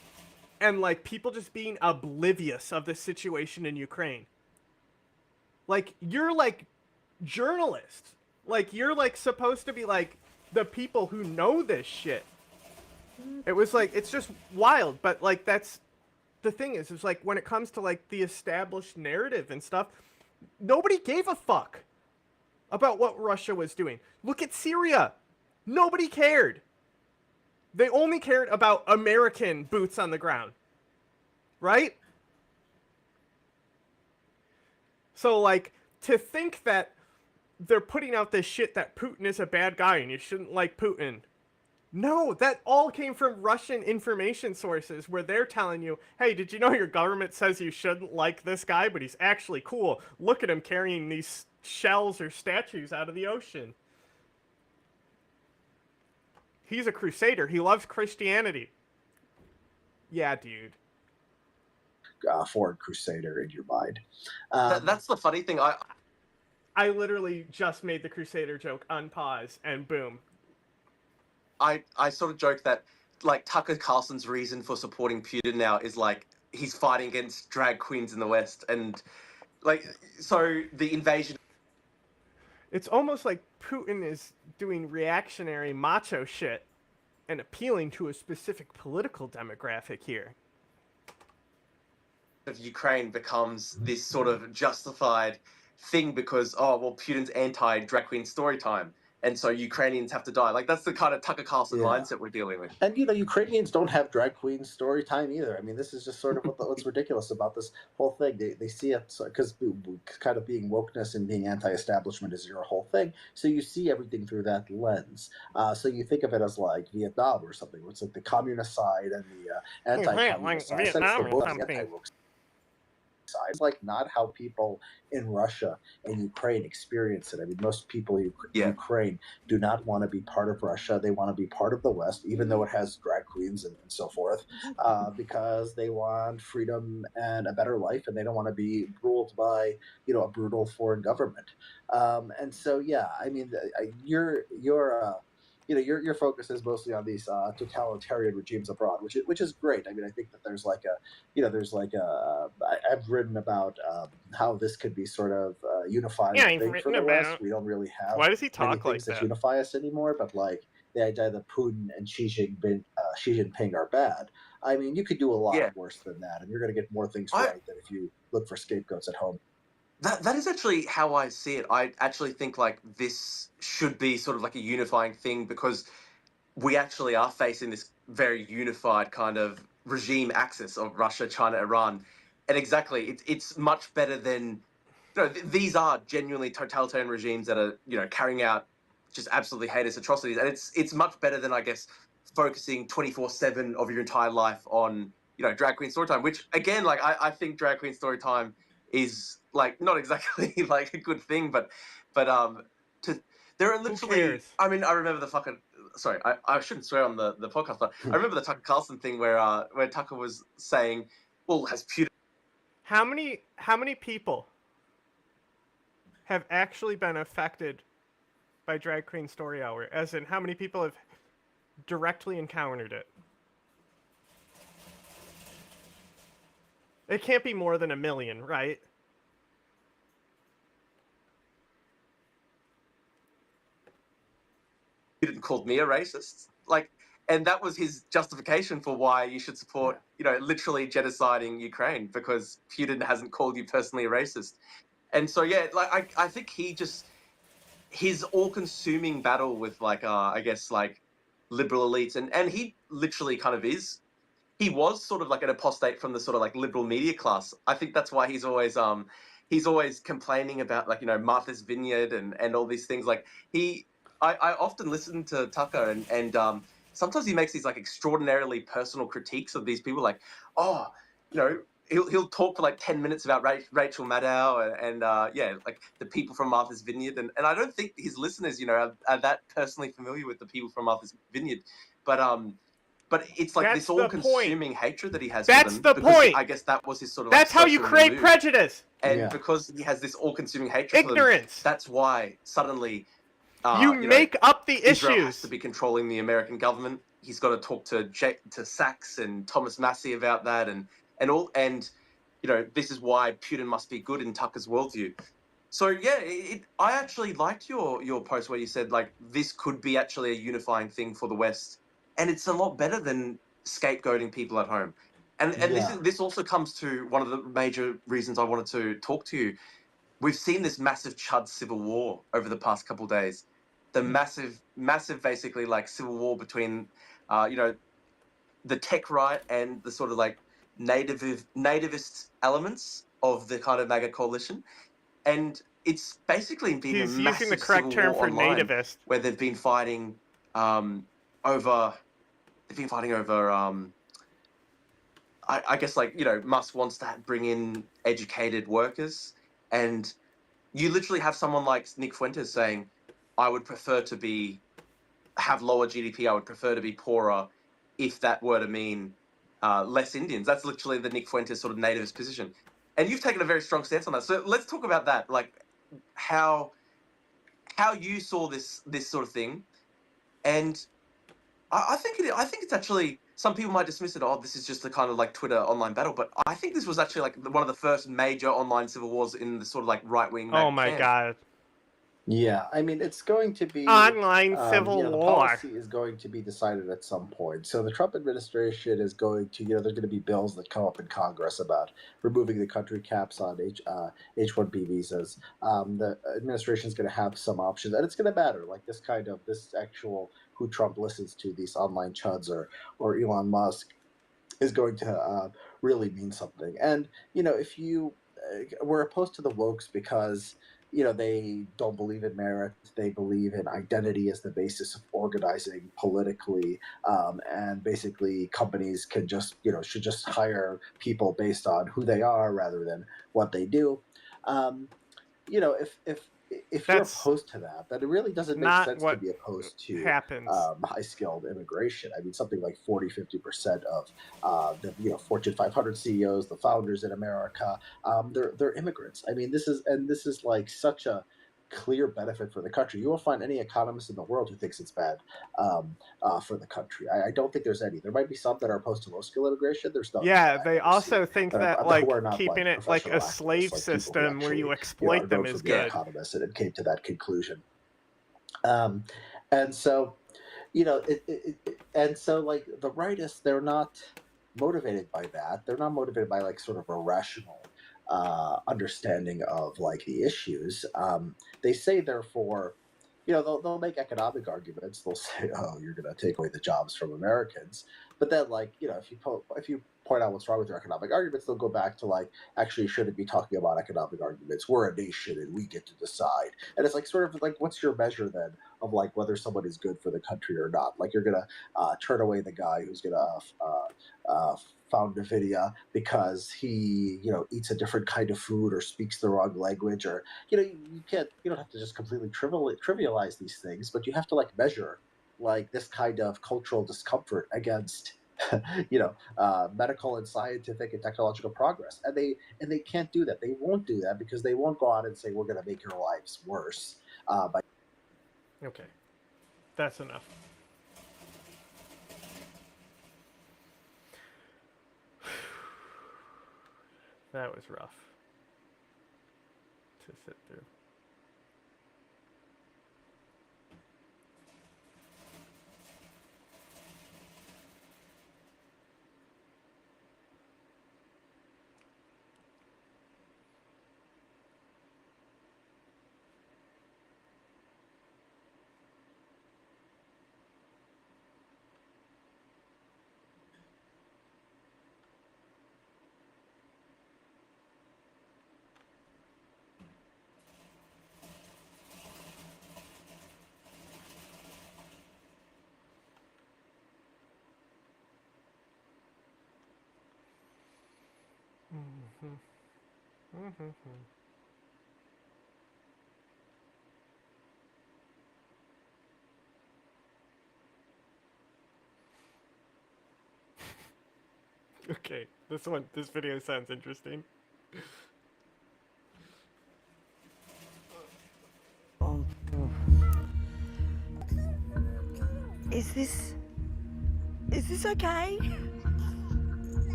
and like people just being oblivious of the situation in Ukraine. Like, you're like journalists. Like, you're like supposed to be like the people who know this shit. It was like, it's just wild, but like that's the thing is like when it comes to like the established narrative and stuff, nobody gave a fuck about what Russia was doing. Look at Syria. Nobody cared. They only cared about American boots on the ground. Right? So like to think that they're putting out this shit that Putin is a bad guy and you shouldn't like Putin. No, that all came from Russian information sources where they're telling you, hey, did you know your government says you shouldn't like this guy, but he's actually cool. Look at him carrying these shells or statues out of the ocean. He's a crusader. He loves Christianity. Yeah, dude. Foreign crusader in your mind. That's the funny thing. I literally just made the crusader joke on pause, and boom. I sort of joke that like Tucker Carlson's reason for supporting Putin now is like he's fighting against drag queens in the West, and like so the invasion. It's almost like Putin is doing reactionary macho shit and appealing to a specific political demographic here. Of Ukraine becomes this sort of justified thing because, oh, well, Putin's anti-drag queen story time, and so Ukrainians have to die. Like, that's the kind of Tucker Carlson mindset we're dealing with. And, you know, Ukrainians don't have drag queen story time either. I mean, this is just sort of what's ridiculous about this whole thing. They see it because kind of being wokeness and being anti-establishment is your whole thing. So you see everything through that lens. So you think of it as like Vietnam or something, where it's like the communist side and the anti-communist side. Vietnam or something. It's like not how people in Russia and Ukraine experience it. I mean, most people in Ukraine do not want to be part of Russia. They want to be part of the West, even though it has drag queens and so forth, because they want freedom and a better life, and they don't want to be ruled by, you know, a brutal foreign government. And so, yeah, I mean, your focus is mostly on these totalitarian regimes abroad, which is great. I mean, I think that there's like I've written about how this could be sort of unifying thing for the West. We don't really have why does he talk many things like that that? unify us anymore, but like the idea that Putin and Xi Jinping are bad. I mean, you could do a lot worse than that, and you're going to get more things right than if you look for scapegoats at home. That is actually how I see it. I actually think like this should be sort of like a unifying thing because we actually are facing this very unified kind of regime axis of Russia, China, Iran. And exactly, it's much better than, you know, these are genuinely totalitarian regimes that are, you know, carrying out just absolutely heinous atrocities. And it's much better than, I guess, focusing 24/7 of your entire life on, you know, drag queen story time, which again, like I think drag queen story time is like not exactly like a good thing, but there are literally, I mean, I remember the fucking, sorry, I shouldn't swear on the podcast, but I remember the Tucker Carlson thing where Tucker was saying, well, has Putin... How many people have actually been affected by Drag Queen Story Hour? As in, how many people have directly encountered it? It can't be more than 1 million, right? Putin called me a racist, like, and that was his justification for why you should support, you know, literally genociding Ukraine, because Putin hasn't called you personally a racist. And so, yeah, like, I think his all-consuming battle with, like, I guess, like, liberal elites, and he literally kind of is. He was sort of like an apostate from the sort of like liberal media class. I think that's why he's always complaining about, like, you know, Martha's Vineyard and all these things. Like, I often listen to Tucker and sometimes he makes these like extraordinarily personal critiques of these people, like, oh, you know, he'll talk for like 10 minutes about Rachel Maddow and yeah, like the people from Martha's Vineyard, and I don't think his listeners, you know, are that personally familiar with the people from Martha's Vineyard, but but it's like That's this the all-consuming hatred that he has That's for them. the because point. I guess that was his sort of That's like how you social create milieu. prejudice. And Yeah. because he has this all-consuming hatred for them, Ignorance. that's why suddenly You make up the Israel has issues. to be controlling the American government. He's got to talk to Sachs and Thomas Massey about that, and this is why Putin must be good in Tucker's worldview. So yeah, I actually liked your post where you said like this could be actually a unifying thing for the West, and it's a lot better than scapegoating people at home. And Yeah. this also comes to one of the major reasons I wanted to talk to you. We've seen this massive Chud civil war over the past couple of days. The massive, basically like civil war between, the tech right and the sort of like nativist elements of the kind of MAGA coalition. And it's basically been He's a using the massive correct civil term war for online nativist. where they've been fighting over. They've been fighting over. I guess Musk wants to bring in educated workers, and you literally have someone like Nick Fuentes saying, "I would prefer to have lower GDP. I would prefer to be poorer, if that were to mean less Indians." That's literally the Nick Fuentes sort of nativist position, and you've taken a very strong stance on that. So let's talk about that, like how you saw this sort of thing, and I think it's actually, some people might dismiss it. Oh, this is just the kind of like Twitter online battle, but I think this was actually like one of the first major online civil wars in the sort of like right wing. Oh my god. Yeah, I mean, it's going to be Online civil the war. policy is going to be decided at some point. So the Trump administration is going to, there's going to be bills that come up in Congress about removing the country caps on H-1B visas. The administration is going to have some options, and it's going to matter. Like this actual who Trump listens to, these online chuds or Elon Musk, is going to really mean something. And if you we're opposed to the wokes because they don't believe in merit. They believe in identity as the basis of organizing politically, and basically companies can just should just hire people based on who they are rather than what they do. If you're That's opposed to that, then it really doesn't make not sense to what be opposed to happens. high-skilled immigration. I mean, something like 40-50% of the Fortune 500 CEOs, the founders in America, they're immigrants. I mean, this is like such a clear benefit for the country. You won't find any economist in the world who thinks it's bad for the country. I don't think there's any. There might be some that are opposed to low-skill immigration. There's none. Yeah, they also think that who are not, keeping it like professional a slave activists, like people who system where you actually, exploit are them known is for being good. economists and came to that conclusion. And so, and so like the rightists, they're not motivated by that. They're not motivated by like sort of a rational understanding of like the issues. They say therefore, they'll make economic arguments. They'll say, "Oh, you're going to take away the jobs from Americans," but then if you point out what's wrong with their economic arguments, they'll go back to like, actually, you shouldn't be talking about economic arguments. We're a nation and we get to decide. And it's like sort of like, what's your measure then of like whether someone is good for the country or not? Like you're gonna turn away the guy who's gonna found NVIDIA because he eats a different kind of food or speaks the wrong language, or you don't have to just completely trivialize these things, but you have to like measure like this kind of cultural discomfort against medical and scientific and technological progress, and they can't do that. They won't do that because they won't go out and say we're going to make your lives worse by. Okay, that's enough. That was rough to sit through. Okay, this video sounds interesting. Is this okay?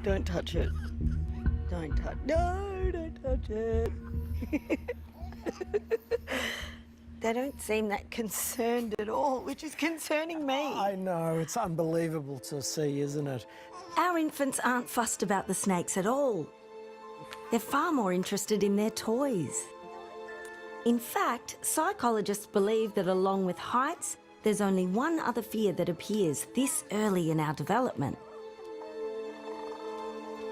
Don't touch it. Don't touch. No, don't touch it. They don't seem that concerned at all, which is concerning me. I know, it's unbelievable to see, isn't it? Our infants aren't fussed about the snakes at all. They're far more interested in their toys. In fact, psychologists believe that along with heights, there's only one other fear that appears this early in our development.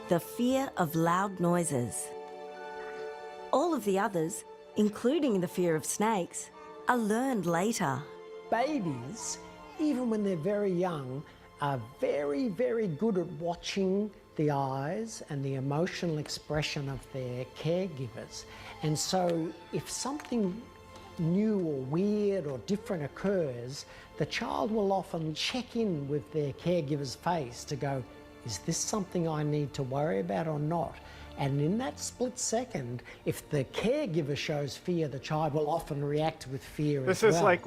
The fear of loud noises. All of the others, including the fear of snakes, are learned later. Babies, even when they're very young, are very, very good at watching the eyes and the emotional expression of their caregivers. And so if something new or weird or different occurs, the child will often check in with their caregiver's face to go, is this something I need to worry about or not? And in that split second, if the caregiver shows fear, the child will often react with fear as well. This is like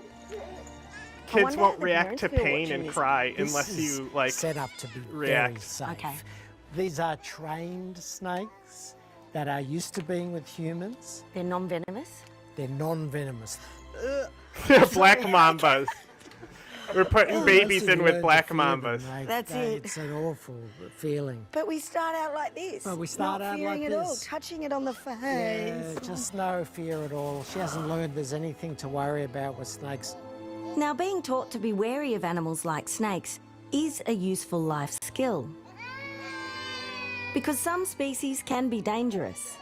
kids won't react to pain and cry unless you like set up to be react. very safe. Okay. These are trained snakes that are used to being with humans. They're non-venomous? They're non-venomous. Black mambas. We're putting babies in with black mambas. That's it. It's an awful feeling. But we start out like this. But we start not out fearing like it all, this. touching it on the face. Yeah, just no fear at all. She hasn't learned there's anything to worry about with snakes. Now, being taught to be wary of animals like snakes is a useful life skill. Because some species can be dangerous.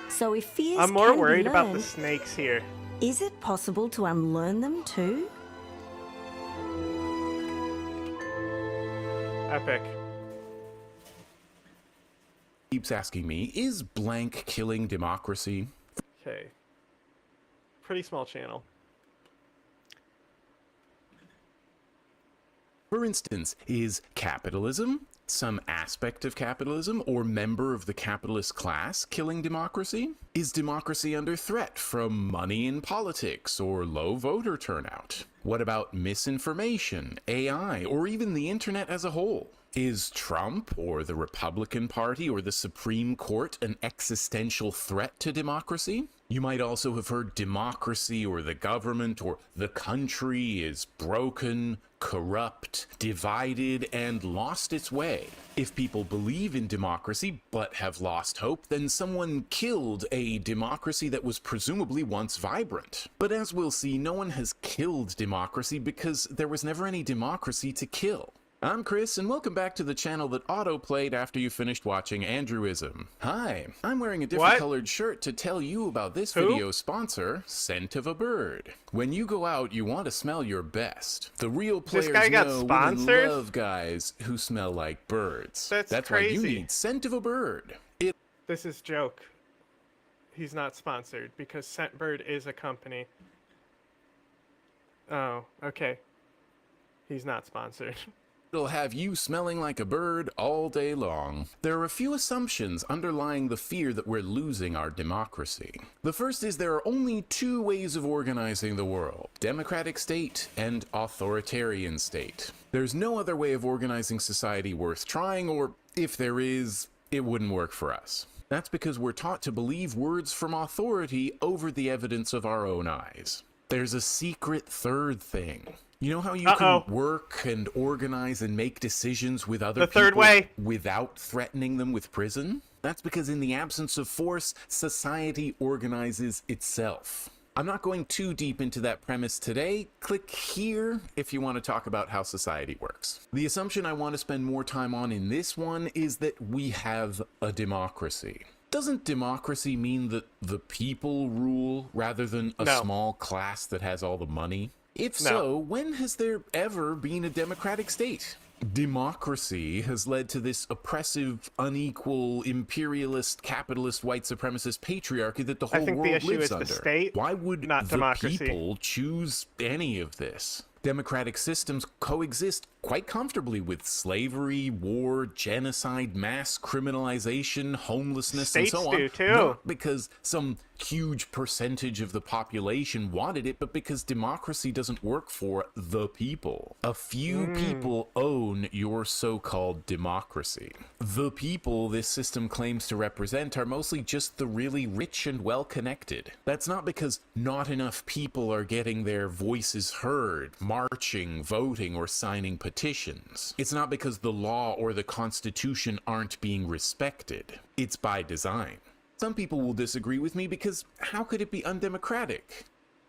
So if fears I'm more can be worried about the learned, snakes here. is it possible to unlearn them too? Epic. Keeps asking me, is blank killing democracy? Okay. Pretty small channel. For instance, is capitalism, some aspect of capitalism, or member of the capitalist class killing democracy? Is democracy under threat from money in politics or low voter turnout? What about misinformation, AI, or even the internet as a whole? Is Trump or the Republican Party or the Supreme Court an existential threat to democracy? You might also have heard democracy or the government or the country is broken, corrupt, divided, and lost its way. If people believe in democracy but have lost hope, then someone killed a democracy that was presumably once vibrant. But as we'll see, no one has killed democracy because there was never any democracy to kill. I'm Chris, and welcome back to the channel that auto-played after you finished watching Andrewism. Hi, I'm wearing a different colored shirt to tell you about this video's sponsor, Scent of a Bird. When you go out, you want to smell your best. The real players know women love guys who smell like birds. That's crazy. why you need Scent of a Bird. This is joke. He's not sponsored because Scentbird is a company. Oh, okay. He's not sponsored. It'll have you smelling like a bird all day long. There are a few assumptions underlying the fear that we're losing our democracy. The first is there are only two ways of organizing the world: democratic state and authoritarian state. There's no other way of organizing society worth trying, or if there is, it wouldn't work for us. That's because we're taught to believe words from authority over the evidence of our own eyes. There's a secret third thing. You know how you can work and organize and make decisions with other people without threatening them with prison? That's because in the absence of force, society organizes itself. I'm not going too deep into that premise today. Click here if you want to talk about how society works. The assumption I want to spend more time on in this one is that we have a democracy. Doesn't democracy mean that the people rule rather than a small class that has all the money? If so, when has there ever been a democratic state? Democracy has led to this oppressive, unequal, imperialist, capitalist, white supremacist patriarchy that the whole world lives under. The state, why would not the democracy. people choose any of this? Democratic systems coexist quite comfortably with slavery, war, genocide, mass criminalization, homelessness, States and so on. do, too. Not because some huge percentage of the population wanted it, but because democracy doesn't work for the people. A few people own your so-called democracy. The people this system claims to represent are mostly just the really rich and well-connected. That's not because not enough people are getting their voices heard, marching, voting, or signing petitions. It's not because the law or the Constitution aren't being respected. It's by design. Some people will disagree with me because how could it be undemocratic?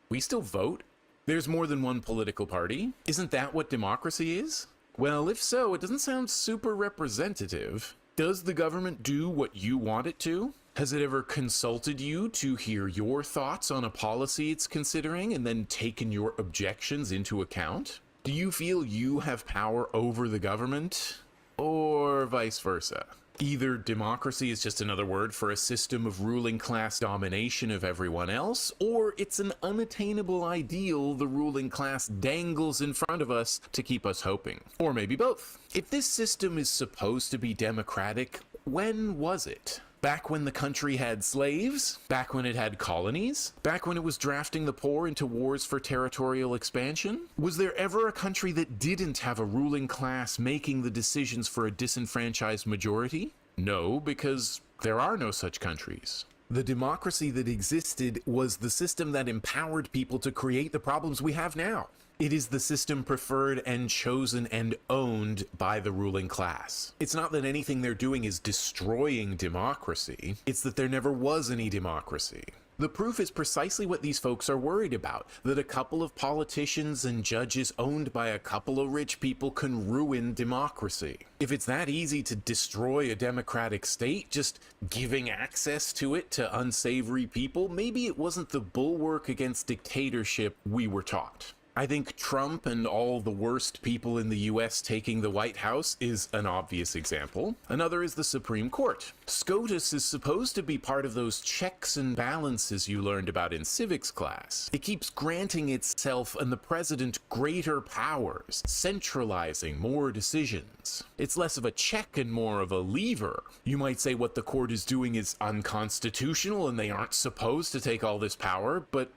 We still vote. There's more than one political party. Isn't that what democracy is? Well, if so, it doesn't sound super representative. Does the government do what you want it to? Has it ever consulted you to hear your thoughts on a policy it's considering and then taken your objections into account? Do you feel you have power over the government? Or vice versa? Either democracy is just another word for a system of ruling class domination of everyone else, or it's an unattainable ideal the ruling class dangles in front of us to keep us hoping. Or maybe both. If this system is supposed to be democratic, when was it? Back when the country had slaves? Back when it had colonies? Back when it was drafting the poor into wars for territorial expansion? Was there ever a country that didn't have a ruling class making the decisions for a disenfranchised majority? No, because there are no such countries. The democracy that existed was the system that empowered people to create the problems we have now. It is the system preferred and chosen and owned by the ruling class. It's not that anything they're doing is destroying democracy, it's that there never was any democracy. The proof is precisely what these folks are worried about, that a couple of politicians and judges owned by a couple of rich people can ruin democracy. If it's that easy to destroy a democratic state, just giving access to it to unsavory people, maybe it wasn't the bulwark against dictatorship we were taught. I think Trump and all the worst people in the US taking the White House is an obvious example. Another is the Supreme Court. SCOTUS is supposed to be part of those checks and balances you learned about in civics class. It keeps granting itself and the president greater powers, centralizing more decisions. It's less of a check and more of a lever. You might say what the court is doing is unconstitutional and they aren't supposed to take all this power, but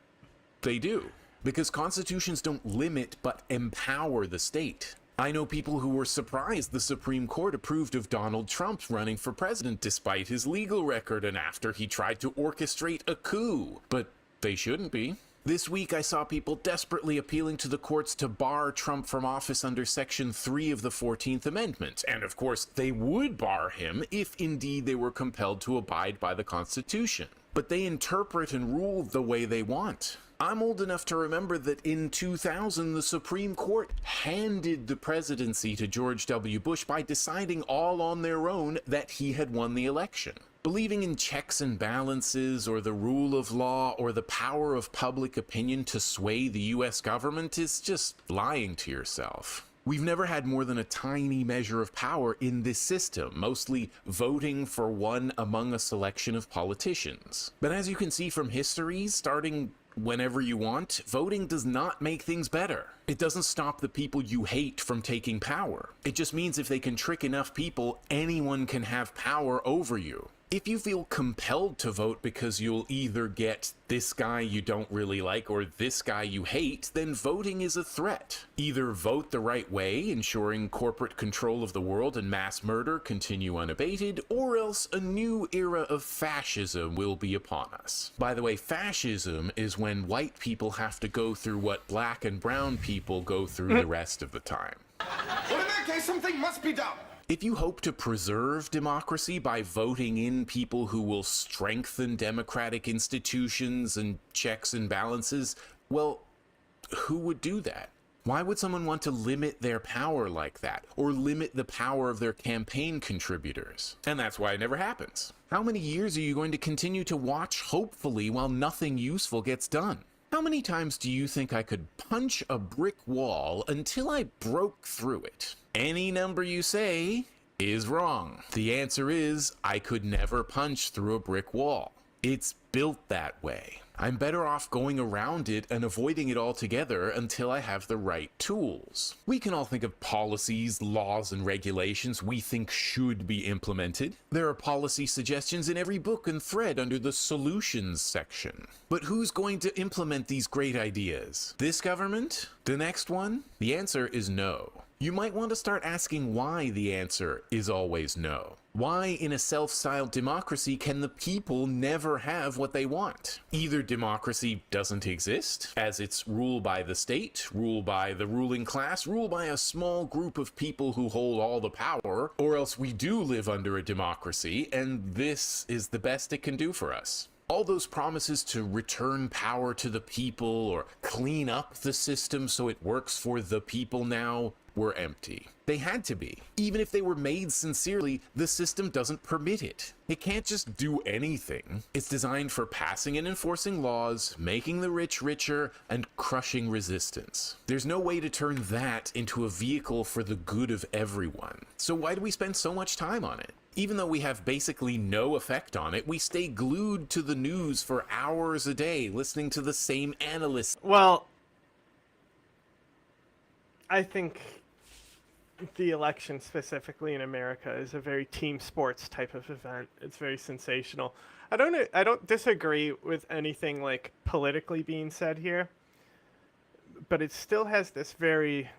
they do. Because constitutions don't limit but empower the state. I know people who were surprised the Supreme Court approved of Donald Trump running for president despite his legal record and after he tried to orchestrate a coup. But they shouldn't be. This week I saw people desperately appealing to the courts to bar Trump from office under Section 3 of the 14th Amendment. And of course, they would bar him if indeed they were compelled to abide by the Constitution. But they interpret and rule the way they want. I'm old enough to remember that in 2000, the Supreme Court handed the presidency to George W. Bush by deciding all on their own that he had won the election. Believing in checks and balances or the rule of law or the power of public opinion to sway the US government is just lying to yourself. We've never had more than a tiny measure of power in this system, mostly voting for one among a selection of politicians. But as you can see from history, starting whenever you want, voting does not make things better. It doesn't stop the people you hate from taking power. It just means if they can trick enough people, anyone can have power over you. If you feel compelled to vote because you'll either get this guy you don't really like or this guy you hate, then voting is a threat. Either vote the right way, ensuring corporate control of the world and mass murder continue unabated, or else a new era of fascism will be upon us. By the way, fascism is when white people have to go through what black and brown people go through the rest of the time. Well, in that case, something must be done. If you hope to preserve democracy by voting in people who will strengthen democratic institutions and checks and balances, well, who would do that? Why would someone want to limit their power like that, or limit the power of their campaign contributors? And that's why it never happens. How many years are you going to continue to watch, hopefully, while nothing useful gets done? How many times do you think I could punch a brick wall until I broke through it? Any number you say is wrong. The answer is I could never punch through a brick wall. It's built that way. I'm better off going around it and avoiding it altogether until I have the right tools. We can all think of policies, laws, and regulations we think should be implemented. There are policy suggestions in every book and thread under the solutions section. But who's going to implement these great ideas? This government? The next one? The answer is no. You might want to start asking why the answer is always no. Why in a self-styled democracy can the people never have what they want? Either democracy doesn't exist, as it's ruled by the state, ruled by the ruling class, ruled by a small group of people who hold all the power, or else we do live under a democracy, and this is the best it can do for us. All those promises to return power to the people or clean up the system so it works for the people now were empty. They had to be. Even if they were made sincerely, the system doesn't permit it. It can't just do anything. It's designed for passing and enforcing laws, making the rich richer, and crushing resistance. There's no way to turn that into a vehicle for the good of everyone. So why do we spend so much time on it? Even though we have basically no effect on it, we stay glued to the news for hours a day, listening to the same analysts. Well, I think the election specifically in America is a very team sports type of event. It's very sensational. I don't disagree with anything like politically being said here, but it still has this very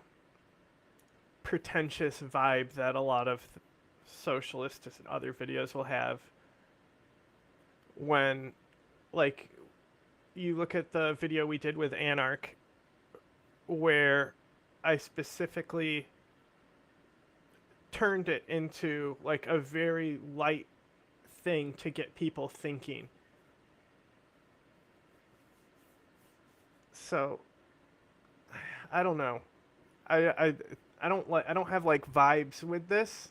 pretentious vibe that a lot of socialists and other videos will have when, like, you look at the video we did with Anarch, where I specifically turned it into like a very light thing to get people thinking. So I don't know. I don't have like vibes with this,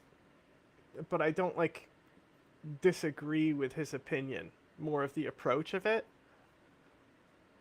but I don't like disagree with his opinion. More of the approach of it.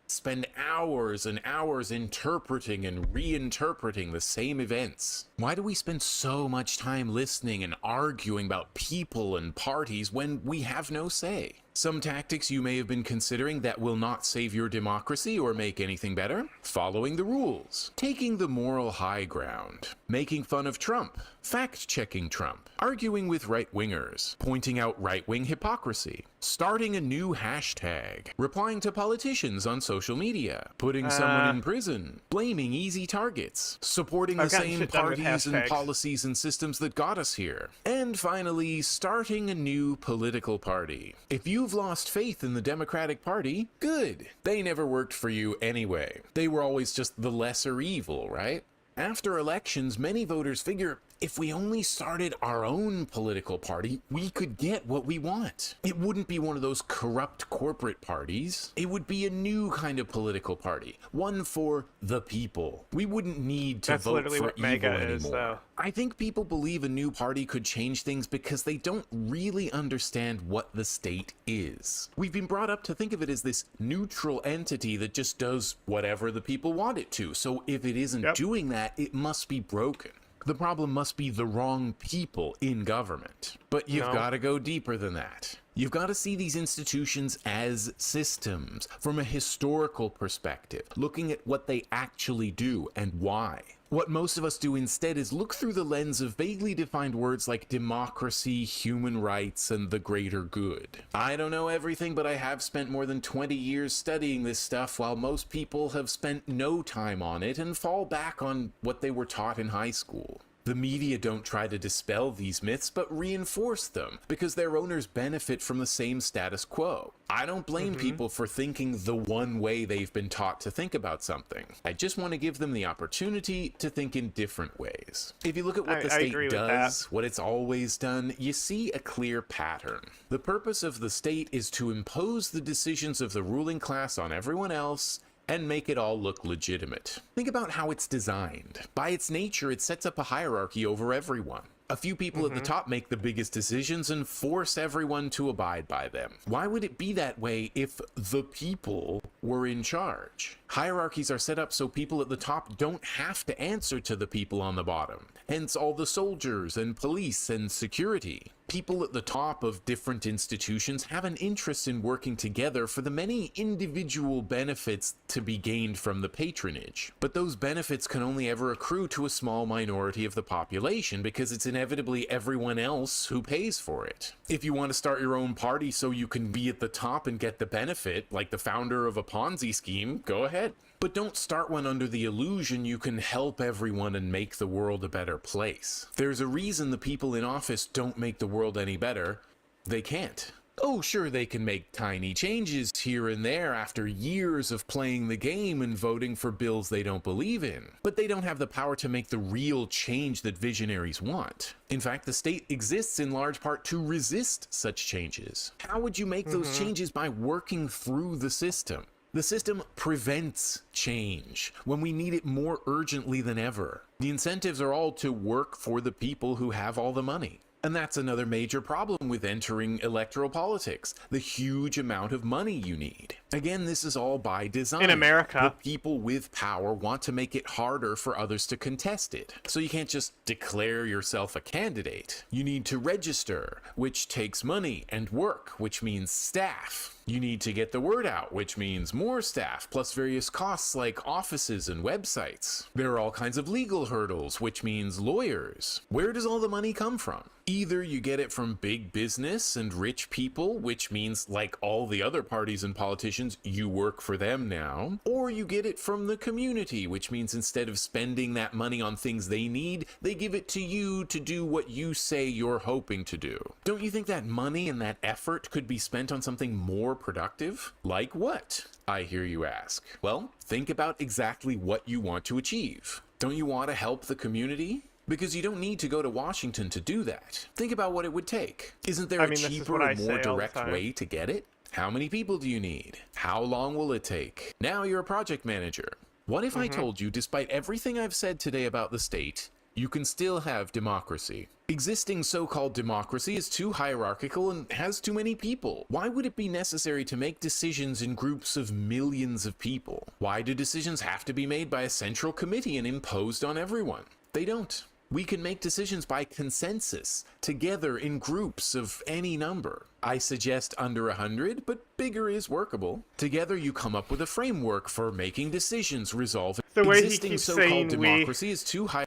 Spend hours and hours interpreting and reinterpreting the same events. Why do we spend so much time listening and arguing about people and parties when we have no say? Some tactics you may have been considering that will not save your democracy or make anything better: following the rules, taking the moral high ground, making fun of Trump, fact-checking Trump, arguing with right-wingers, pointing out right-wing hypocrisy, starting a new hashtag, replying to politicians on social media, putting someone in prison, blaming easy targets, supporting the same parties and policies and systems that got us here, and finally, starting a new political party. If you've lost faith in the Democratic Party, good. They never worked for you anyway. They were always just the lesser evil, right? After elections, many voters figure if we only started our own political party, we could get what we want. It wouldn't be one of those corrupt corporate parties. It would be a new kind of political party, one for the people. We wouldn't need to vote for evil anymore. I think people believe a new party could change things because they don't really understand what the state is. We've been brought up to think of it as this neutral entity that just does whatever the people want it to. So if it isn't doing that, it must be broken. The problem must be the wrong people in government. But you've got to go deeper than that. You've got to see these institutions as systems from a historical perspective, looking at what they actually do and why. What most of us do instead is look through the lens of vaguely defined words like democracy, human rights, and the greater good. I don't know everything, but I have spent more than 20 years studying this stuff, while most people have spent no time on it and fall back on what they were taught in high school. The media don't try to dispel these myths, but reinforce them, because their owners benefit from the same status quo. I don't blame people for thinking the one way they've been taught to think about something. I just want to give them the opportunity to think in different ways. If you look at what the state does, what it's always done, you see a clear pattern. The purpose of the state is to impose the decisions of the ruling class on everyone else and make it all look legitimate. Think about how it's designed. By its nature, it sets up a hierarchy over everyone. A few people at the top make the biggest decisions and force everyone to abide by them. Why would it be that way if the people were in charge? Hierarchies are set up so people at the top don't have to answer to the people on the bottom. Hence all the soldiers and police and security. People at the top of different institutions have an interest in working together for the many individual benefits to be gained from the patronage. But those benefits can only ever accrue to a small minority of the population because it's inevitably everyone else who pays for it. If you want to start your own party so you can be at the top and get the benefit, like the founder of a Ponzi scheme, go ahead. But don't start one under the illusion you can help everyone and make the world a better place. There's a reason the people in office don't make the world any better. They can't. Oh, sure, they can make tiny changes here and there after years of playing the game and voting for bills they don't believe in. But they don't have the power to make the real change that visionaries want. In fact, the state exists in large part to resist such changes. How would you make those changes? By working through the system. The system prevents change when we need it more urgently than ever. The incentives are all to work for the people who have all the money. And that's another major problem with entering electoral politics, the huge amount of money you need. Again, this is all by design. In America, the people with power want to make it harder for others to contest it. So you can't just declare yourself a candidate. You need to register, which takes money, and work, which means staff. You need to get the word out, which means more staff, plus various costs like offices and websites. There are all kinds of legal hurdles, which means lawyers. Where does all the money come from? Either you get it from big business and rich people, which means, like all the other parties and politicians, you work for them now, or you get it from the community, which means instead of spending that money on things they need, they give it to you to do what you say you're hoping to do. Don't you think that money and that effort could be spent on something more productive? Like what? I hear you ask. Well, think about exactly what you want to achieve. Don't you want to help the community? Because you don't need to go to Washington to do that. Think about what it would take. Isn't there a cheaper or more direct way to get it? How many people do you need? How long will it take? Now you're a project manager. What if I told you, despite everything I've said today about the state, you can still have democracy? Existing so-called democracy is too hierarchical and has too many people. Why would it be necessary to make decisions in groups of millions of people? Why do decisions have to be made by a central committee and imposed on everyone? They don't. We can make decisions by consensus, together in groups of any number. I suggest under 100, but bigger is workable. Together you come up with a framework for making decisions resolving. The way he Existing keeps so-called saying democracy is too high.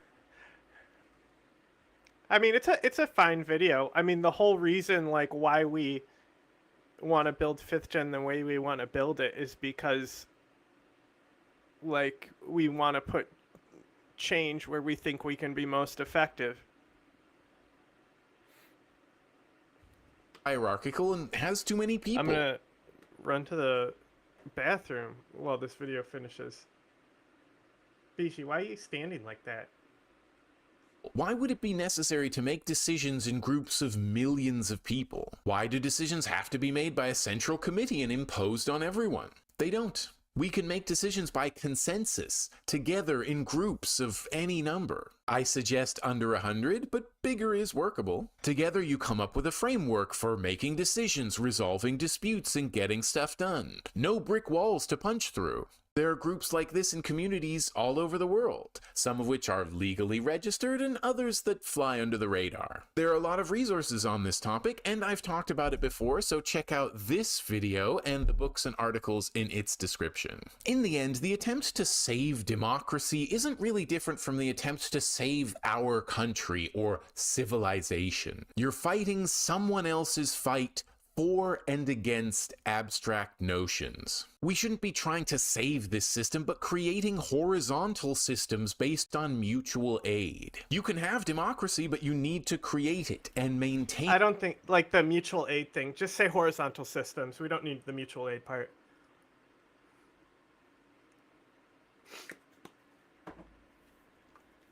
I mean, it's a fine video. I mean, the whole reason, like, why we want to build 5th gen the way we want to build it is because, like, we want to put change where we think we can be most effective. Hierarchical and has too many people. I'm gonna run to the bathroom while this video finishes. Bishi, why are you standing like that? Why would it be necessary to make decisions in groups of millions of people? Why do decisions have to be made by a central committee and imposed on everyone? They don't. We can make decisions by consensus, together in groups of any number. I suggest under 100, but bigger is workable. Together you come up with a framework for making decisions, resolving disputes, and getting stuff done. No brick walls to punch through. There are groups like this in communities all over the world, some of which are legally registered and others that fly under the radar. There are a lot of resources on this topic, and I've talked about it before, so check out this video and the books and articles in its description. In the end, the attempt to save democracy isn't really different from the attempt to save our country or civilization. You're fighting someone else's fight for and against abstract notions. We shouldn't be trying to save this system, but creating horizontal systems based on mutual aid. You can have democracy, but you need to create it and maintain. I don't think, like, the mutual aid thing. Just say horizontal systems. We don't need the mutual aid part.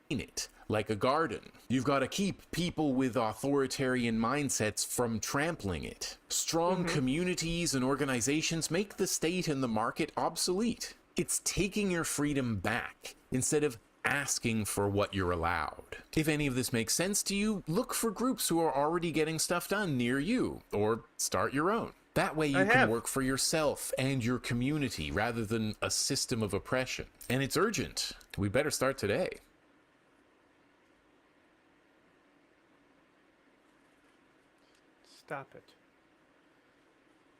It like a garden. You've got to keep people with authoritarian mindsets from trampling it. Strong communities and organizations make the state and the market obsolete. It's taking your freedom back instead of asking for what you're allowed. If any of this makes sense to you, look for groups who are already getting stuff done near you, or start your own. That way you can work for yourself and your community rather than a system of oppression. And it's urgent. We better start today. Stop it.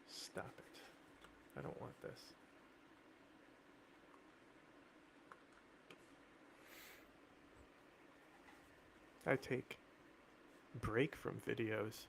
Stop it. I don't want this. I take break from videos.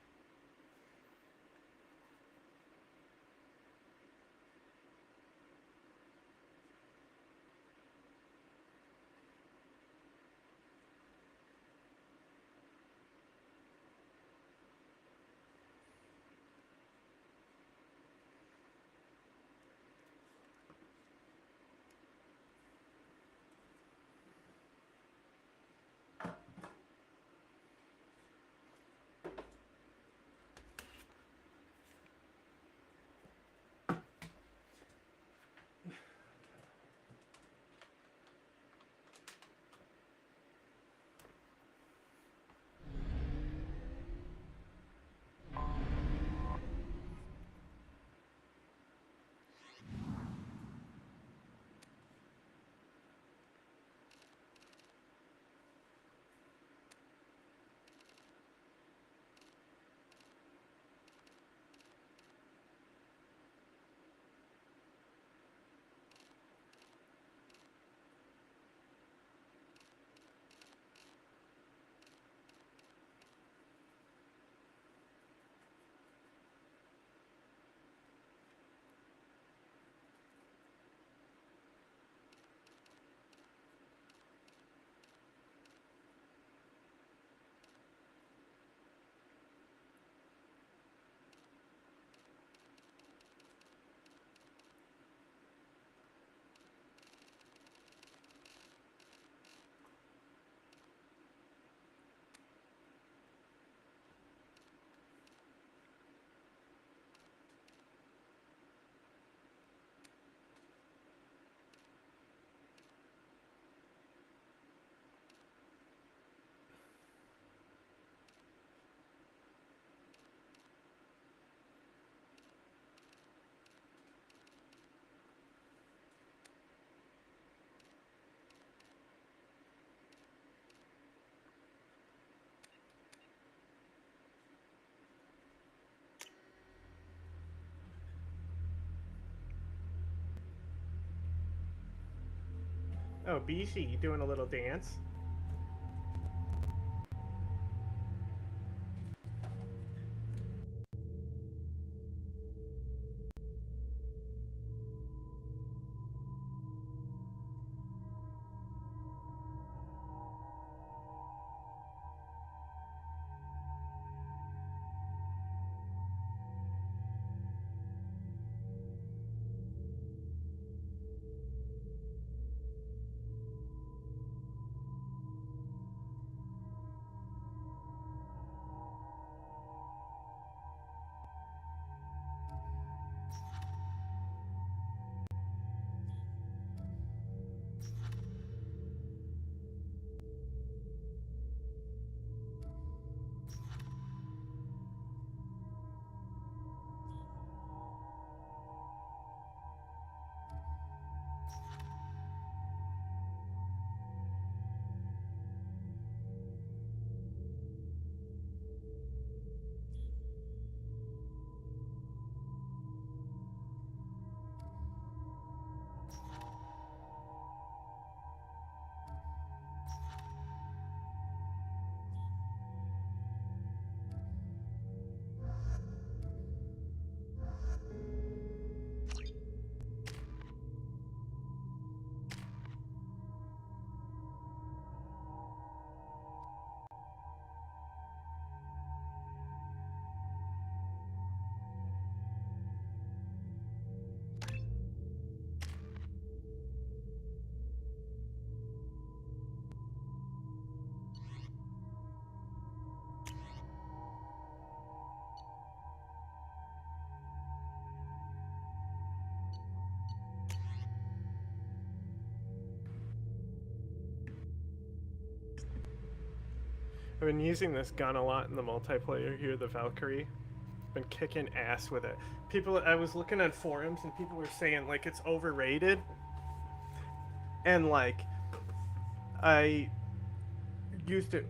Oh, BC, you doing a little dance? I've been using this gun a lot in the multiplayer here, the Valkyrie. Been kicking ass with it. People, I was looking on forums and people were saying like it's overrated. And like, I used it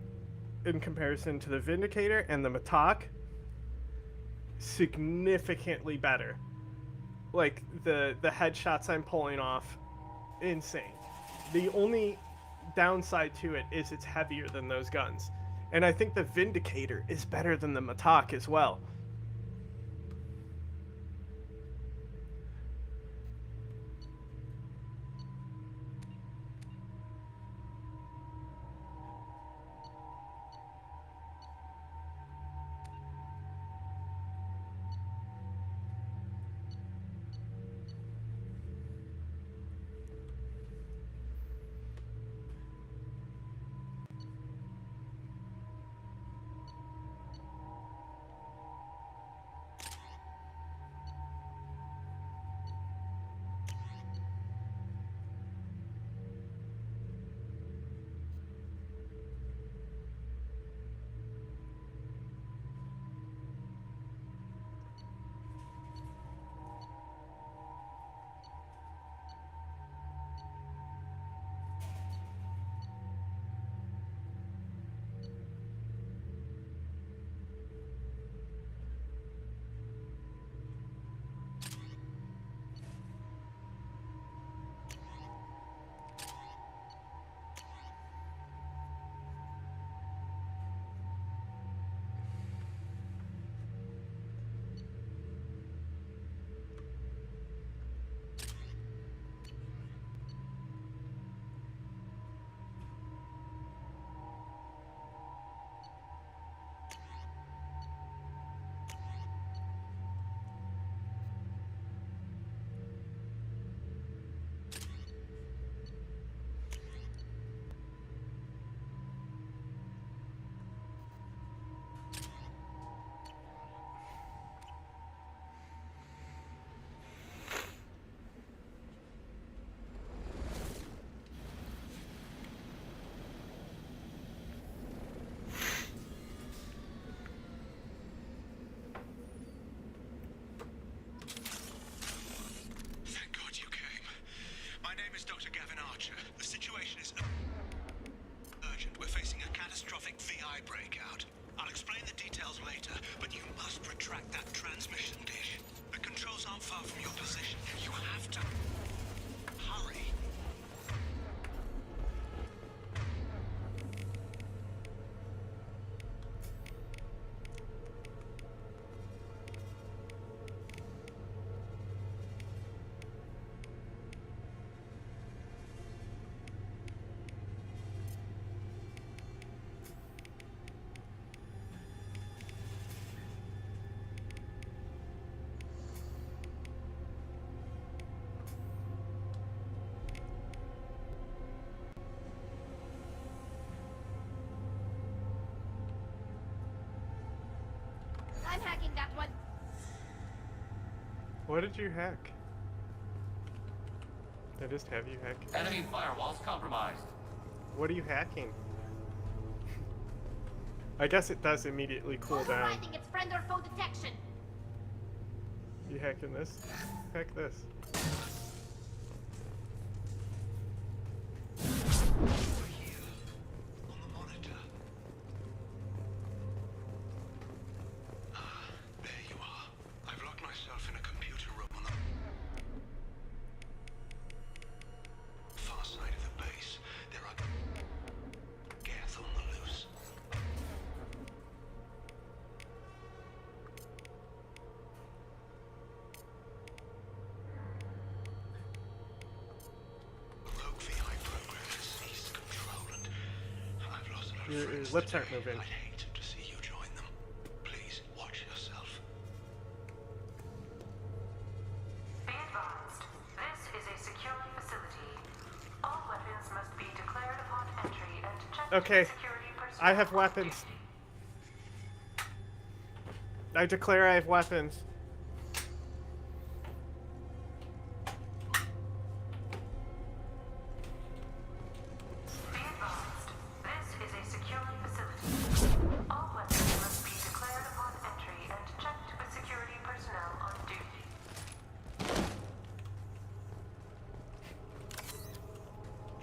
in comparison to the Vindicator and the Matok. significantly better. Like, the headshots I'm pulling off, insane. The only downside to it is it's heavier than those guns. And I think the Vindicator is better than the Matak as well. I'm hacking that one. What did you hack? I just have you hack. Enemy firewalls compromised. What are you hacking? I guess it does immediately cool down. Overriding its friend or foe detection. You hacking this? Hack this. Your lips aren't moving. I'd hate to see you join them. Please watch yourself. Be advised, this is a secure facility. All weapons must be declared upon entry and checked Okay, by security personnel. I have weapons. I declare I have weapons.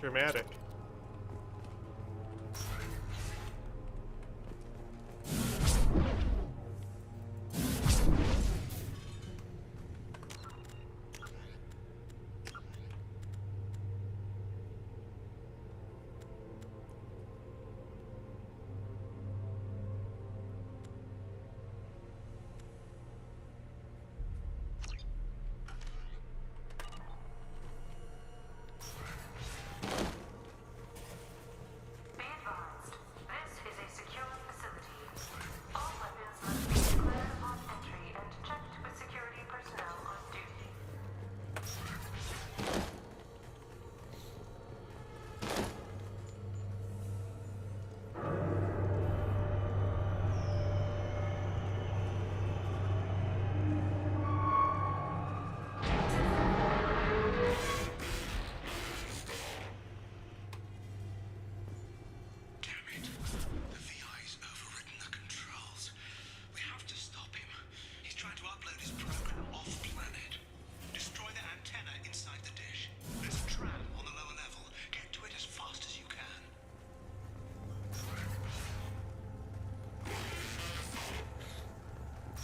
Dramatic.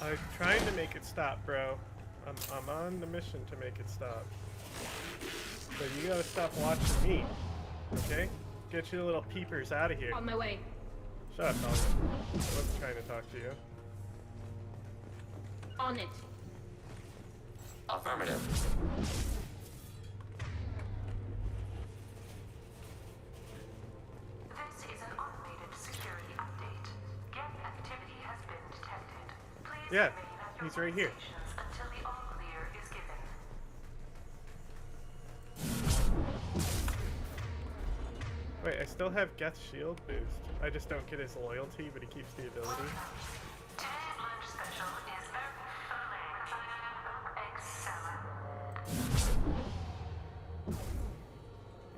I'm trying to make it stop, bro. I'm on the mission to make it stop. So you gotta stop watching me, okay? Get your little peepers out of here. On my way. Shut up, Talia. I wasn't trying to talk to you. On it. Affirmative. This is an automated security update. Gang activity has been detected. Please Yeah, remain at your he's right here. stations until the all clear is given. Wait, I still have Geth's shield boost. I just don't get his loyalty, but he keeps the ability. Today's lunch special is excellent.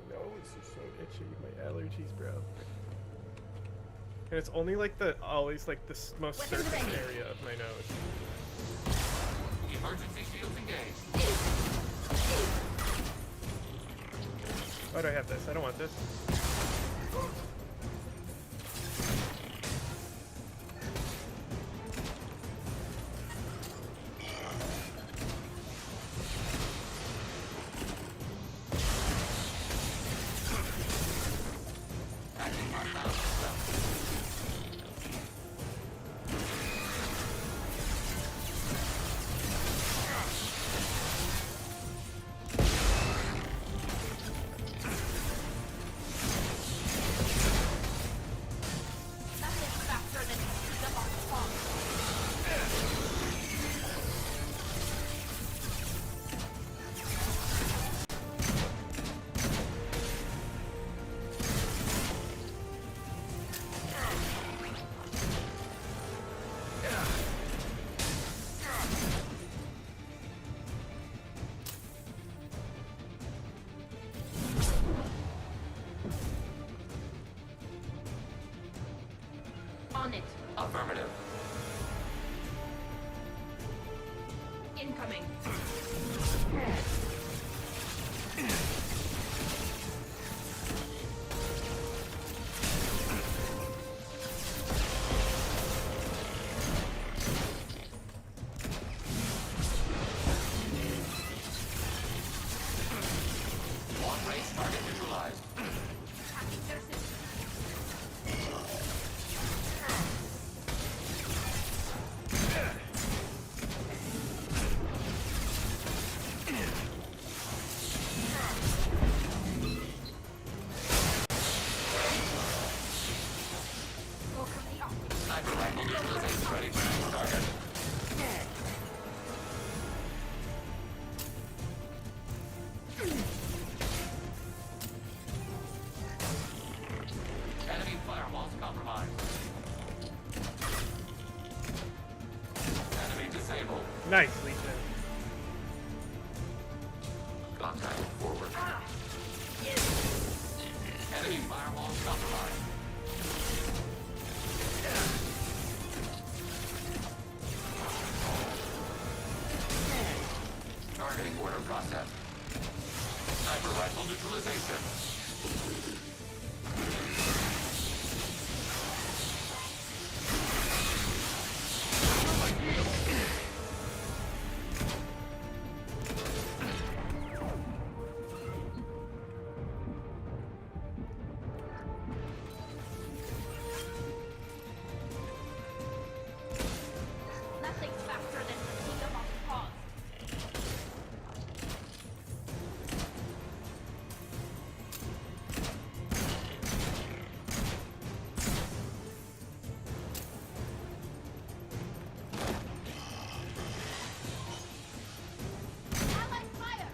My nose is so itchy. My allergies, bro. And it's only like always like the most surface area of my nose. Emergency shields engaged. Why do I have this? I don't want this. On it. Affirmative. Incoming. Long range target neutralized. Hacking their system. Sniper rifle neutralization ready for next target. Enemy firewalls compromised. Enemy disabled. Nice, Legion. Contact forward. Enemy firewalls compromised. Targeting order process. Sniper rifle neutralization. Nothing's faster than fatigue of pause. Allied fire!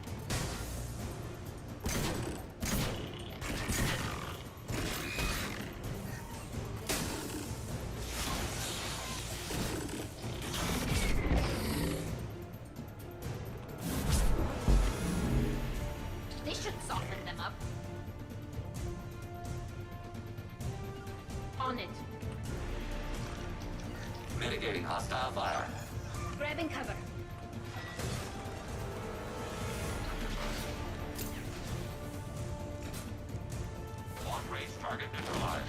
This should soften them up. On it. Mitigating hostile fire. Grabbing cover. Long range target neutralized.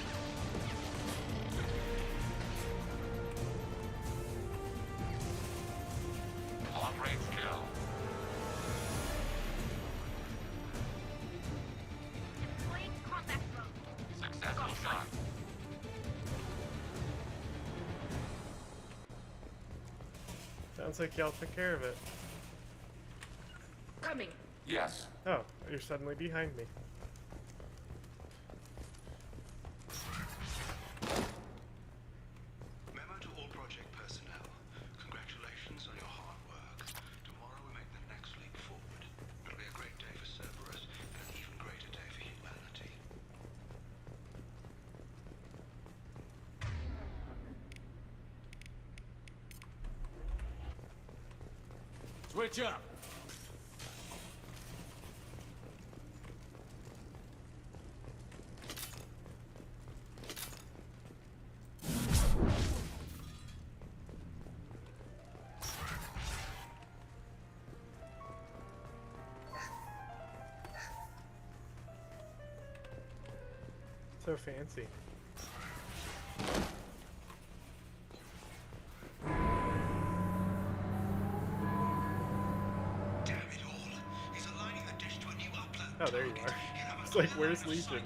Sounds like y'all took care of it. Coming. Yes. Oh, you're suddenly behind me. Memo to all project personnel. Congratulations on your hard work. Tomorrow we make the next leap forward. It'll be a great day for Cerberus and an even greater day for humanity. Switch up. So fancy. Oh, there you are. It's like, where's Legion?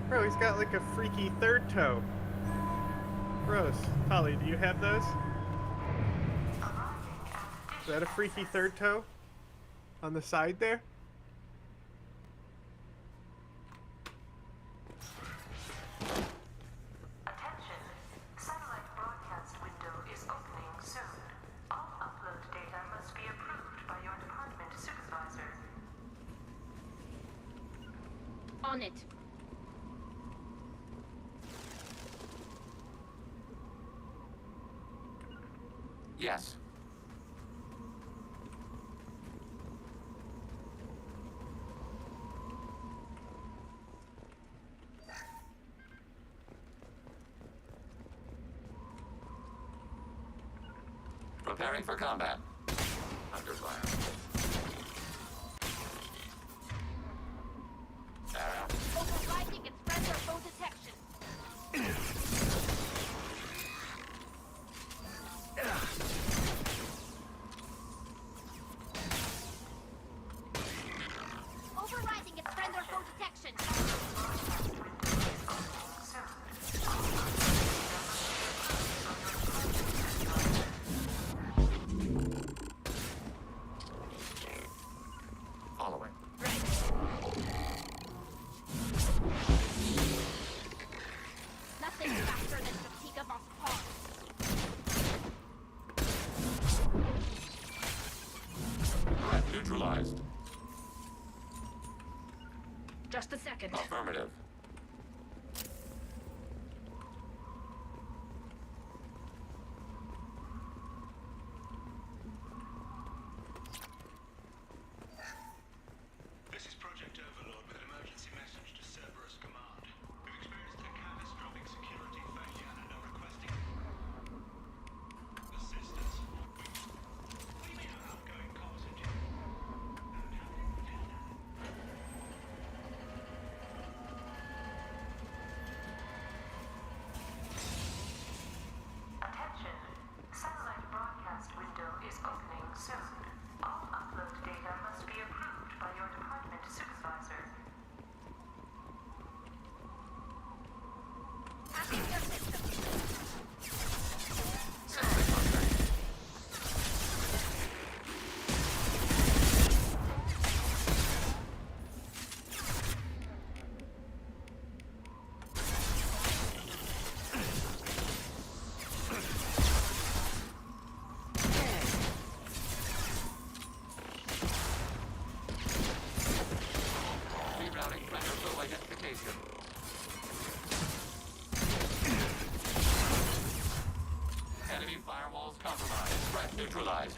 Bro, he's got like a freaky third toe. Gross. Polly, do you have those? Is that a freaky third toe? On the side there? Attention. Satellite broadcast window is opening soon. All upload data must be approved by your department supervisor. On it. Yes. Preparing for combat. Under fire. Overriding its friends or foe detection. Overriding its friend or foe detection. Following. Nothing faster than fatigue of pause. Threat neutralized. Just a second. Affirmative. This is Project Overlord with an emergency message to Cerberus Command. We've experienced a catastrophic security failure and are requesting assistance. We may have outgoing comms engine. Attention. Satellite broadcast window is opening soon. All upload data must be approved by your department supervisor. Rerouting microphone identification. Enemy firewalls compromised. Threat neutralized.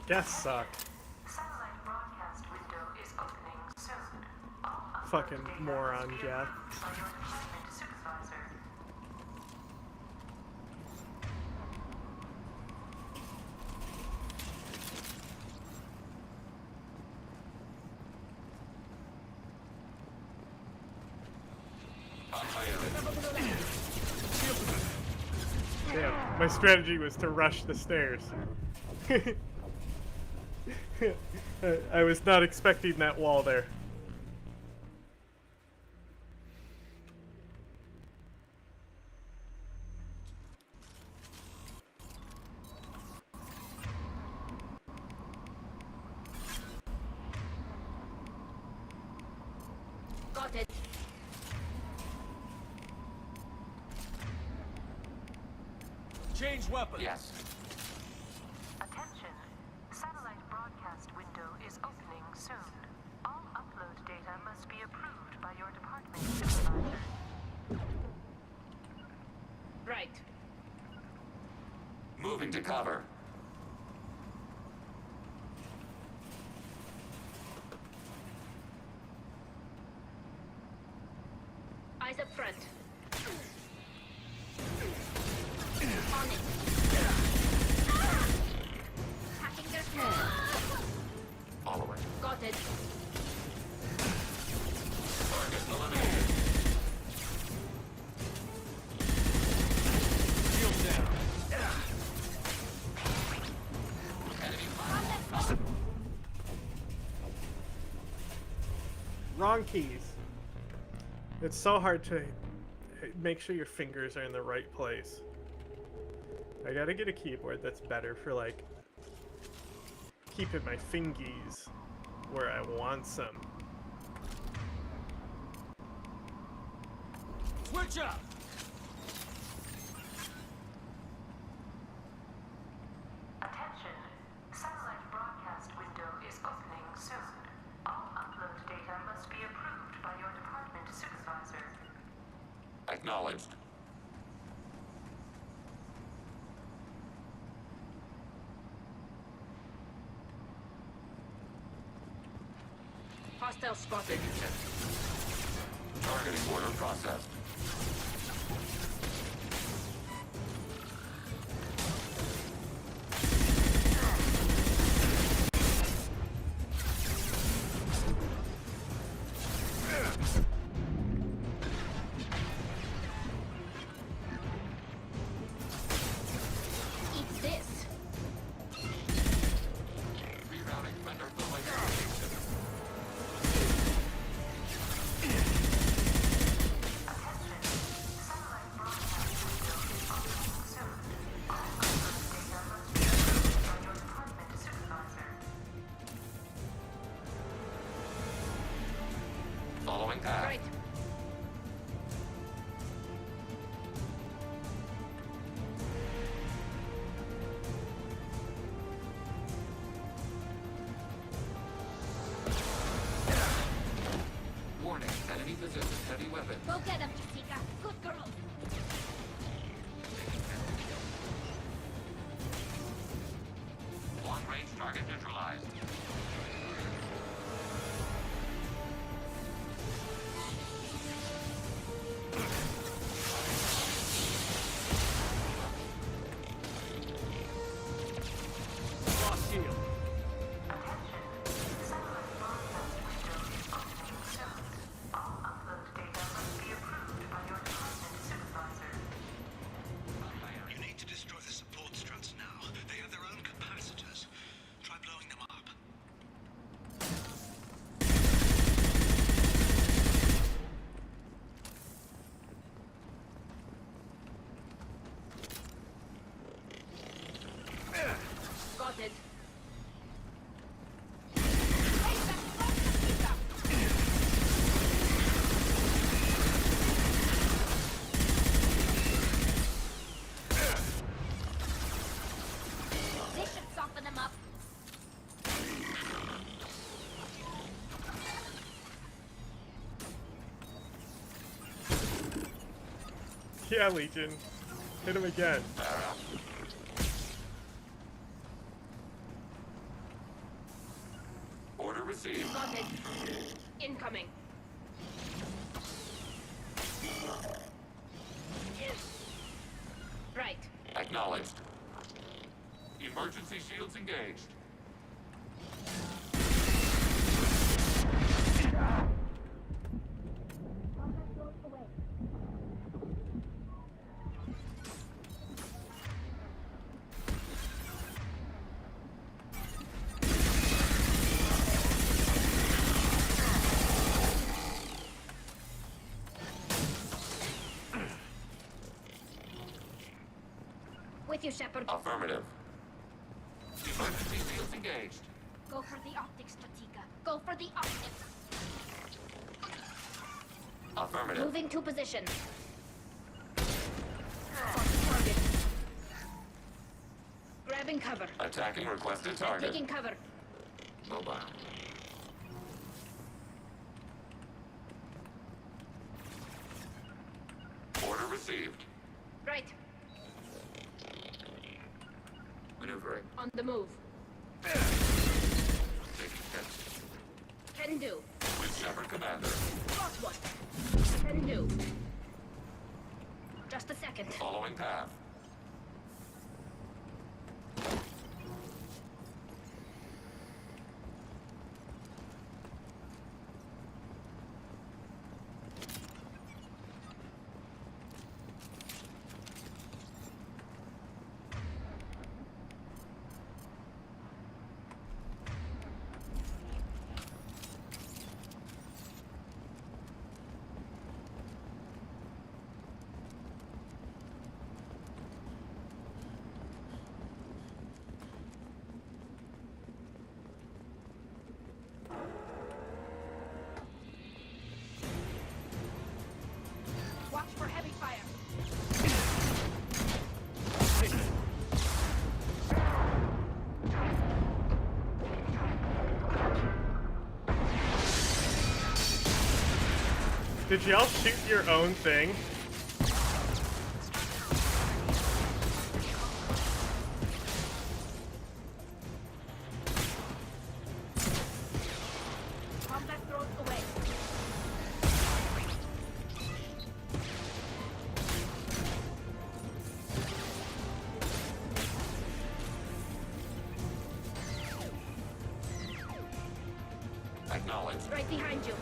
Guests suck. Satellite broadcast window is opening soon. All Fucking moron, Jeff. by your department supervisor. Damn, my strategy was to rush the stairs. I was not expecting that wall there. Got it. Change weapons. Yes. Attention. Satellite broadcast window is opening soon. All upload data must be approved by your department supervisor. Right. Moving to cover. Eyes up front. On it. Hacking their smoke. Follow it. Got it. Target eliminated. Shield down. Enemy fire. Wrong keys. It's so hard to make sure your fingers are in the right place. I gotta get a keyboard that's better for like keeping my fingies where I want some. Switch up. Attention. Satellite broadcast window is opening soon. All upload data must be approved by your department supervisor. Acknowledged. Hostile spotted. Targeting order processed. Eat this. Rerouting vendor building. Following path. Right. Warning, enemy possesses heavy weapons. Go get him, Jessica. Good girl. Long-range target neutralized. Lost shield. You need to destroy the support struts now. They have their own capacitors. Try blowing them up. Got it. This should soften them up. Yeah, Legion. Hit him again. Order received. Got it. Incoming. Right. Acknowledged. Emergency shields engaged. with you, Shepard. Affirmative. Emergency fields engaged. Go for the optics, Tatika. Go for the optics. Affirmative. Moving to position. Target. Grabbing cover. Attacking requested target. Taking cover. Mobile. Order received. Right. Maneuvering. On the move. Taking hits. Can do. With Shepard Commander. Got one. Can do. Just a second. Following path. Watch for heavy fire. Did y'all shoot your own thing? Combat thrown away. Acknowledged. Right behind you.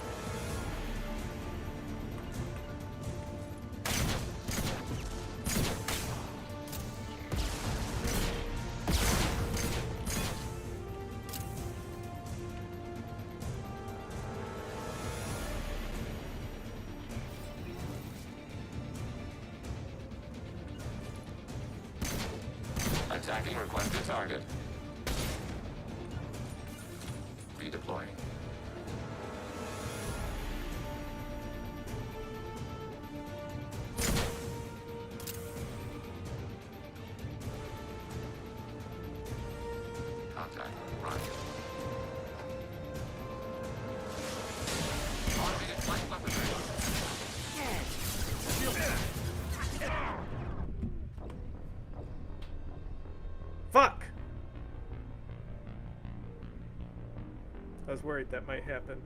Attacking requested target. Redeploying. Contact. Run. Automated flight weaponry. Fuck! I was worried that might happen.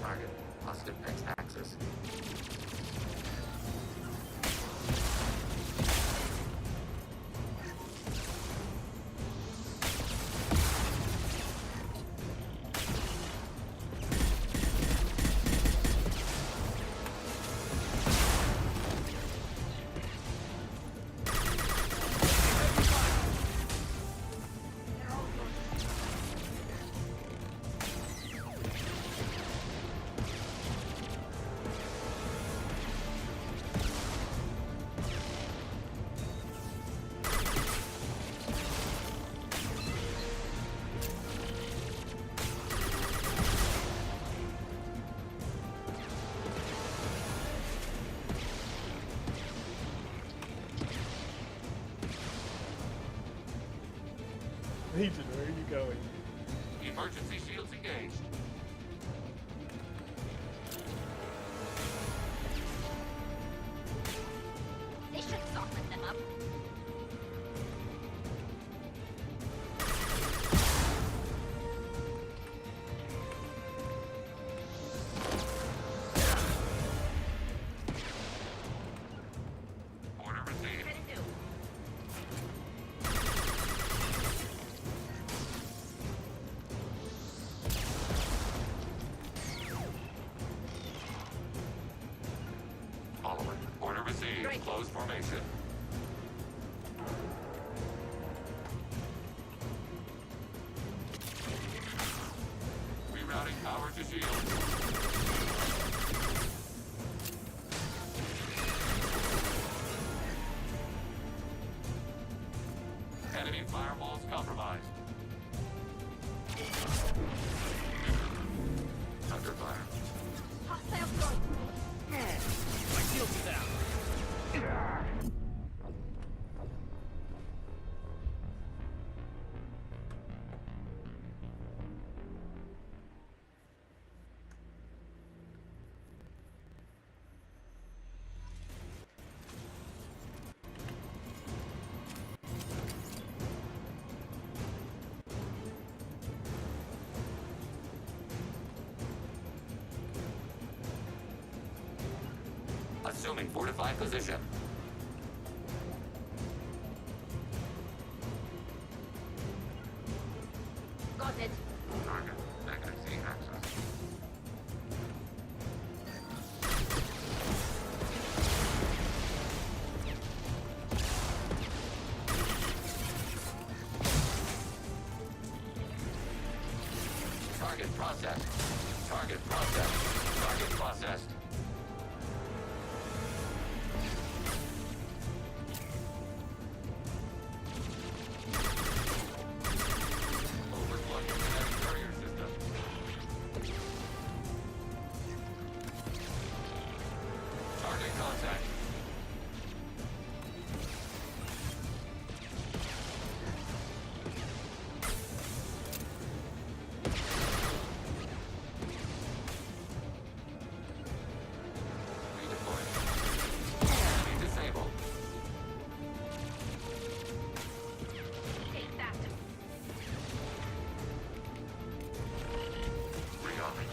Target. Positive X-axis. Legion, where are you going? Emergency shields engaged. They should soften them up. Order received. Can do. formation. Rerouting power to shield. Enemy firewalls compromised. Under fire. Hostile drone. My shield is out. Assuming fortified position. Got it. Target. Negative Z access. Target processed. Target processed. Target processed. Overflowing kinetic barrier system. Target contact. Redeploying. Enemy disabled. Take that. Rearming.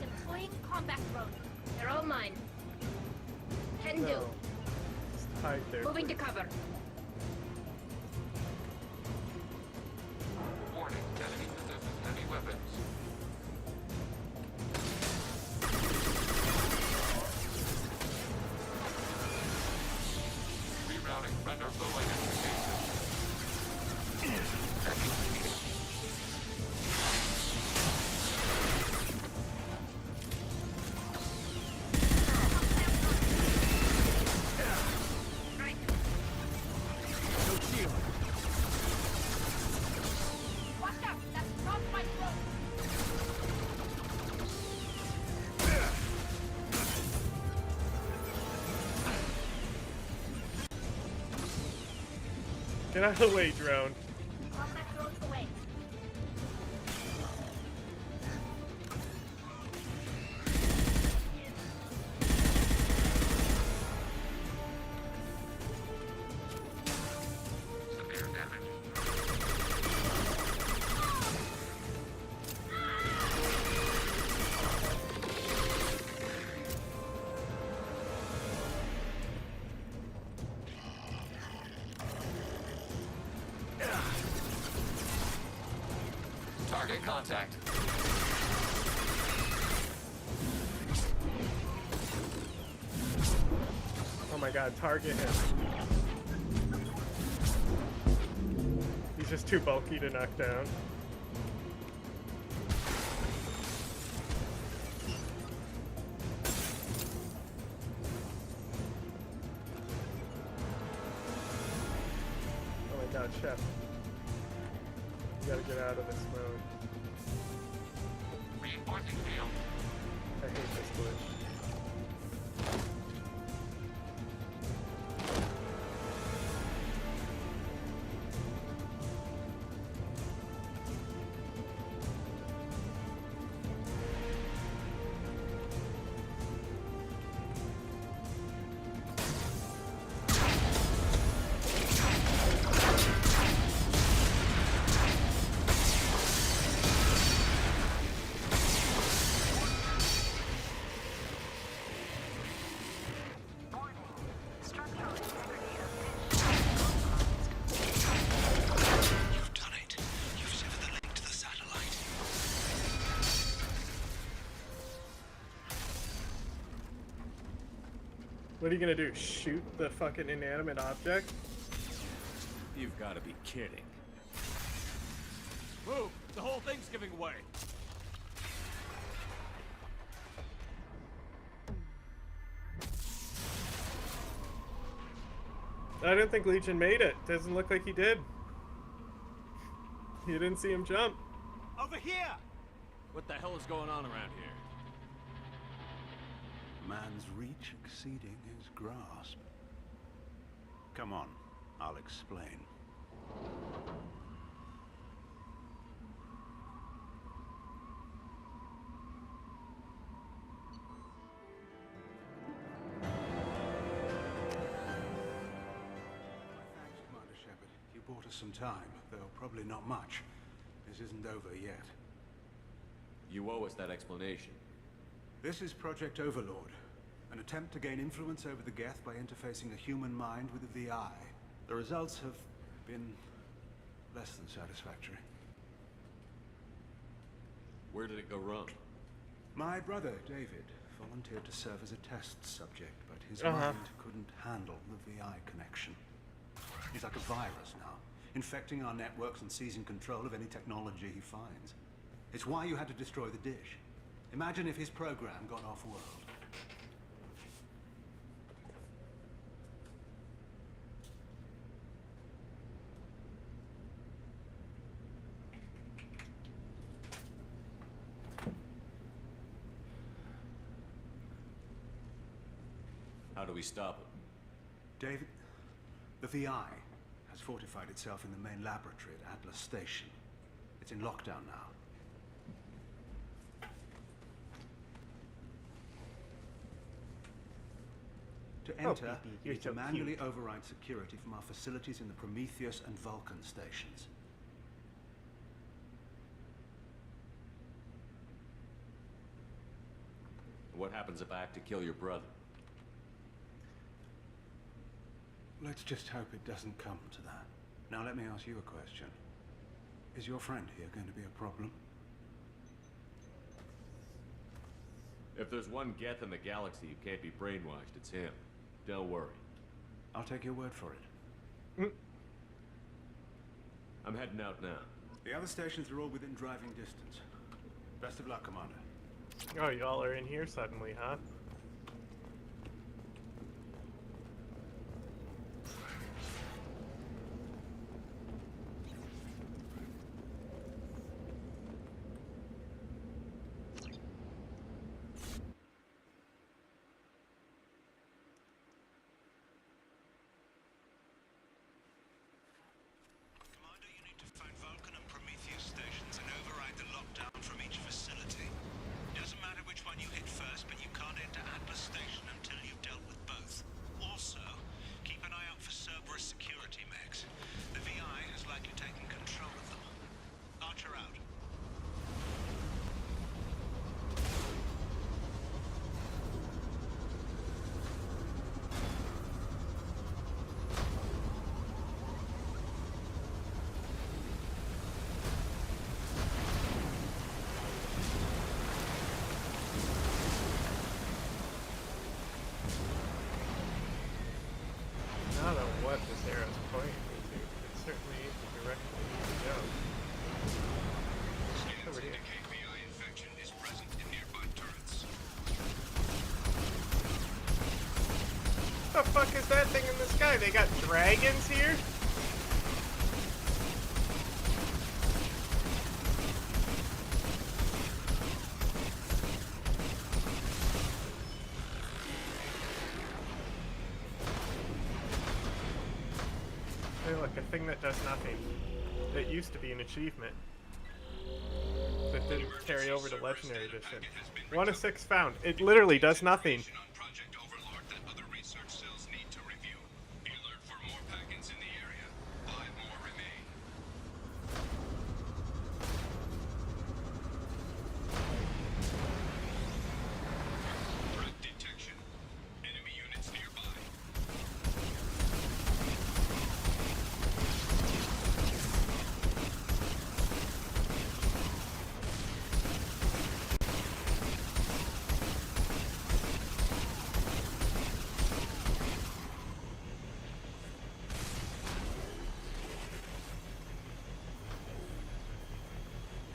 Deploying combat drone. They're all mine. Can do. No. Just hide there. Moving to cover. Warning. Enemy possesses heavy weapons. Rerouting. Render low identification. No shield. Watch out. That's not my drone. Get out of the way, drone. Combat drones away. Severe damage. Target contact. Oh my god, target him. He's just too bulky to knock down. Oh my god, Chef. You gotta get out of this mode. Reinforcing field. I hate this glitch. What are you gonna do? Shoot the fucking inanimate object? You've got to be kidding. Move! The whole thing's giving way. I don't think Legion made it. Doesn't look like he did. You didn't see him jump. Over here! What the hell is going on around here? Man's reach exceeding his grasp. Come on, I'll explain. Thanks, Commander Shepard. You bought us some time, though probably not much. This isn't over yet. You owe us that explanation. This is Project Overlord, an attempt to gain influence over the Geth by interfacing a human mind with a VI. The results have been less than satisfactory. Where did it go wrong? My brother, David, volunteered to serve as a test subject, but his mind couldn't handle the VI connection. He's like a virus now, infecting our networks and seizing control of any technology he finds. It's why you had to destroy the dish. Imagine if his program got off-world. How do we stop it? David, the VI has fortified itself in the main laboratory at Atlas Station. It's in lockdown now. To enter, you need to manually override security from our facilities in the Prometheus and Vulcan stations. What happens if I have to kill your brother? Let's just hope it doesn't come to that. Now let me ask you a question. Is your friend here going to be a problem? If there's one Geth in the galaxy who can't be brainwashed, it's him. Don't worry. I'll take your word for it. I'm heading out now. The other stations are all within driving distance. Best of luck, Commander. Oh, y'all are in here suddenly, huh? I don't know what this arrow's pointing me to. It certainly is the direction we need to go. Over here. What the fuck is that thing in the sky? They got dragons here? Hey, look, a thing that does nothing. It used to be an achievement that didn't carry over to Legendary Edition. 1 of 6 found. It literally does nothing.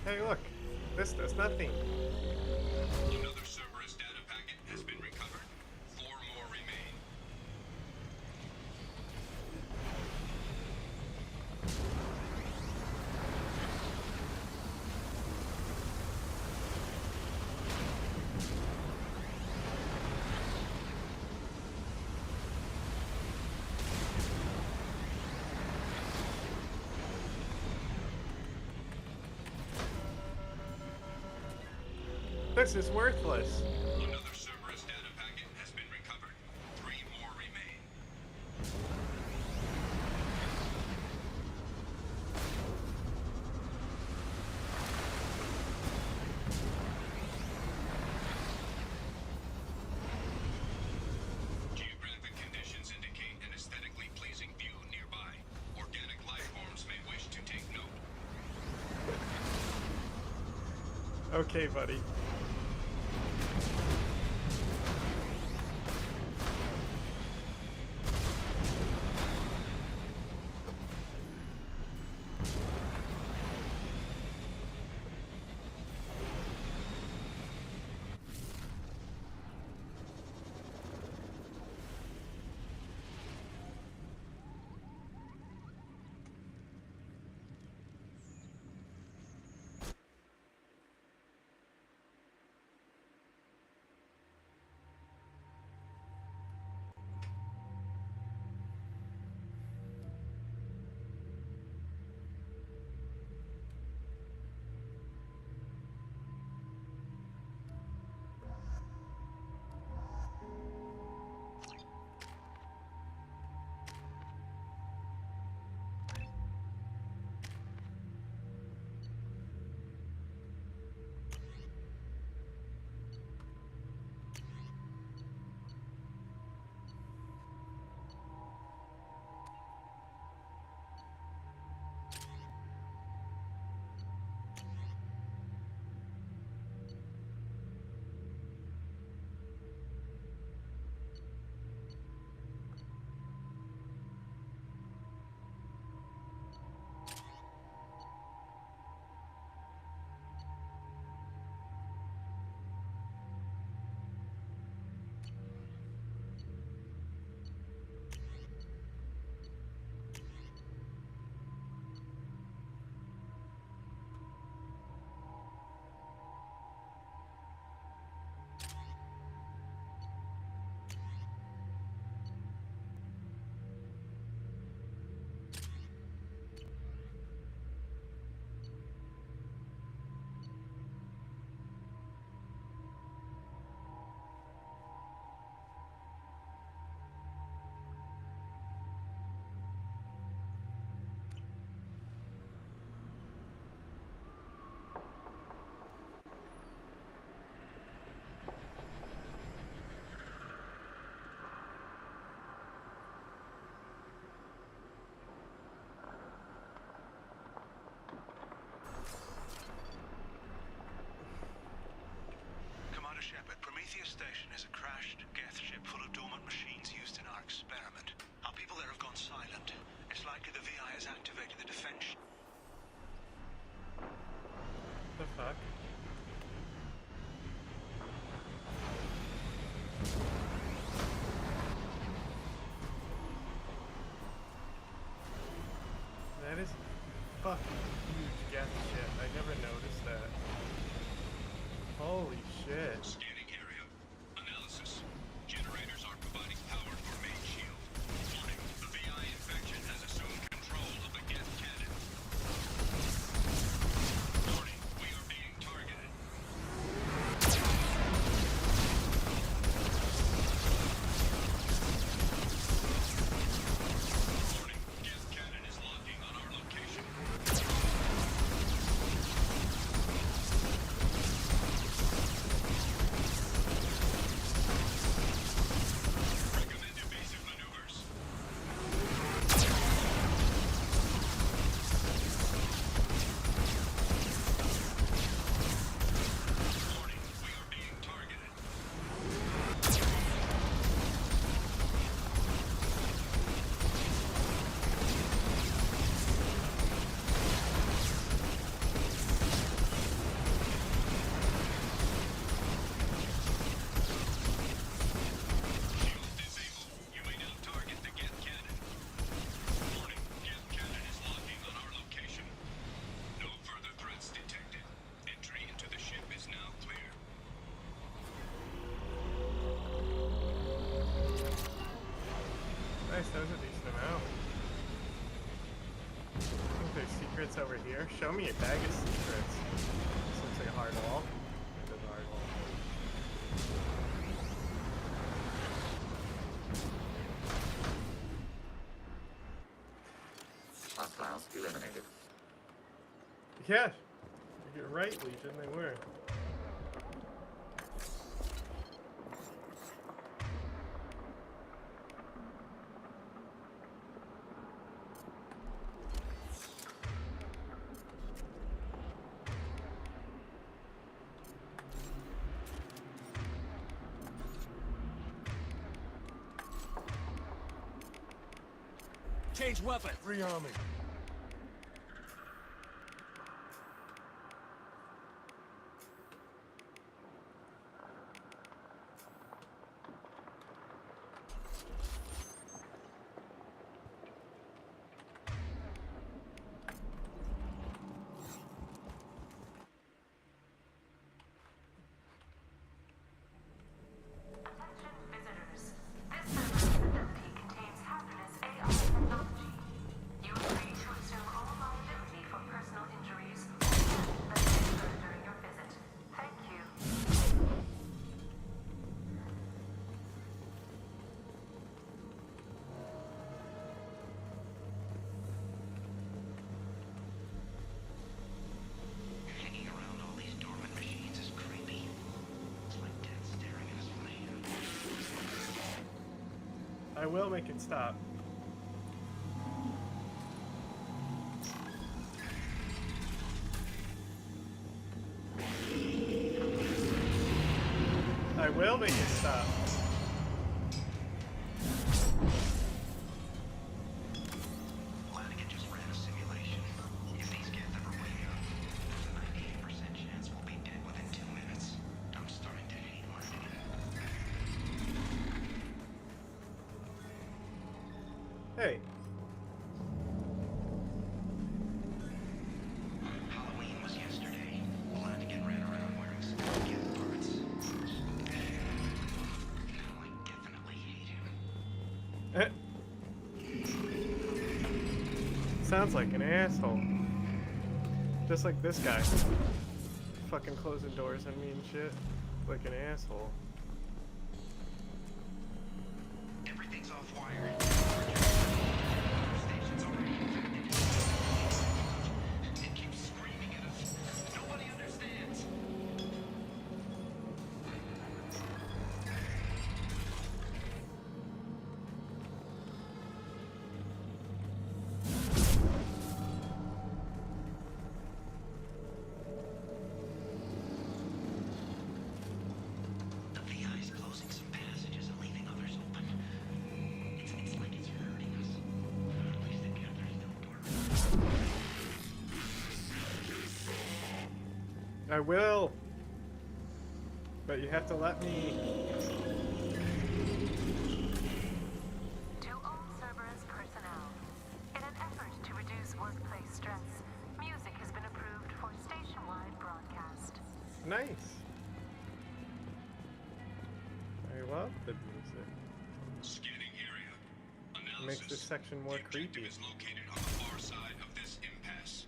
Hey, look. This does nothing. Another Cerberus data packet has been recovered. 4 more remain. This is worthless. Another Cerberus data packet has been recovered. 3 more remain. Geographic conditions indicate an aesthetically pleasing view nearby. Organic life forms may wish to take note. Okay, buddy. Shepard, Prometheus Station is a crashed Geth ship full of dormant machines used in our experiment. Our people there have gone silent. It's likely the VI has activated the defense. The fuck? That is fucking huge Geth shit. I never noticed that. Holy shit. Scanning area. Analysis. Generators are providing power for main shield. Warning. The VI infection has assumed control of the Geth cannon. Warning. We are being targeted. Warning. Geth cannon is locking on our location. That was a decent amount. I think there's secrets over here. Show me a bag of secrets. This looks like a hard wall. It is a hard wall. Hostiles eliminated. Yeah, you're right, Legion, they were. Change weapon. Free army. I will make it stop. I will make it stop. Flanagan just ran a simulation. If these get ever wake up, there's a 98% chance we'll be dead within 2 minutes. I'm starting to hate Flanagan. Hey. Halloween was yesterday. Flanagan ran around wearing some gift cards. Now I definitely hate him. Sounds like an asshole. Just like this guy. Fucking closing doors on me and shit. Like an asshole. Everything's off wire. Station's already infected. It keeps screaming at us. Nobody understands. The VI is closing some passages and leaving others open. It's like it's hurting us. At least it can't. There's no door. I will. But you have to let me. To all Cerberus personnel, in an effort to reduce workplace stress, music has been approved for station-wide broadcast. Nice. I love the music. Scanning area. It makes this section more creepy. Is located on the far side of this impasse.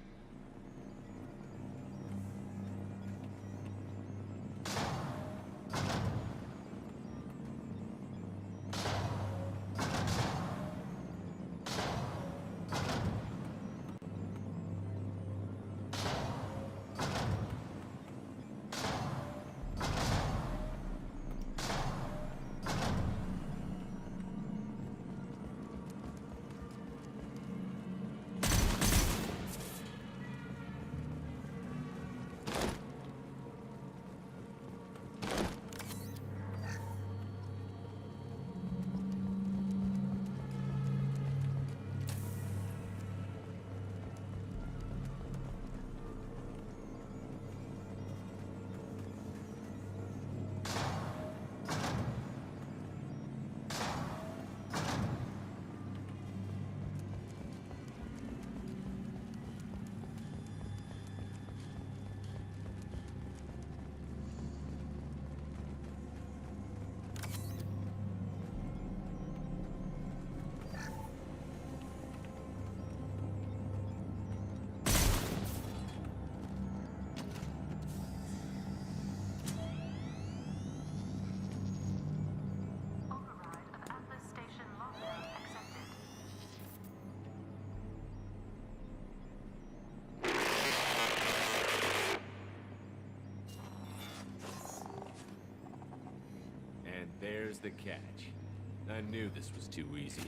was the catch. I knew this was too easy.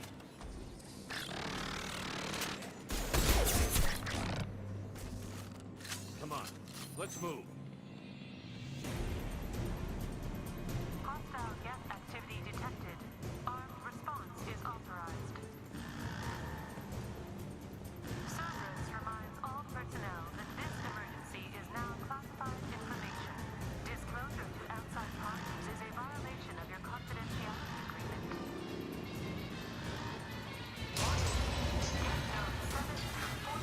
Come on, let's move. Hostile gas activity detected. Armed response is authorized. Service reminds all personnel that this emergency is now classified information. Disclosure to outside parties is a violation of your confidentiality agreement. Get note 7 through 14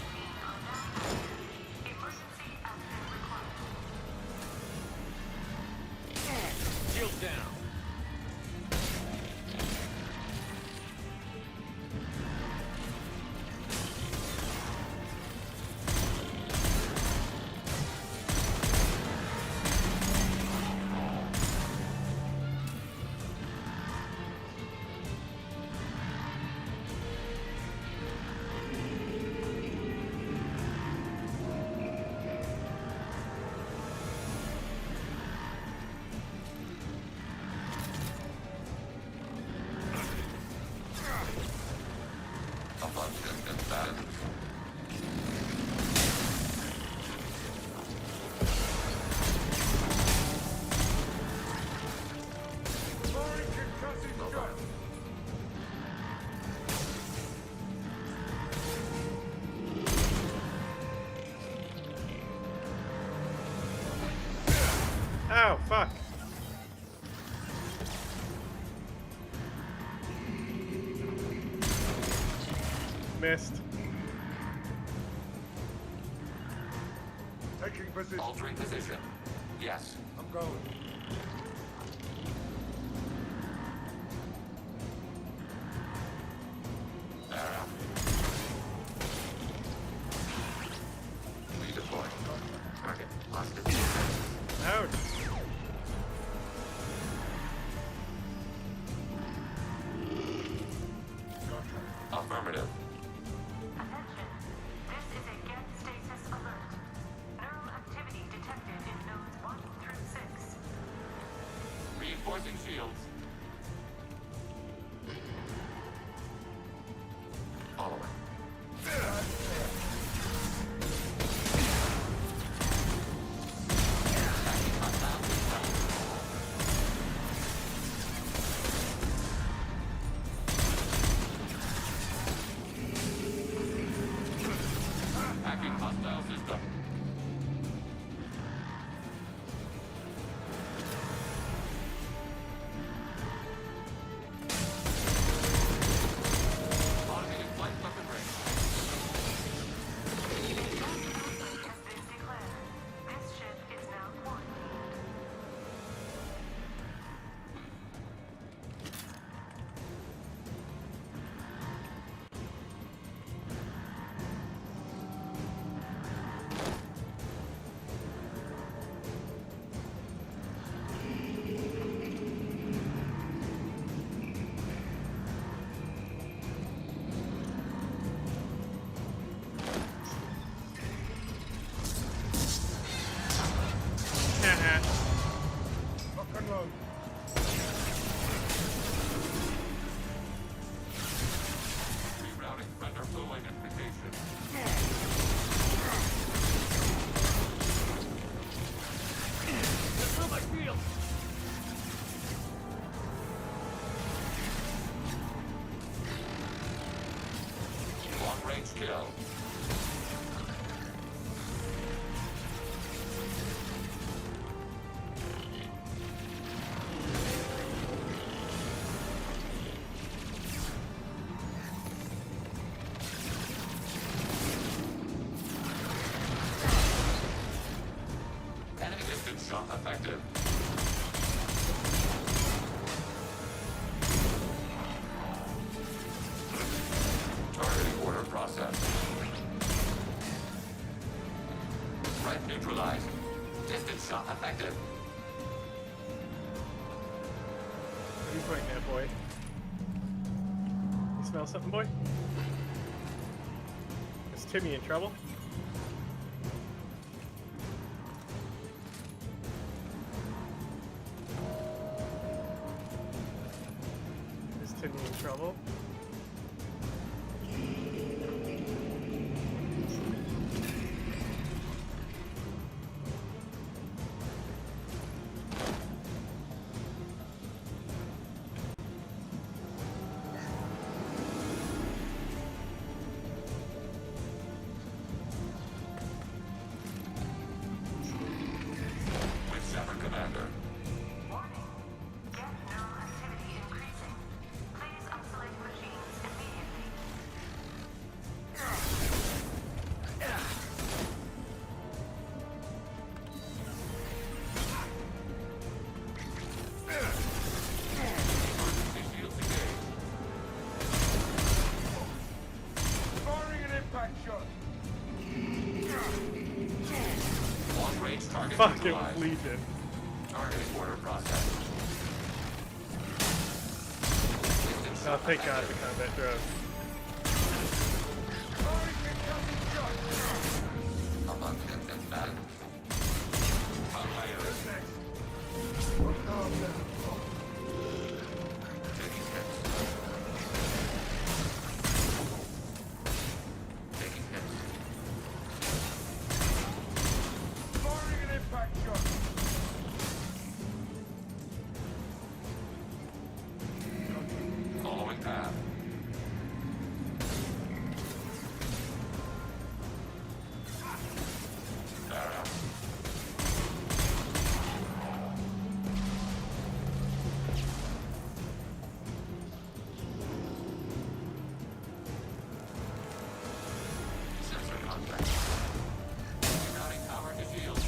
are now active. Emergency action required. Shield down. Oh, fuck. Missed. Taking position. Altering position. Yes. I'm going. Redeploy. Target hostage. Ouch. Affirmative. Attention. This is a get stasis alert. Neural activity detected in nodes 1 through 6. Reinforcing shields. Following. Hacking hostile system. Automated flight weapon range. Has been declared. This ship is now quarantined. Lock and load. Rerouting render flow identification. Control my field. Long range kill. Enemy distance shot effective. Targeting order process. Threat neutralized. Distance shot effective. What are you pointing at, boy? You smell something, boy? Is Timmy in trouble? continue in trouble. With Shepard, Commander. Long-range target Fucking neutralized. Legion. Targeting order process. Oh, thank God the combat drone. Following path. Sensor contact. Routing power to shield.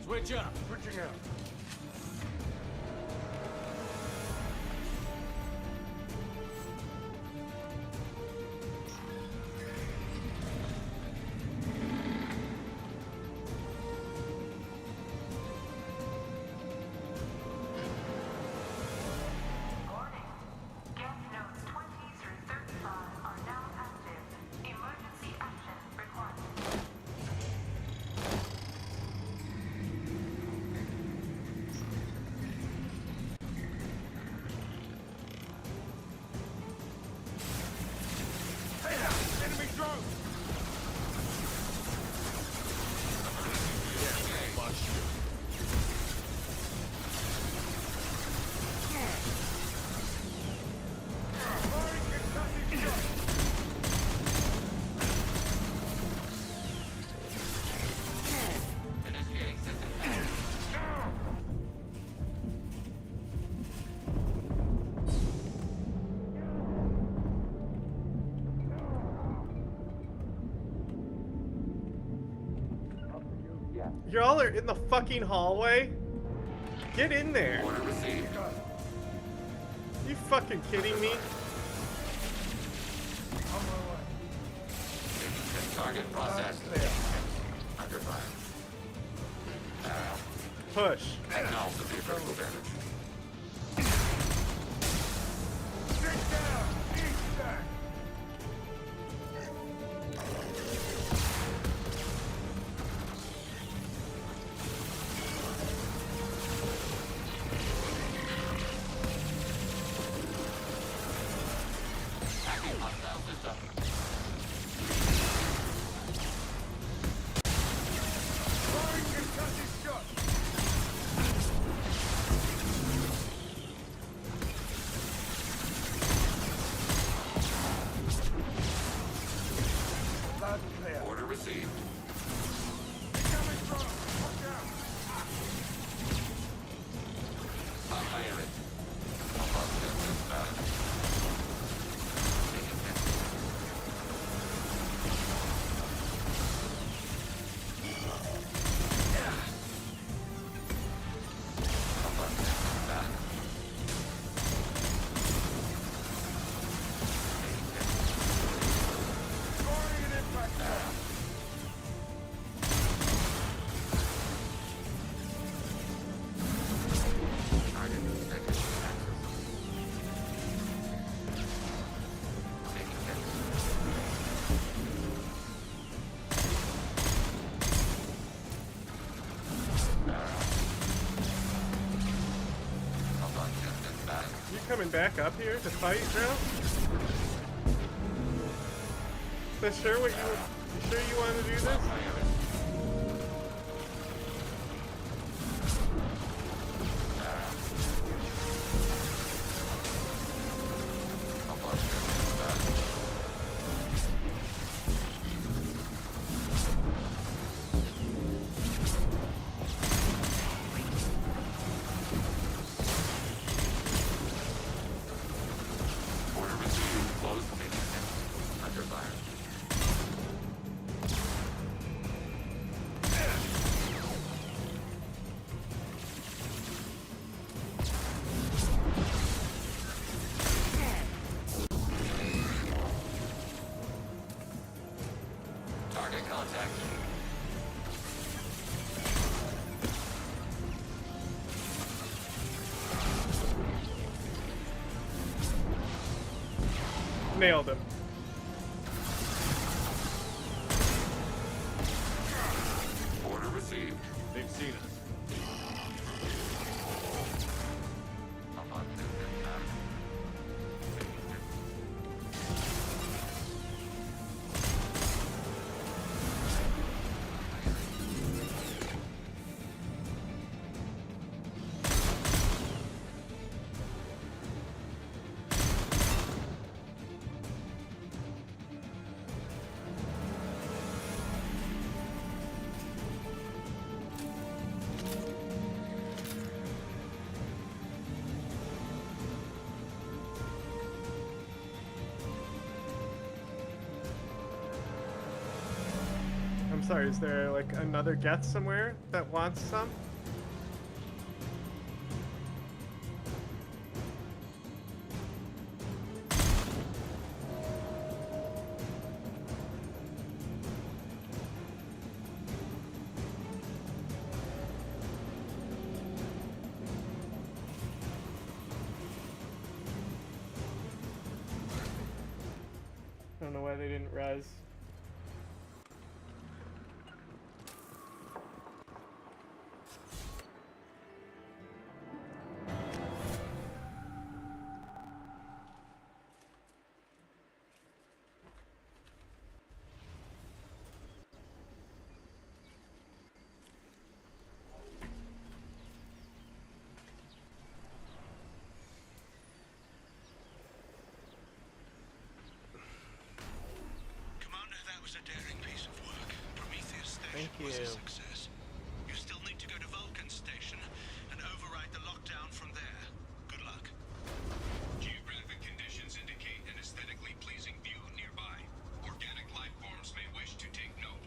Switch up. Switching out. Y'all are in the fucking hallway? Get in there. Order received. You fucking kidding me? Target processed. Under fire. Push. Acknowledge the critical damage. Hacking hostile system. Order received. Fire it. coming back up here to fight, bro? Is that sure what you sure you want to do this? Target contact. Nailed him. Order received. They've seen us. I'm sorry, is there like another Geth somewhere that wants some? I don't know why they didn't res. Thank you. Was a success. You still need to go to Vulcan Station and override the lockdown from there. Good luck. Geographic conditions indicate an aesthetically pleasing view nearby. Organic life forms may wish to take note.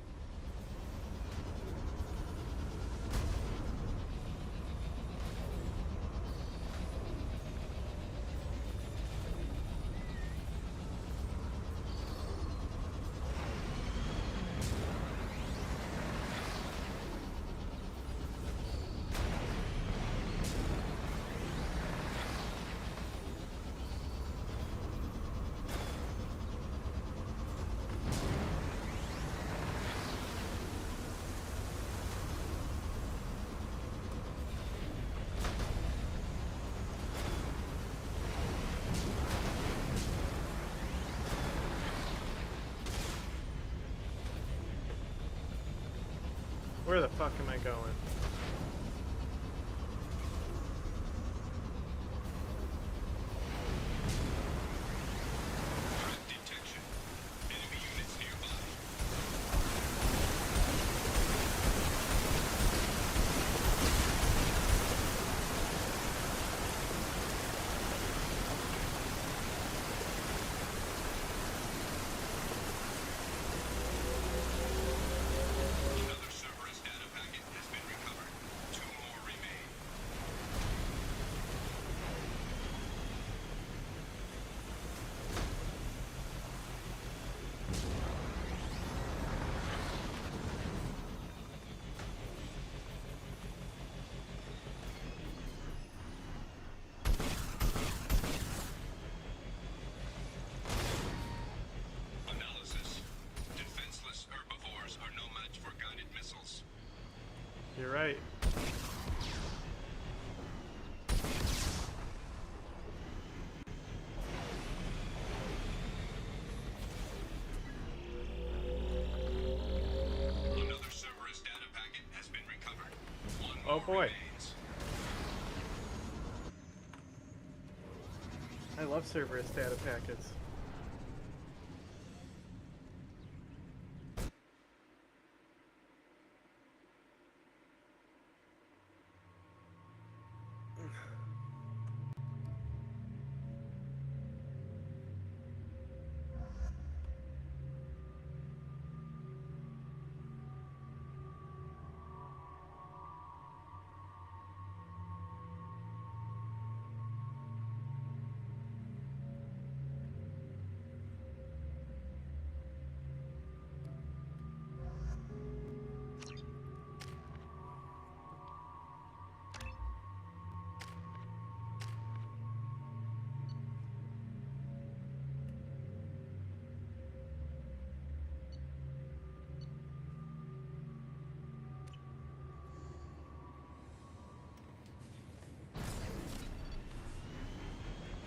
Where the fuck am I going? Oh boy. I love Cerberus data packets.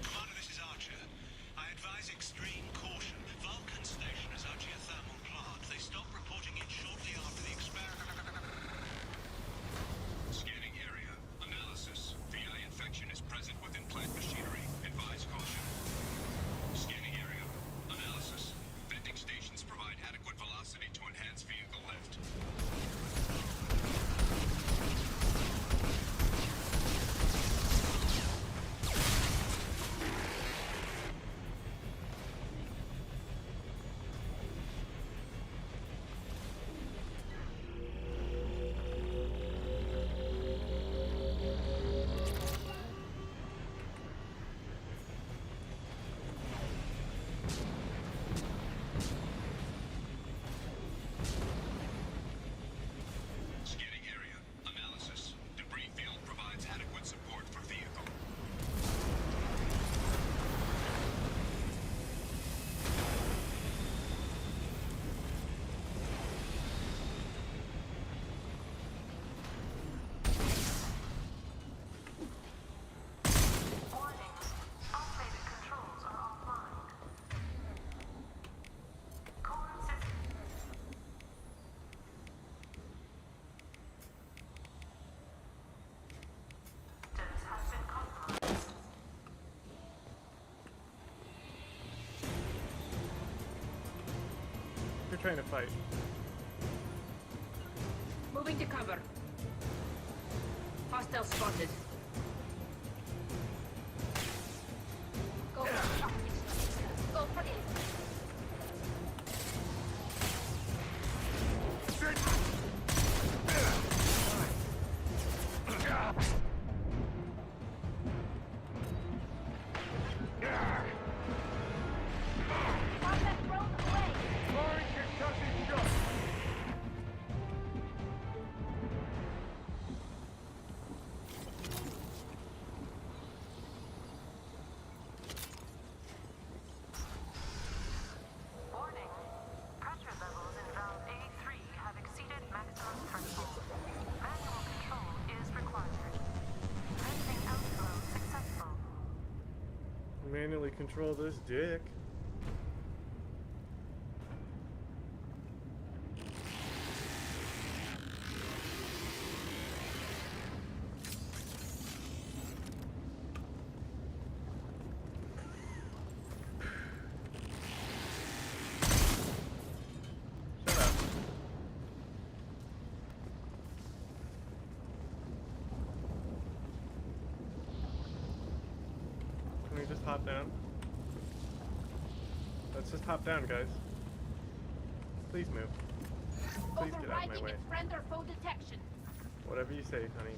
Commander, this is Archer. I advise extreme caution. Vulcan Station is our geothermal plant. They stopped reporting in shortly after the experiment. Scanning area. Analysis. VI infection is present within plant machinery. Advise caution. Scanning area. Analysis. Venting stations provide adequate velocity to enhance vehicle lift. Scanning area. Analysis. Debris field provides adequate support for vehicle. Warning. Automated controls are offline. Core systems has been compromised. They're trying to fight. Moving to cover. Hostile spotted. Go for it. Go for it. Combat drone away. Warning. Pressure levels in valve A3 have exceeded maximum threshold. Manual control is required. Venting outflow successful. Manually control this dick. Shut up. Can we just hop down? Let's just hop down, guys. Please move. Please get out of my Overriding way. friend or foe detection. Whatever you say, honey.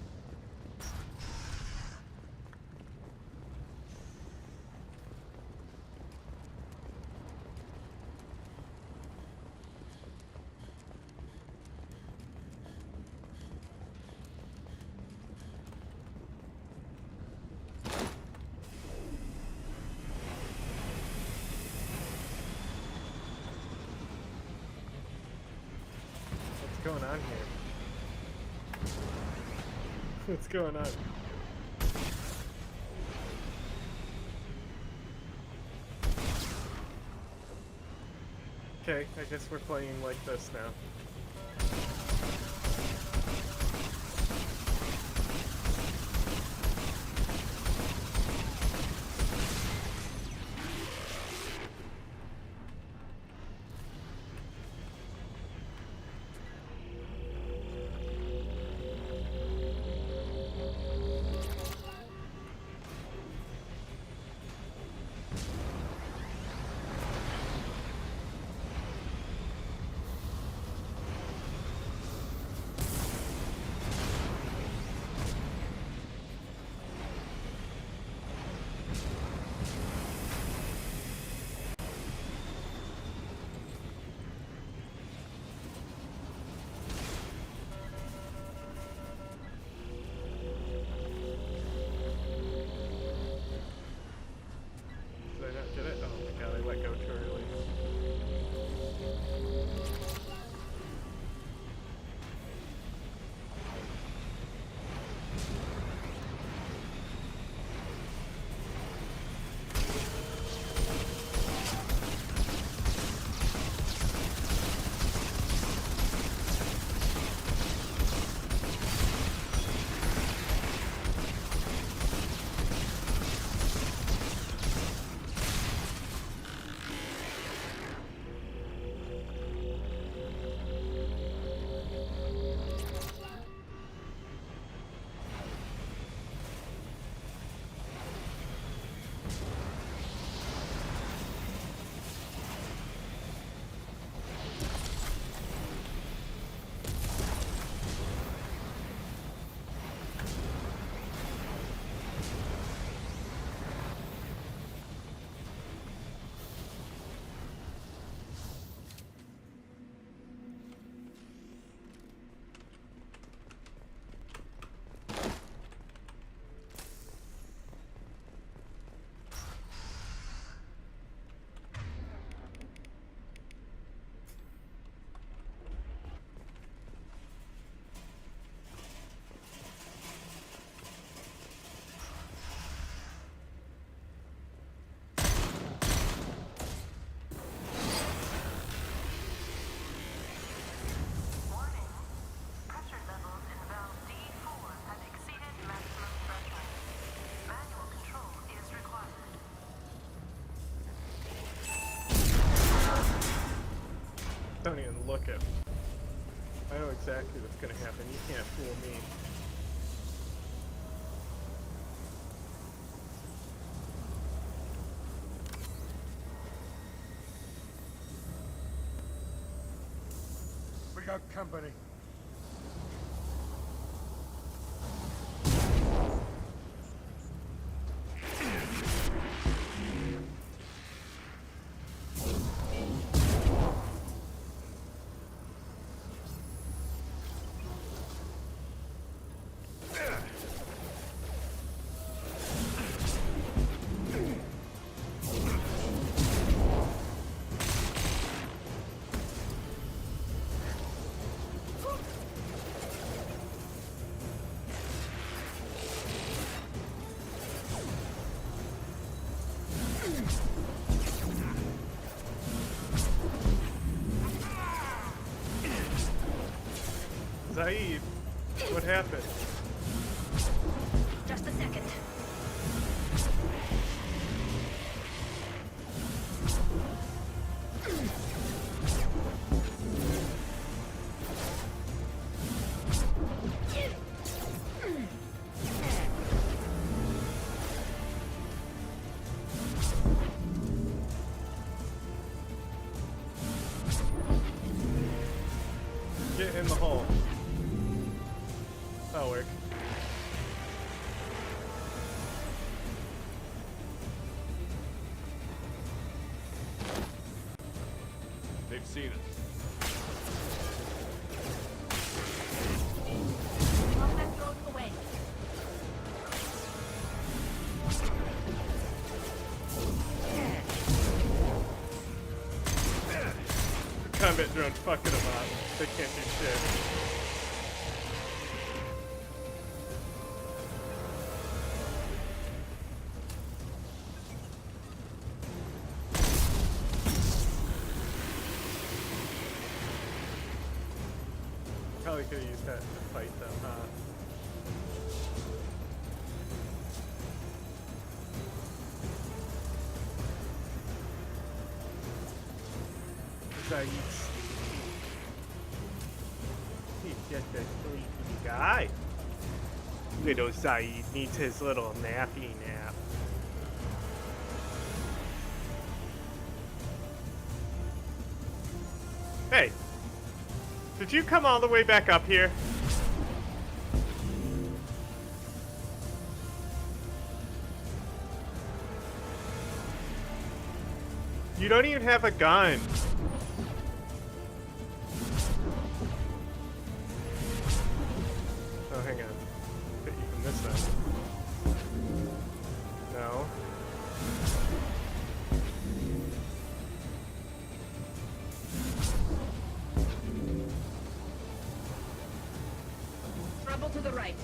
What's going on here? What's going on? Okay, I guess we're playing like this now. Don't even look at me. I know exactly what's gonna happen. You can't fool me. We got company. Zaid, what happened? Just a second. Get in the hole. That'll work. They've seen us. Combat drone away. Combat drone's fucking them up. They can't do shit. Probably could have used that to fight them, huh? Zaid. He's just a sleepy guy. Little Zaid needs his little nappy nap. Hey, did you come all the way back up here? You don't even have a gun. Oh, hang on. Hit you from this side. No. Trouble to the right.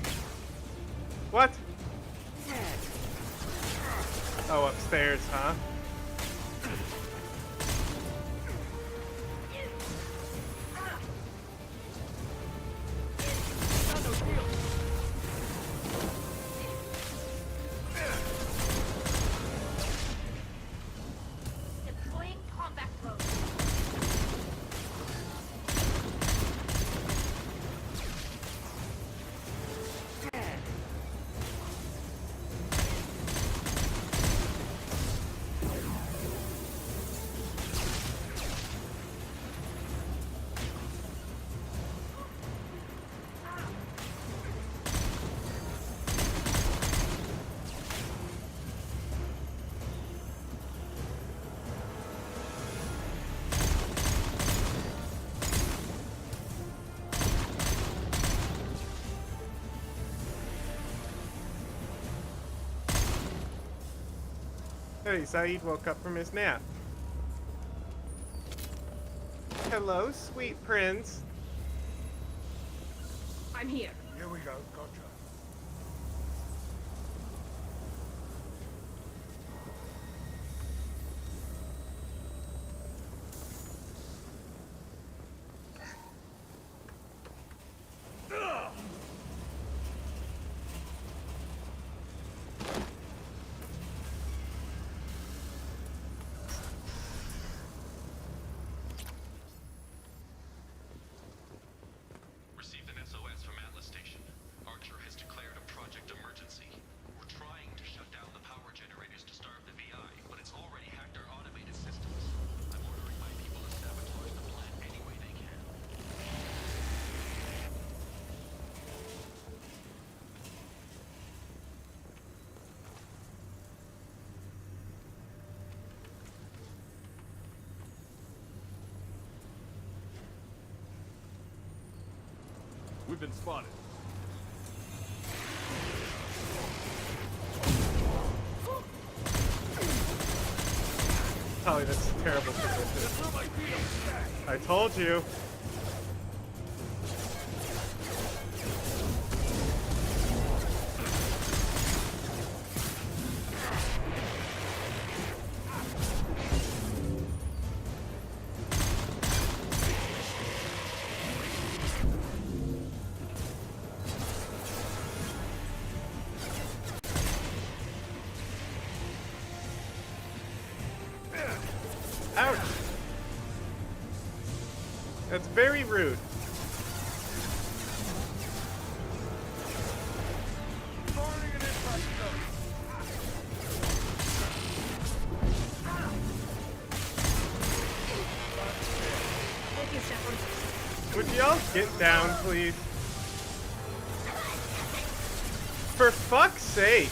What? Oh, upstairs, huh? Deploying combat drone. Hey, Zaid woke up from his nap. Hello, sweet prince. I'm here. Here we go. Gotcha. We've been spotted. Holly, that's a terrible position. I told you. Ouch! That's very rude. Would y'all get down, please? For fuck's sake!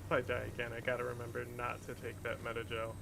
If I die again, I gotta remember not to take that Meta-Gel.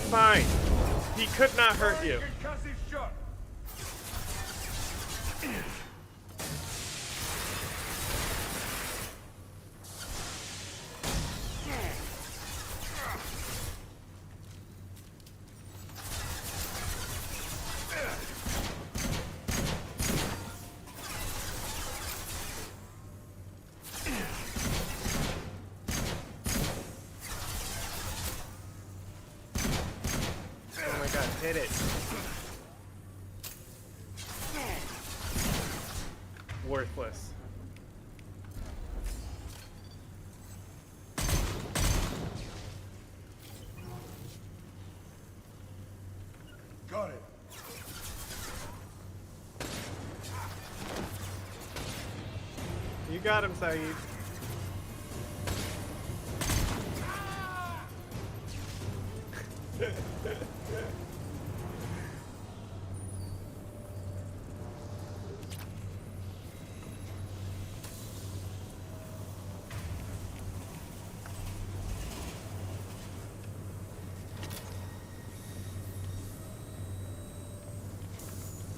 fine. He could not hurt you. Oh my god, hit it. Worthless. Got it. You got him, Saeed.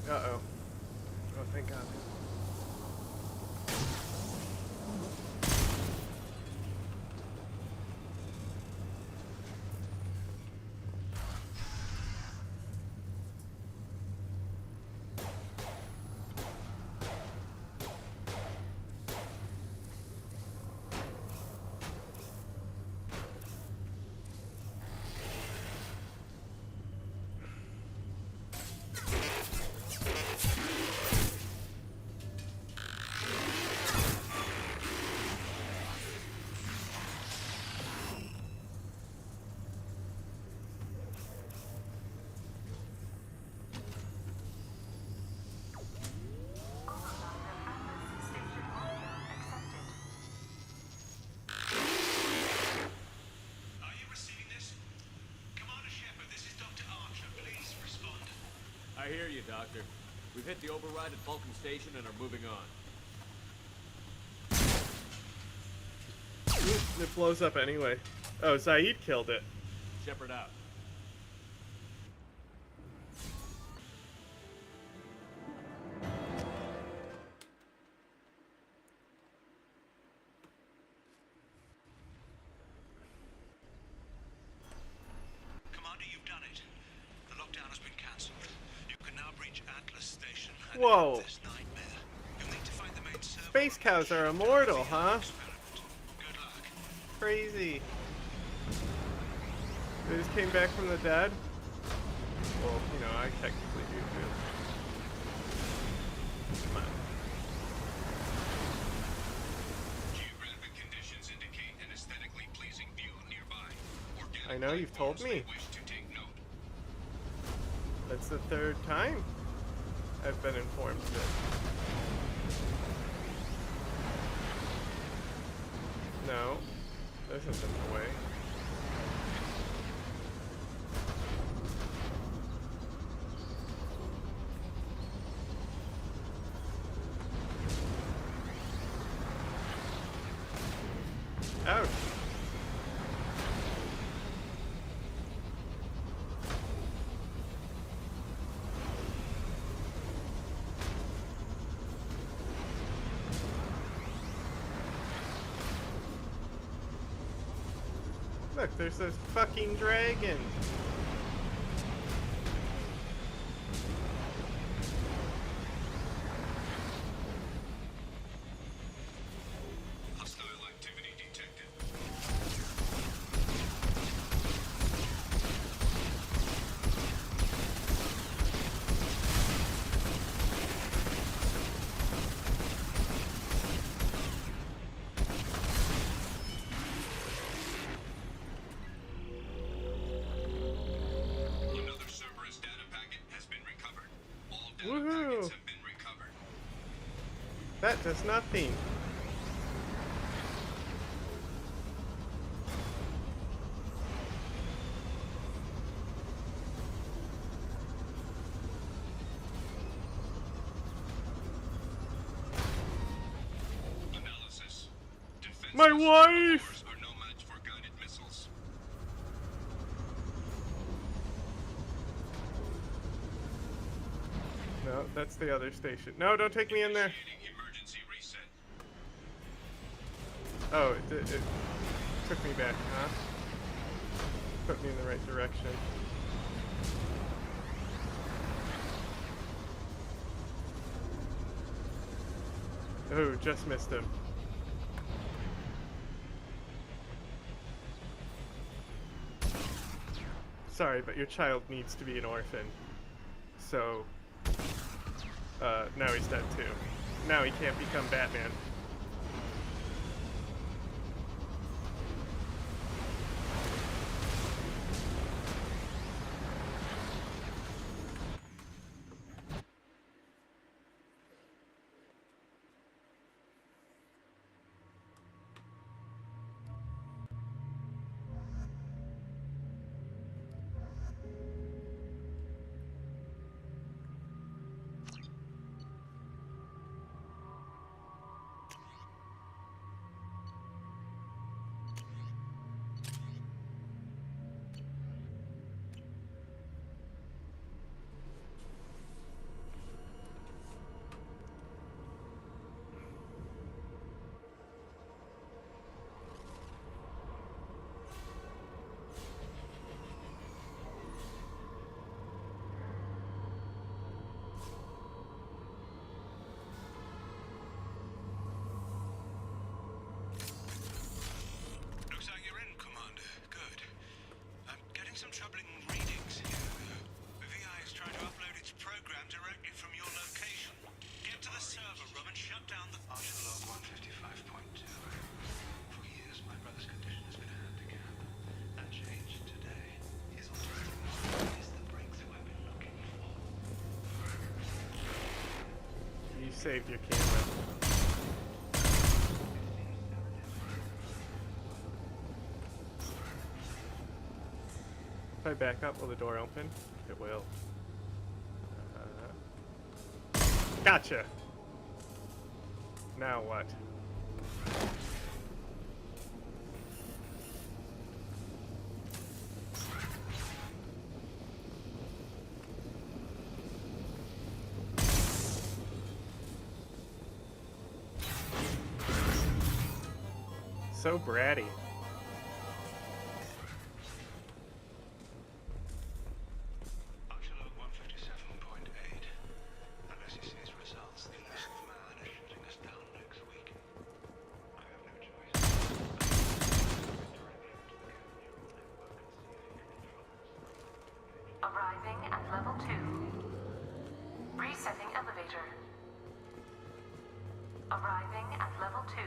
Uh-oh. Oh, thank God. I hear you, Doctor. We've hit the override at Vulcan Station and are moving on. It blows up anyway. Oh, Saeed killed it. Shepard out. Commander, you've done it. The lockdown has been cancelled. You can now breach Atlas Station and Whoa. end this nightmare. You'll need to find the main server. Space cows are immortal, huh? Crazy. They just came back from the dead? Well, you know, I technically do too. Come on. Geographic conditions indicate an aesthetically pleasing view nearby. I know, you've told me. Wish to take note. That's the third time I've been informed of it. No, this isn't the way. Ouch. Look, there's those fucking dragons. Hostile activity detected. Another Cerberus data packet has been recovered. All data packets have been recovered. That does nothing. Analysis. My wife! Are no match for guided missiles. No, that's the other station. No, don't take me in there. Oh, it took me back, huh? Put me in the right direction. Oh, just missed him. Sorry, but your child needs to be an orphan. So, now he's dead too. Now he can't become Batman. Some troubling readings here. The VI is trying to upload its program directly from your location. Get to the server room and shut down the partial log 155.2. For years, my brother's condition has been a handicap. That changed today. His alternative is the breakthrough I've been looking for. You saved your camera. If I back up, will the door open? It will. Gotcha! Now what? So bratty. Arriving at level 2. Resetting elevator. Arriving at level 2.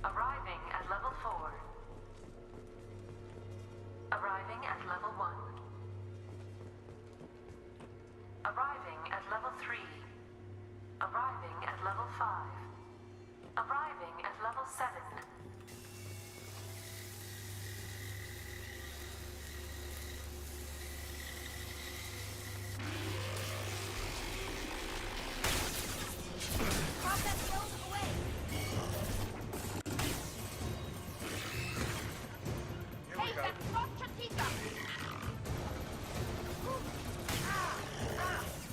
Arriving at level 4. Arriving at level 1. Arriving at level 3. Arriving at level 5. Arriving at level 7.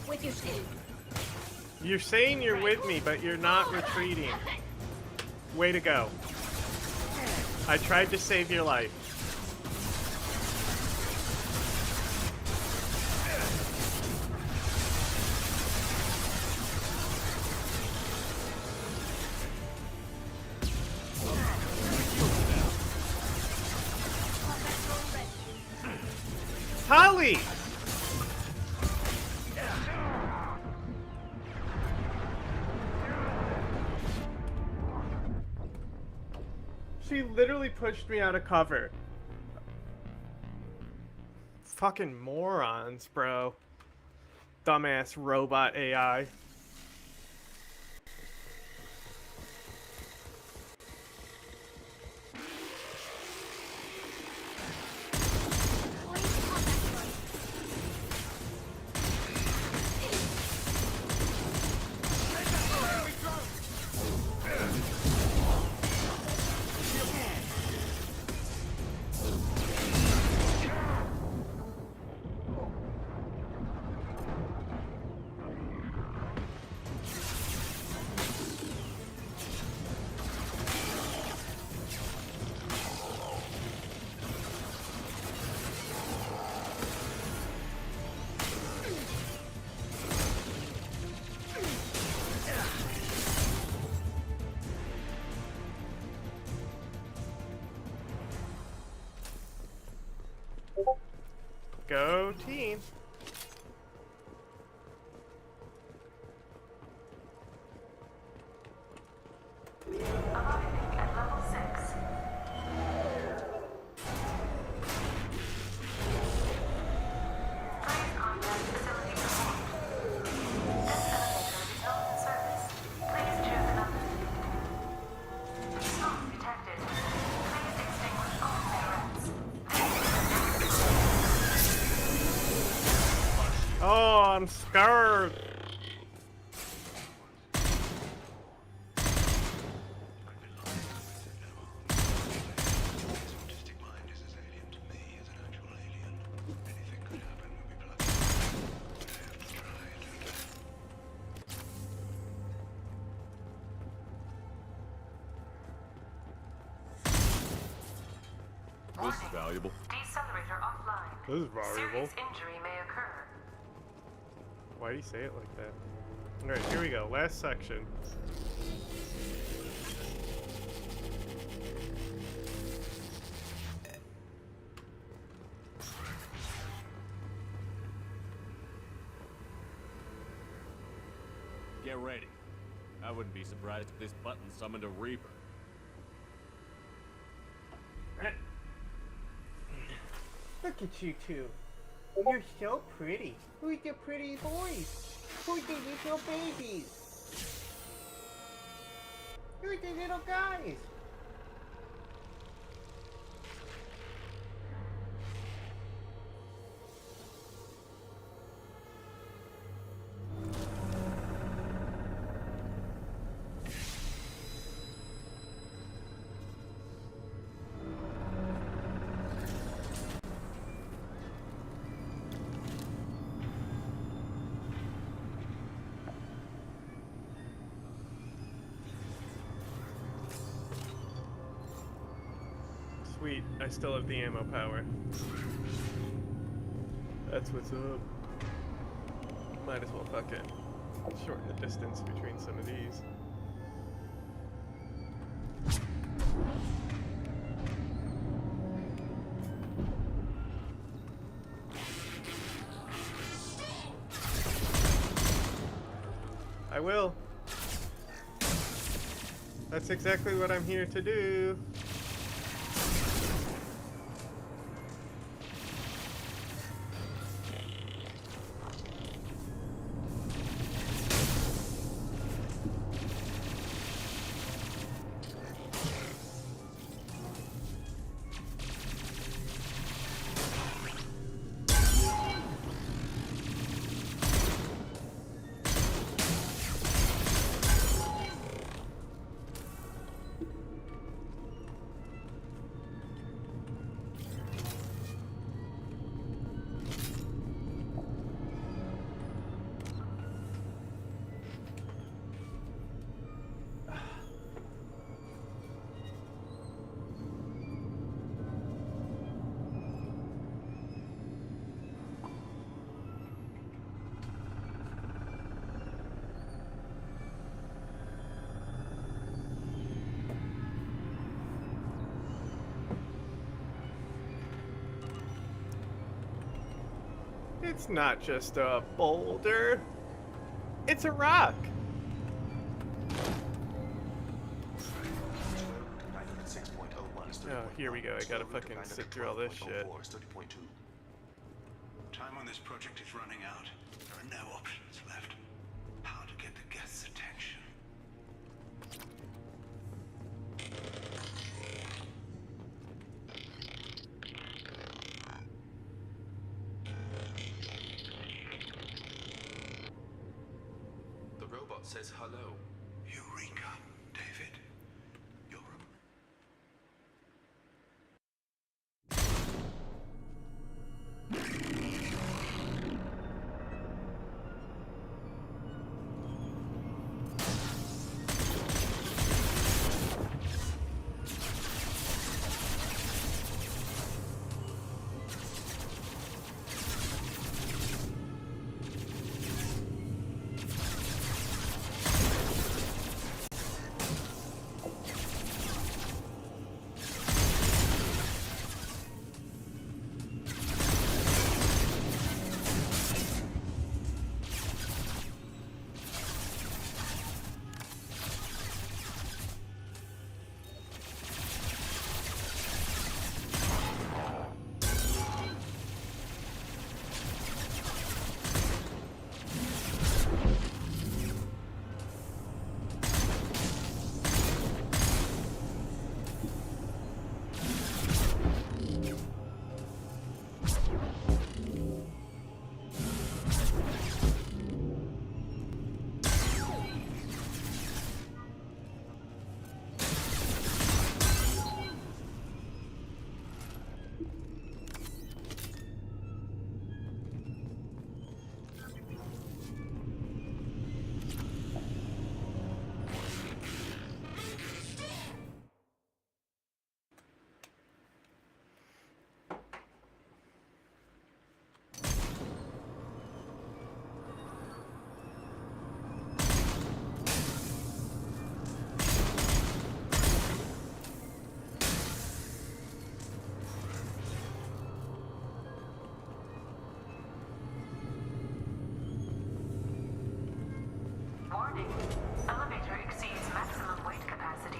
With you, Steve. You're saying you're with me, but you're not retreating. Way to go. I tried to save your life. Holly! She literally pushed me out of cover. Fucking morons, bro. Dumbass robot AI. Go team. Arriving at level 6. Phase contact facility performed. This elevator is not in service. Please choose another. Smoke detected. Please extinguish all cigarettes. Oh, I'm scared. This is valuable. Decelerator offline. This is valuable. Serious injury may occur. Why do you say it like that? Alright, here we go. Last section. Get ready. I wouldn't be surprised if this button summoned a Reaper. Look at you two. You're so pretty. Who's the pretty boys? Who's the little babies? Who's the little guys? Sweet, I still have the ammo power. That's what's up. Might as well fuck it. Shorten the distance between some of these. I will. That's exactly what I'm here to do. It's not just a boulder. It's a rock. Oh, here we go. I gotta fucking sit through all this shit. Time on this project is running out. There are no options left. How to get the guests' attention. The robot says hello. Eureka, David. You're Warning. Elevator exceeds maximum weight capacity.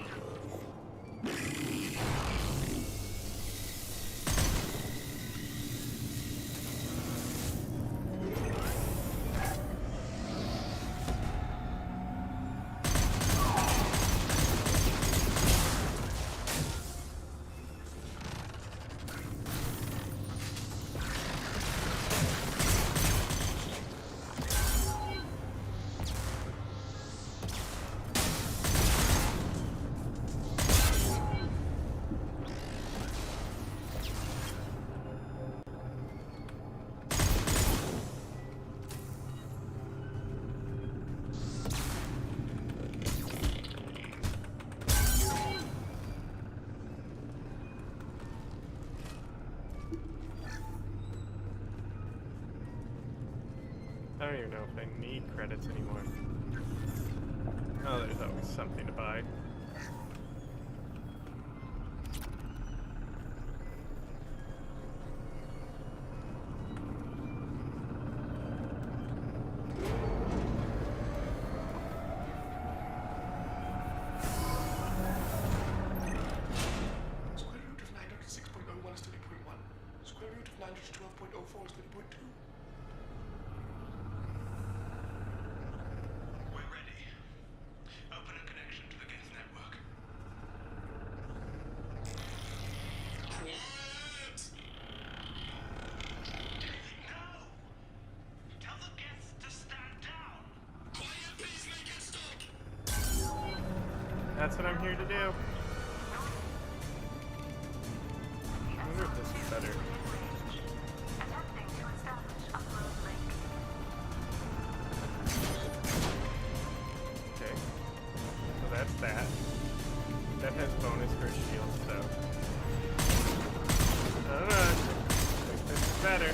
I don't even know if I need credits anymore. Oh, there's always something to buy. Square root of 906.01 is 30.1. Square root of 912.04 is 30.2. We're ready. Open a connection to the Geth network. What? No! Tell the Geth to stand down! Quiet, please make it stop! That's what I'm here to do. I wonder if this is better. Attempting to establish upload link. Okay. So that's that. That has bonus for shield, so. I don't know. I think this is better.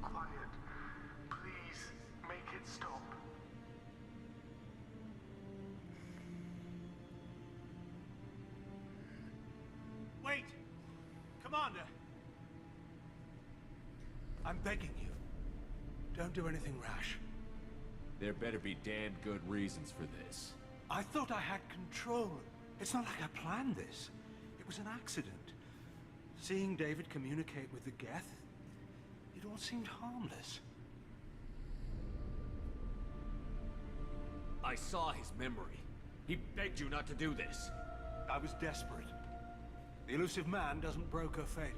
Quiet. Please make it stop. Wait! Commander! I'm begging you. Don't do anything rash. There better be damn good reasons for this. I thought I had control. It's not like I planned this. It was an accident. Seeing David communicate with the Geth, it all seemed harmless. I saw his memory. He begged you not to do this. I was desperate. The elusive man doesn't broker failure.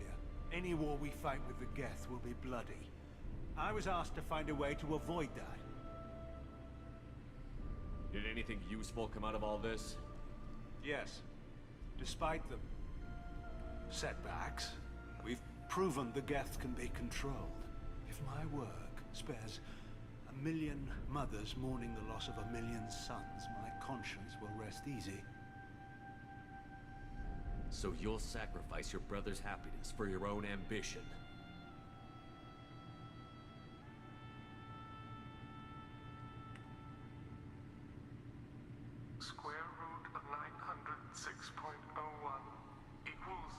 Any war we fight with the Geth will be bloody. I was asked to find a way to avoid that. Did anything useful come out of all this? Yes. Despite the setbacks, we've proven the Geth can be controlled. If my work spares 1 million mothers mourning the loss of 1 million sons, my conscience will rest easy. So you'll sacrifice your brother's happiness for your own ambition? Square root of 906.01 equals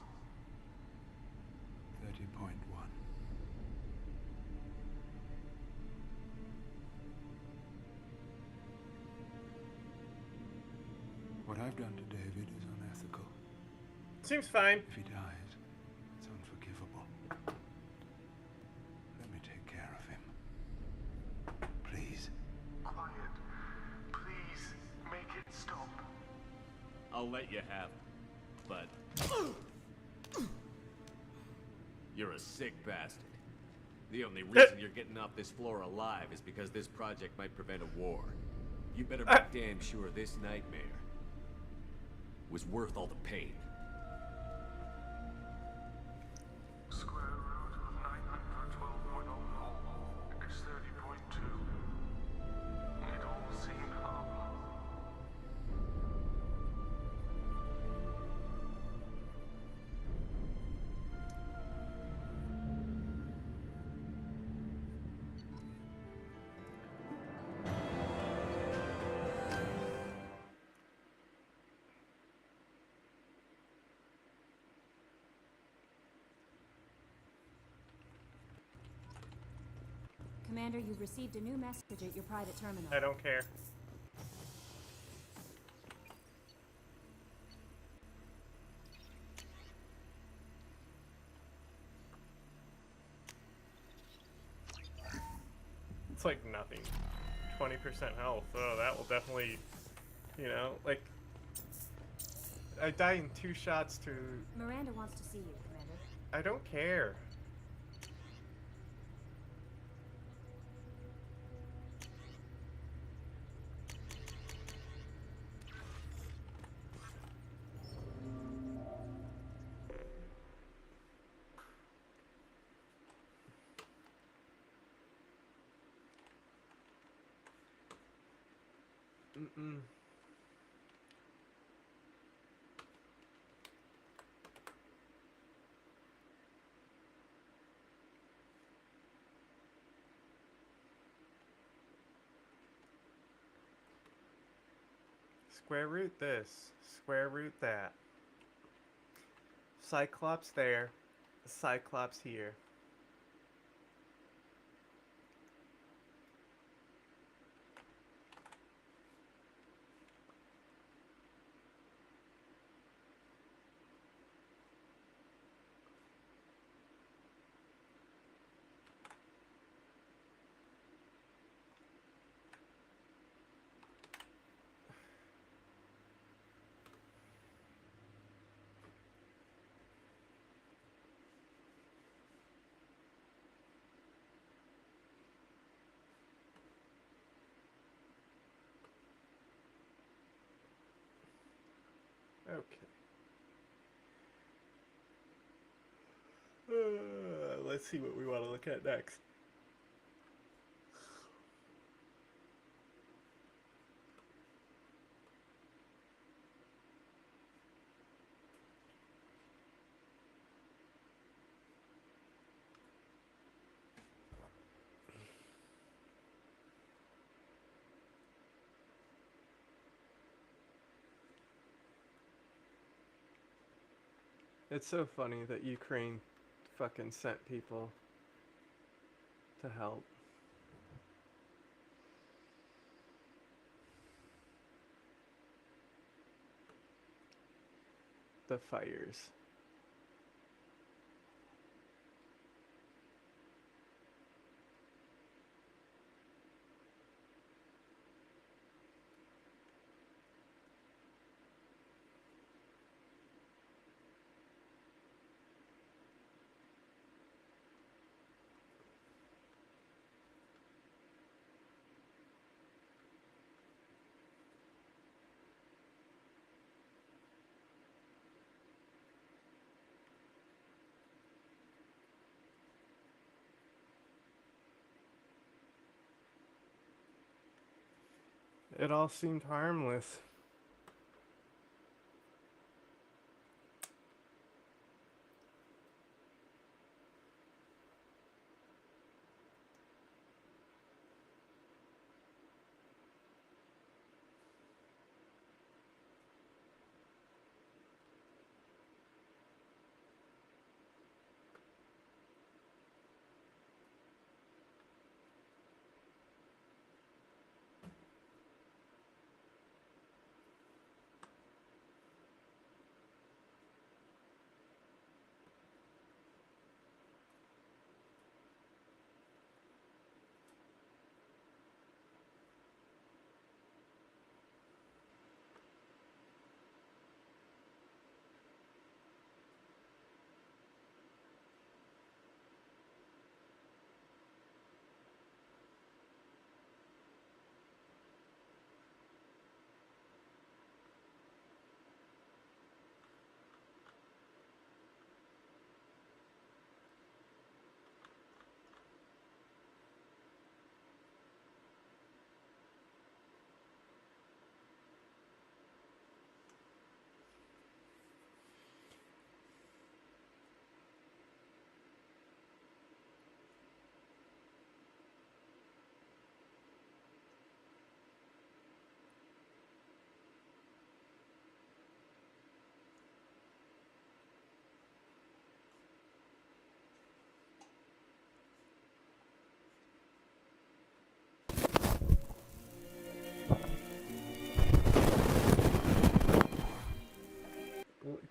30.1. What I've done to David is unethical. Seems fine. If he dies, it's unforgivable. Let me take care of him. Please. quiet. Please make it stop. I'll let you have it, but... You're a sick bastard. The only reason you're getting off this floor alive is because this project might prevent a war. You better be damn sure this nightmare was worth all the pain. Square root of 912.04 is 30.2. It all seemed harmless. Commander, you've received a new message at your private terminal. I don't care. It's like nothing. 20% health. Oh, that will definitely, you know, like, I die in 2 shots to... Miranda wants to see you, Commander. I don't care. Mm-mm. Square root this, square root that. Cyclops there, Cyclops here. Okay. Let's see what we want to look at next. It's so funny that Ukraine fucking sent people to help. The fires. It all seemed harmless.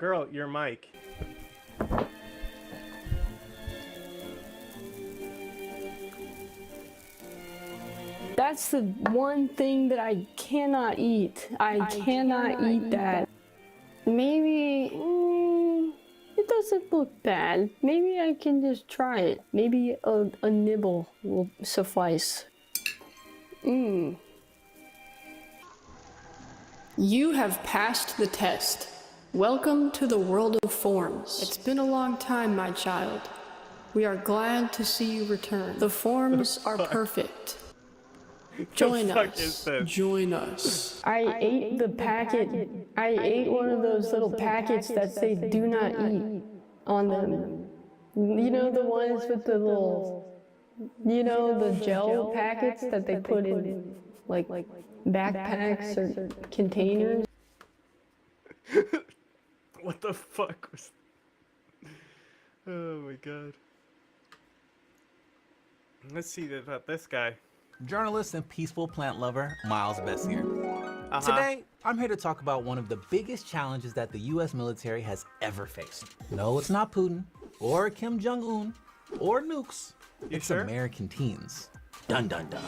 Girl, your mic. That's the one thing that I cannot eat. I cannot eat that. Maybe it doesn't look bad. Maybe I can just try it. Maybe a nibble will suffice. You have passed the test. Welcome to the world of forms. It's been a long time, my child. We are glad to see you return. The forms are perfect. Join us. Join us. I ate the packet. I ate one of those little packets that say do not eat on them. You know the ones with the little, the gel packets that they put in like backpacks or containers. What the fuck was... Oh my god. Let's see about this guy. Journalist and peaceful plant lover, Miles Bessier. Today, I'm here to talk about one of the biggest challenges that the US military has ever faced. No, it's not Putin, or Kim Jong-un, or nukes. It's American teens. Dun dun dun.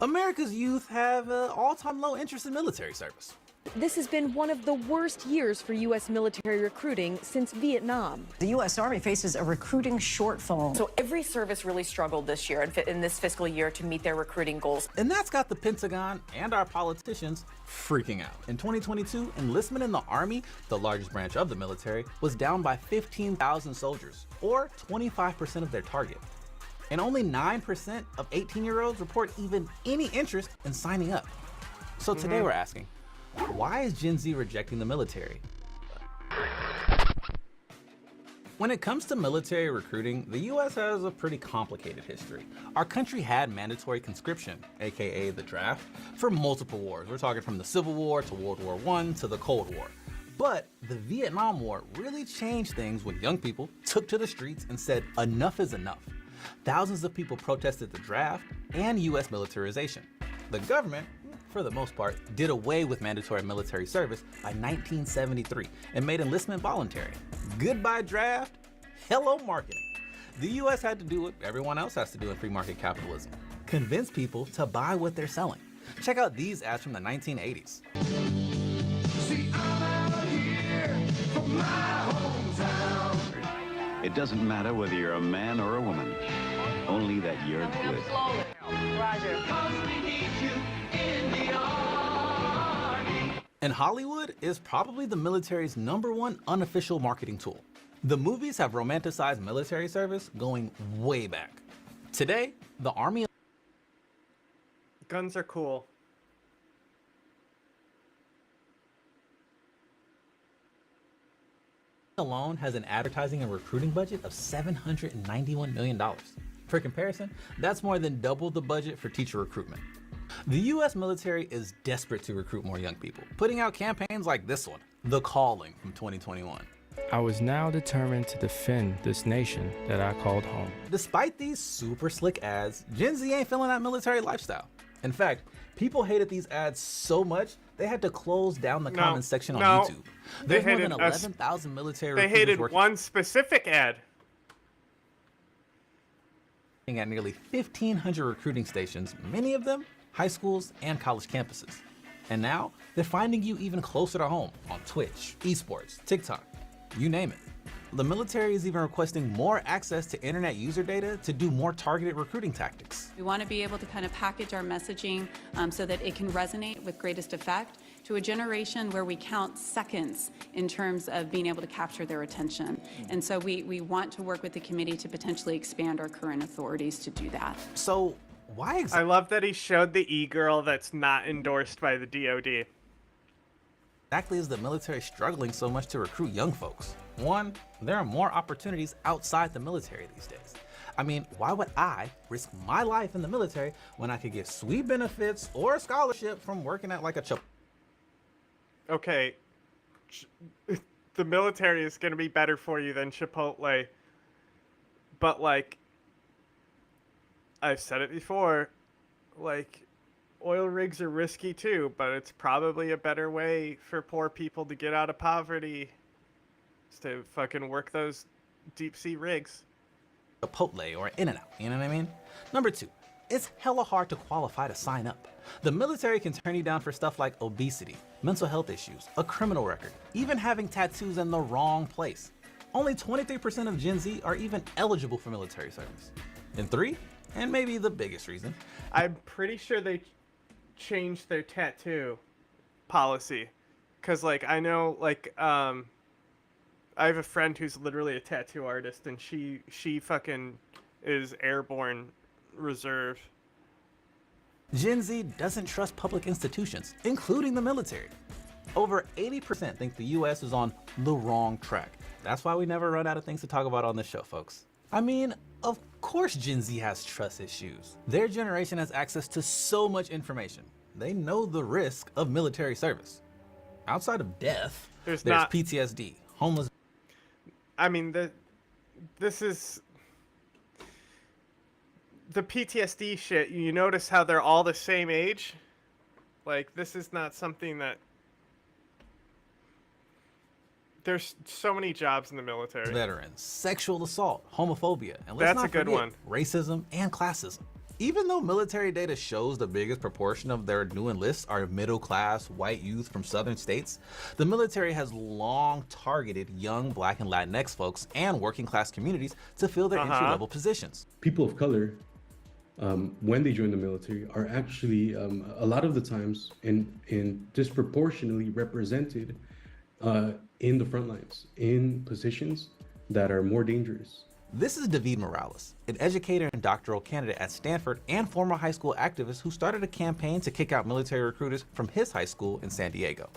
America's youth have an all-time low interest in military service. This has been one of the worst years for U.S. military recruiting since Vietnam. The U.S. Army faces a recruiting shortfall. So every service really struggled this year in this fiscal year to meet their recruiting goals. And that's got the Pentagon and our politicians freaking out. In 2022, enlistment in the Army, the largest branch of the military, was down by 15,000 soldiers, or 25% of their target. And only 9% of 18-year-olds report even any interest in signing up. So today we're asking, why is Gen Z rejecting the military? When it comes to military recruiting, the US has a pretty complicated history. Our country had mandatory conscription, aka the draft, for multiple wars. We're talking from the Civil War to World War I to the Cold War. But the Vietnam War really changed things when young people took to the streets and said enough is enough. Thousands of people protested the draft and US militarization. The government, for the most part, did away with mandatory military service by 1973 and made enlistment voluntary. Goodbye draft, hello marketing. The US had to do what everyone else has to do in free market capitalism: convince people to buy what they're selling. Check out these ads from the 1980s. See, I'm out here from my hometown. It doesn't matter whether you're a man or a woman, only that you're good. Roger. And Hollywood is probably the military's #1 unofficial marketing tool. The movies have romanticized military service going way back. Today, the Army Guns are cool. alone has an advertising and recruiting budget of $791 million. For comparison, that's more than double the budget for teacher recruitment. The US military is desperate to recruit more young people, putting out campaigns like this one, The Calling from 2021. I was now determined to defend this nation that I called home. Despite these super slick ads, Gen Z ain't feeling that military lifestyle. In fact, people hated these ads so much, they had to close down the comments section on YouTube. There's more than 11,000 military recruiters They hated working one specific ad. At nearly 1,500 recruiting stations, many of them high schools and college campuses. And now, they're finding you even closer to home on Twitch, esports, TikTok, you name it. The military is even requesting more access to internet user data to do more targeted recruiting tactics. We want to be able to kind of package our messaging so that it can resonate with greatest effect to a generation where we count seconds in terms of being able to capture their attention. And so we want to work with the committee to potentially expand our current authorities to do that. So why I love that he showed the e-girl that's not endorsed by the DoD. Exactly is the military struggling so much to recruit young folks? One, there are more opportunities outside the military these days. I mean, why would I risk my life in the military when I could get sweet benefits or a scholarship from working at like a Okay, the military is going to be better for you than Chipotle, but like, I've said it before, like, oil rigs are risky too, but it's probably a better way for poor people to get out of poverty It's to fucking work those deep sea rigs. Chipotle or In-N-Out, you know what I mean? Number 2, it's hella hard to qualify to sign up. The military can turn you down for stuff like obesity, mental health issues, a criminal record, even having tattoos in the wrong place. Only 23% of Gen Z are even eligible for military service. And 3, and maybe the biggest reason, I'm pretty sure they changed their tattoo policy. Cause like I know like I have a friend who's literally a tattoo artist, and she fucking is airborne reserve. Gen Z doesn't trust public institutions, including the military. Over 80% think the US is on the wrong track. That's why we never run out of things to talk about on this show, folks. I mean, of course Gen Z has trust issues. Their generation has access to so much information. They know the risk of military service. Outside of death, there's PTSD, homeless. I mean, this is the PTSD shit. You notice how they're all the same age? Like, this is not something that... There's so many jobs in the military. Veterans, sexual assault, homophobia, and that's a good one. Racism and classism. Even though military data shows the biggest proportion of their new enlists are middle-class white youth from southern states, the military has long targeted young Black and Latinx folks and working-class communities to fill their entry-level positions. People of color, when they join the military, are actually a lot of the times in disproportionately represented in the front lines, in positions that are more dangerous. This is David Morales, an educator and doctoral candidate at Stanford and former high school activist who started a campaign to kick out military recruiters from his high school in San Diego.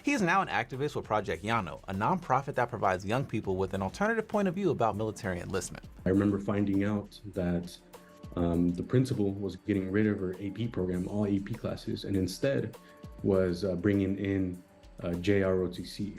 He is now an activist with Project Llano, a nonprofit that provides young people with an alternative point of view about military enlistment. I remember finding out that the principal was getting rid of her AP program, all AP classes, and instead was bringing in JROTC,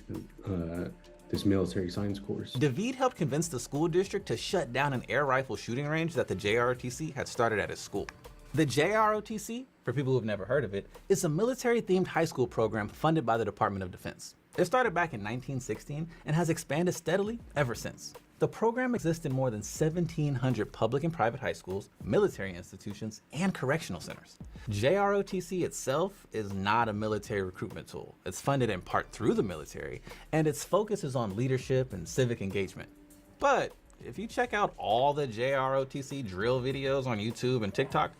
this military science course. David helped convince the school district to shut down an air rifle shooting range that the JROTC had started at his school. The JROTC, for people who've never heard of it, is a military-themed high school program funded by the Department of Defense. It started back in 1916 and has expanded steadily ever since. The program exists in more than 1,700 public and private high schools, military institutions, and correctional centers. JROTC itself is not a military recruitment tool. It's funded in part through the military, and its focus is on leadership and civic engagement. But if you check out all the JROTC drill videos on YouTube and TikTok,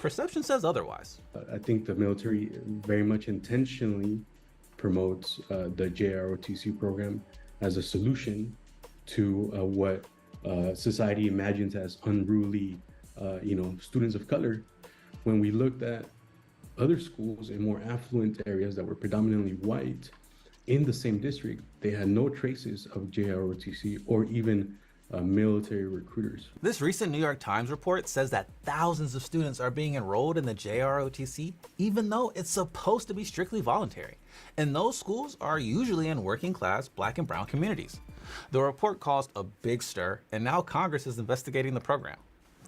perception says otherwise. I think the military very much intentionally promotes the JROTC program as a solution to what society imagines as unruly, students of color. When we looked at other schools in more affluent areas that were predominantly white in the same district, they had no traces of JROTC or even military recruiters. This recent New York Times report says that thousands of students are being enrolled in the JROTC, even though it's supposed to be strictly voluntary. And those schools are usually in working class Black and brown communities. The report caused a big stir, and now Congress is investigating the program.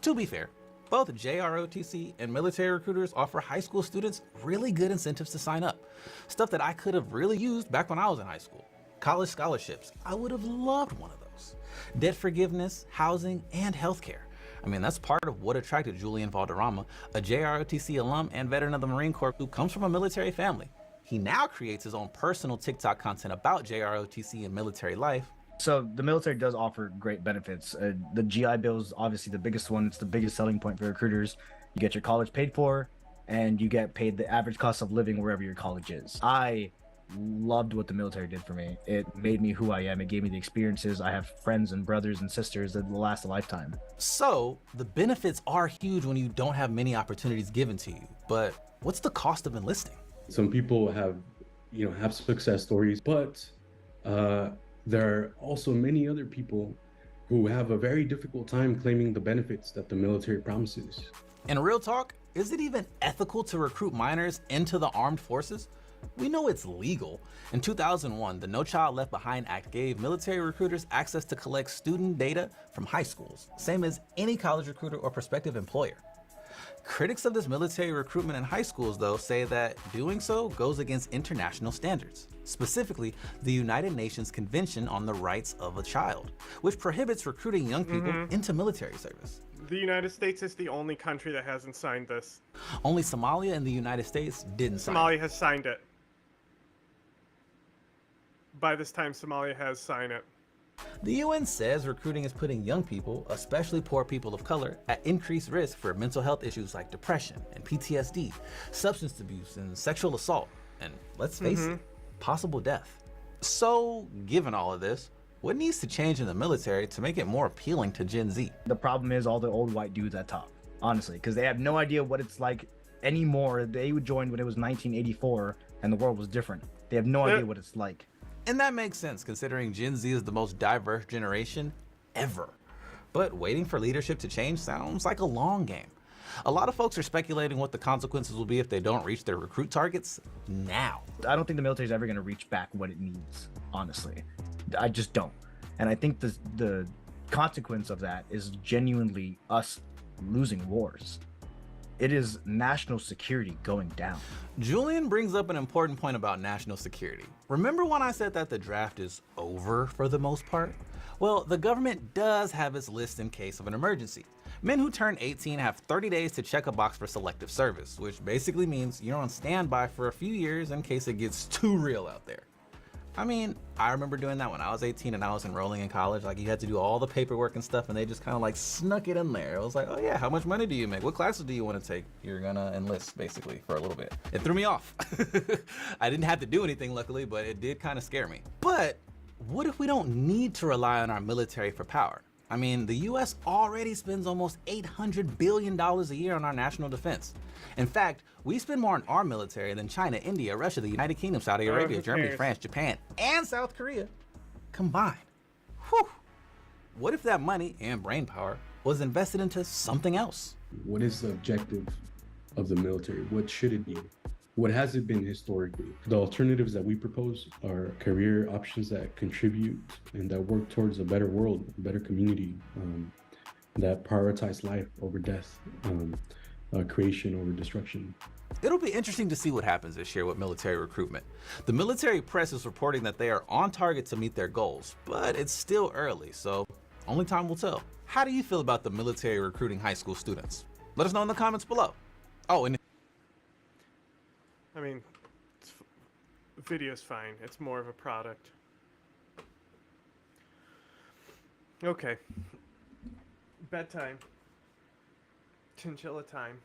To be fair, both JROTC and military recruiters offer high school students really good incentives to sign up. Stuff that I could have really used back when I was in high school. College scholarships, I would have loved one of those. Debt forgiveness, housing, and healthcare. I mean, that's part of what attracted Julian Valderrama, a JROTC alum and veteran of the Marine Corps who comes from a military family. He now creates his own personal TikTok content about JROTC and military life. So the military does offer great benefits. The GI Bill is obviously the biggest one. It's the biggest selling point for recruiters. You get your college paid for, and you get paid the average cost of living wherever your college is. I loved what the military did for me. It made me who I am. It gave me the experiences. I have friends and brothers and sisters that will last a lifetime. So the benefits are huge when you don't have many opportunities given to you. But what's the cost of enlisting? Some people have success stories, but there are also many other people who have a very difficult time claiming the benefits that the military promises. In real talk, is it even ethical to recruit minors into the armed forces? We know it's legal. In 2001, the No Child Left Behind Act gave military recruiters access to collect student data from high schools, same as any college recruiter or prospective employer. Critics of this military recruitment in high schools, though, say that doing so goes against international standards, specifically the United Nations Convention on the Rights of a Child, which prohibits recruiting young people into military service. The United States is the only country that hasn't signed this. Only Somalia and the United States didn't sign it. Somalia has signed it. By this time, Somalia has signed it. The UN says recruiting is putting young people, especially poor people of color, at increased risk for mental health issues like depression and PTSD, substance abuse and sexual assault, and let's face it, possible death. So, given all of this, what needs to change in the military to make it more appealing to Gen Z? The problem is all the old white dudes at top, honestly, because they have no idea what it's like anymore. They joined when it was 1984 and the world was different. They have no idea what it's like. And that makes sense considering Gen Z is the most diverse generation ever. But waiting for leadership to change sounds like a long game. A lot of folks are speculating what the consequences will be if they don't reach their recruit targets now. I don't think the military is ever going to reach back what it needs, honestly. I just don't. And I think the consequence of that is genuinely us losing wars. It is national security going down. Julian brings up an important point about national security. Remember when I said that the draft is over for the most part? Well, the government does have its list in case of an emergency. Men who turn 18 have 30 days to check a box for selective service, which basically means you're on standby for a few years in case it gets too real out there. I mean, I remember doing that when I was 18 and I was enrolling in college. Like, you had to do all the paperwork and stuff, and they just kind of like snuck it in there. It was like, oh yeah, how much money do you make? What classes do you want to take? You're gonna enlist, basically, for a little bit. It threw me off. I didn't have to do anything, luckily, but it did kind of scare me. But what if we don't need to rely on our military for power? I mean, the US already spends almost $800 billion a year on our national defense. In fact, we spend more on our military than China, India, Russia, the United Kingdom, Saudi Arabia, Germany, France, Japan, and South Korea combined. Whew. What if that money and brainpower was invested into something else? What is the objective of the military? What should it be? What has it been historically? The alternatives that we propose are career options that contribute and that work towards a better world, a better community, that prioritize life over death, creation over destruction. It'll be interesting to see what happens this year with military recruitment. The military press is reporting that they are on target to meet their goals, but it's still early, so only time will tell. How do you feel about the military recruiting high school students? Let us know in the comments below. Oh, and I mean, the video's fine. It's more of a product. Okay. Bedtime. Chinchilla time.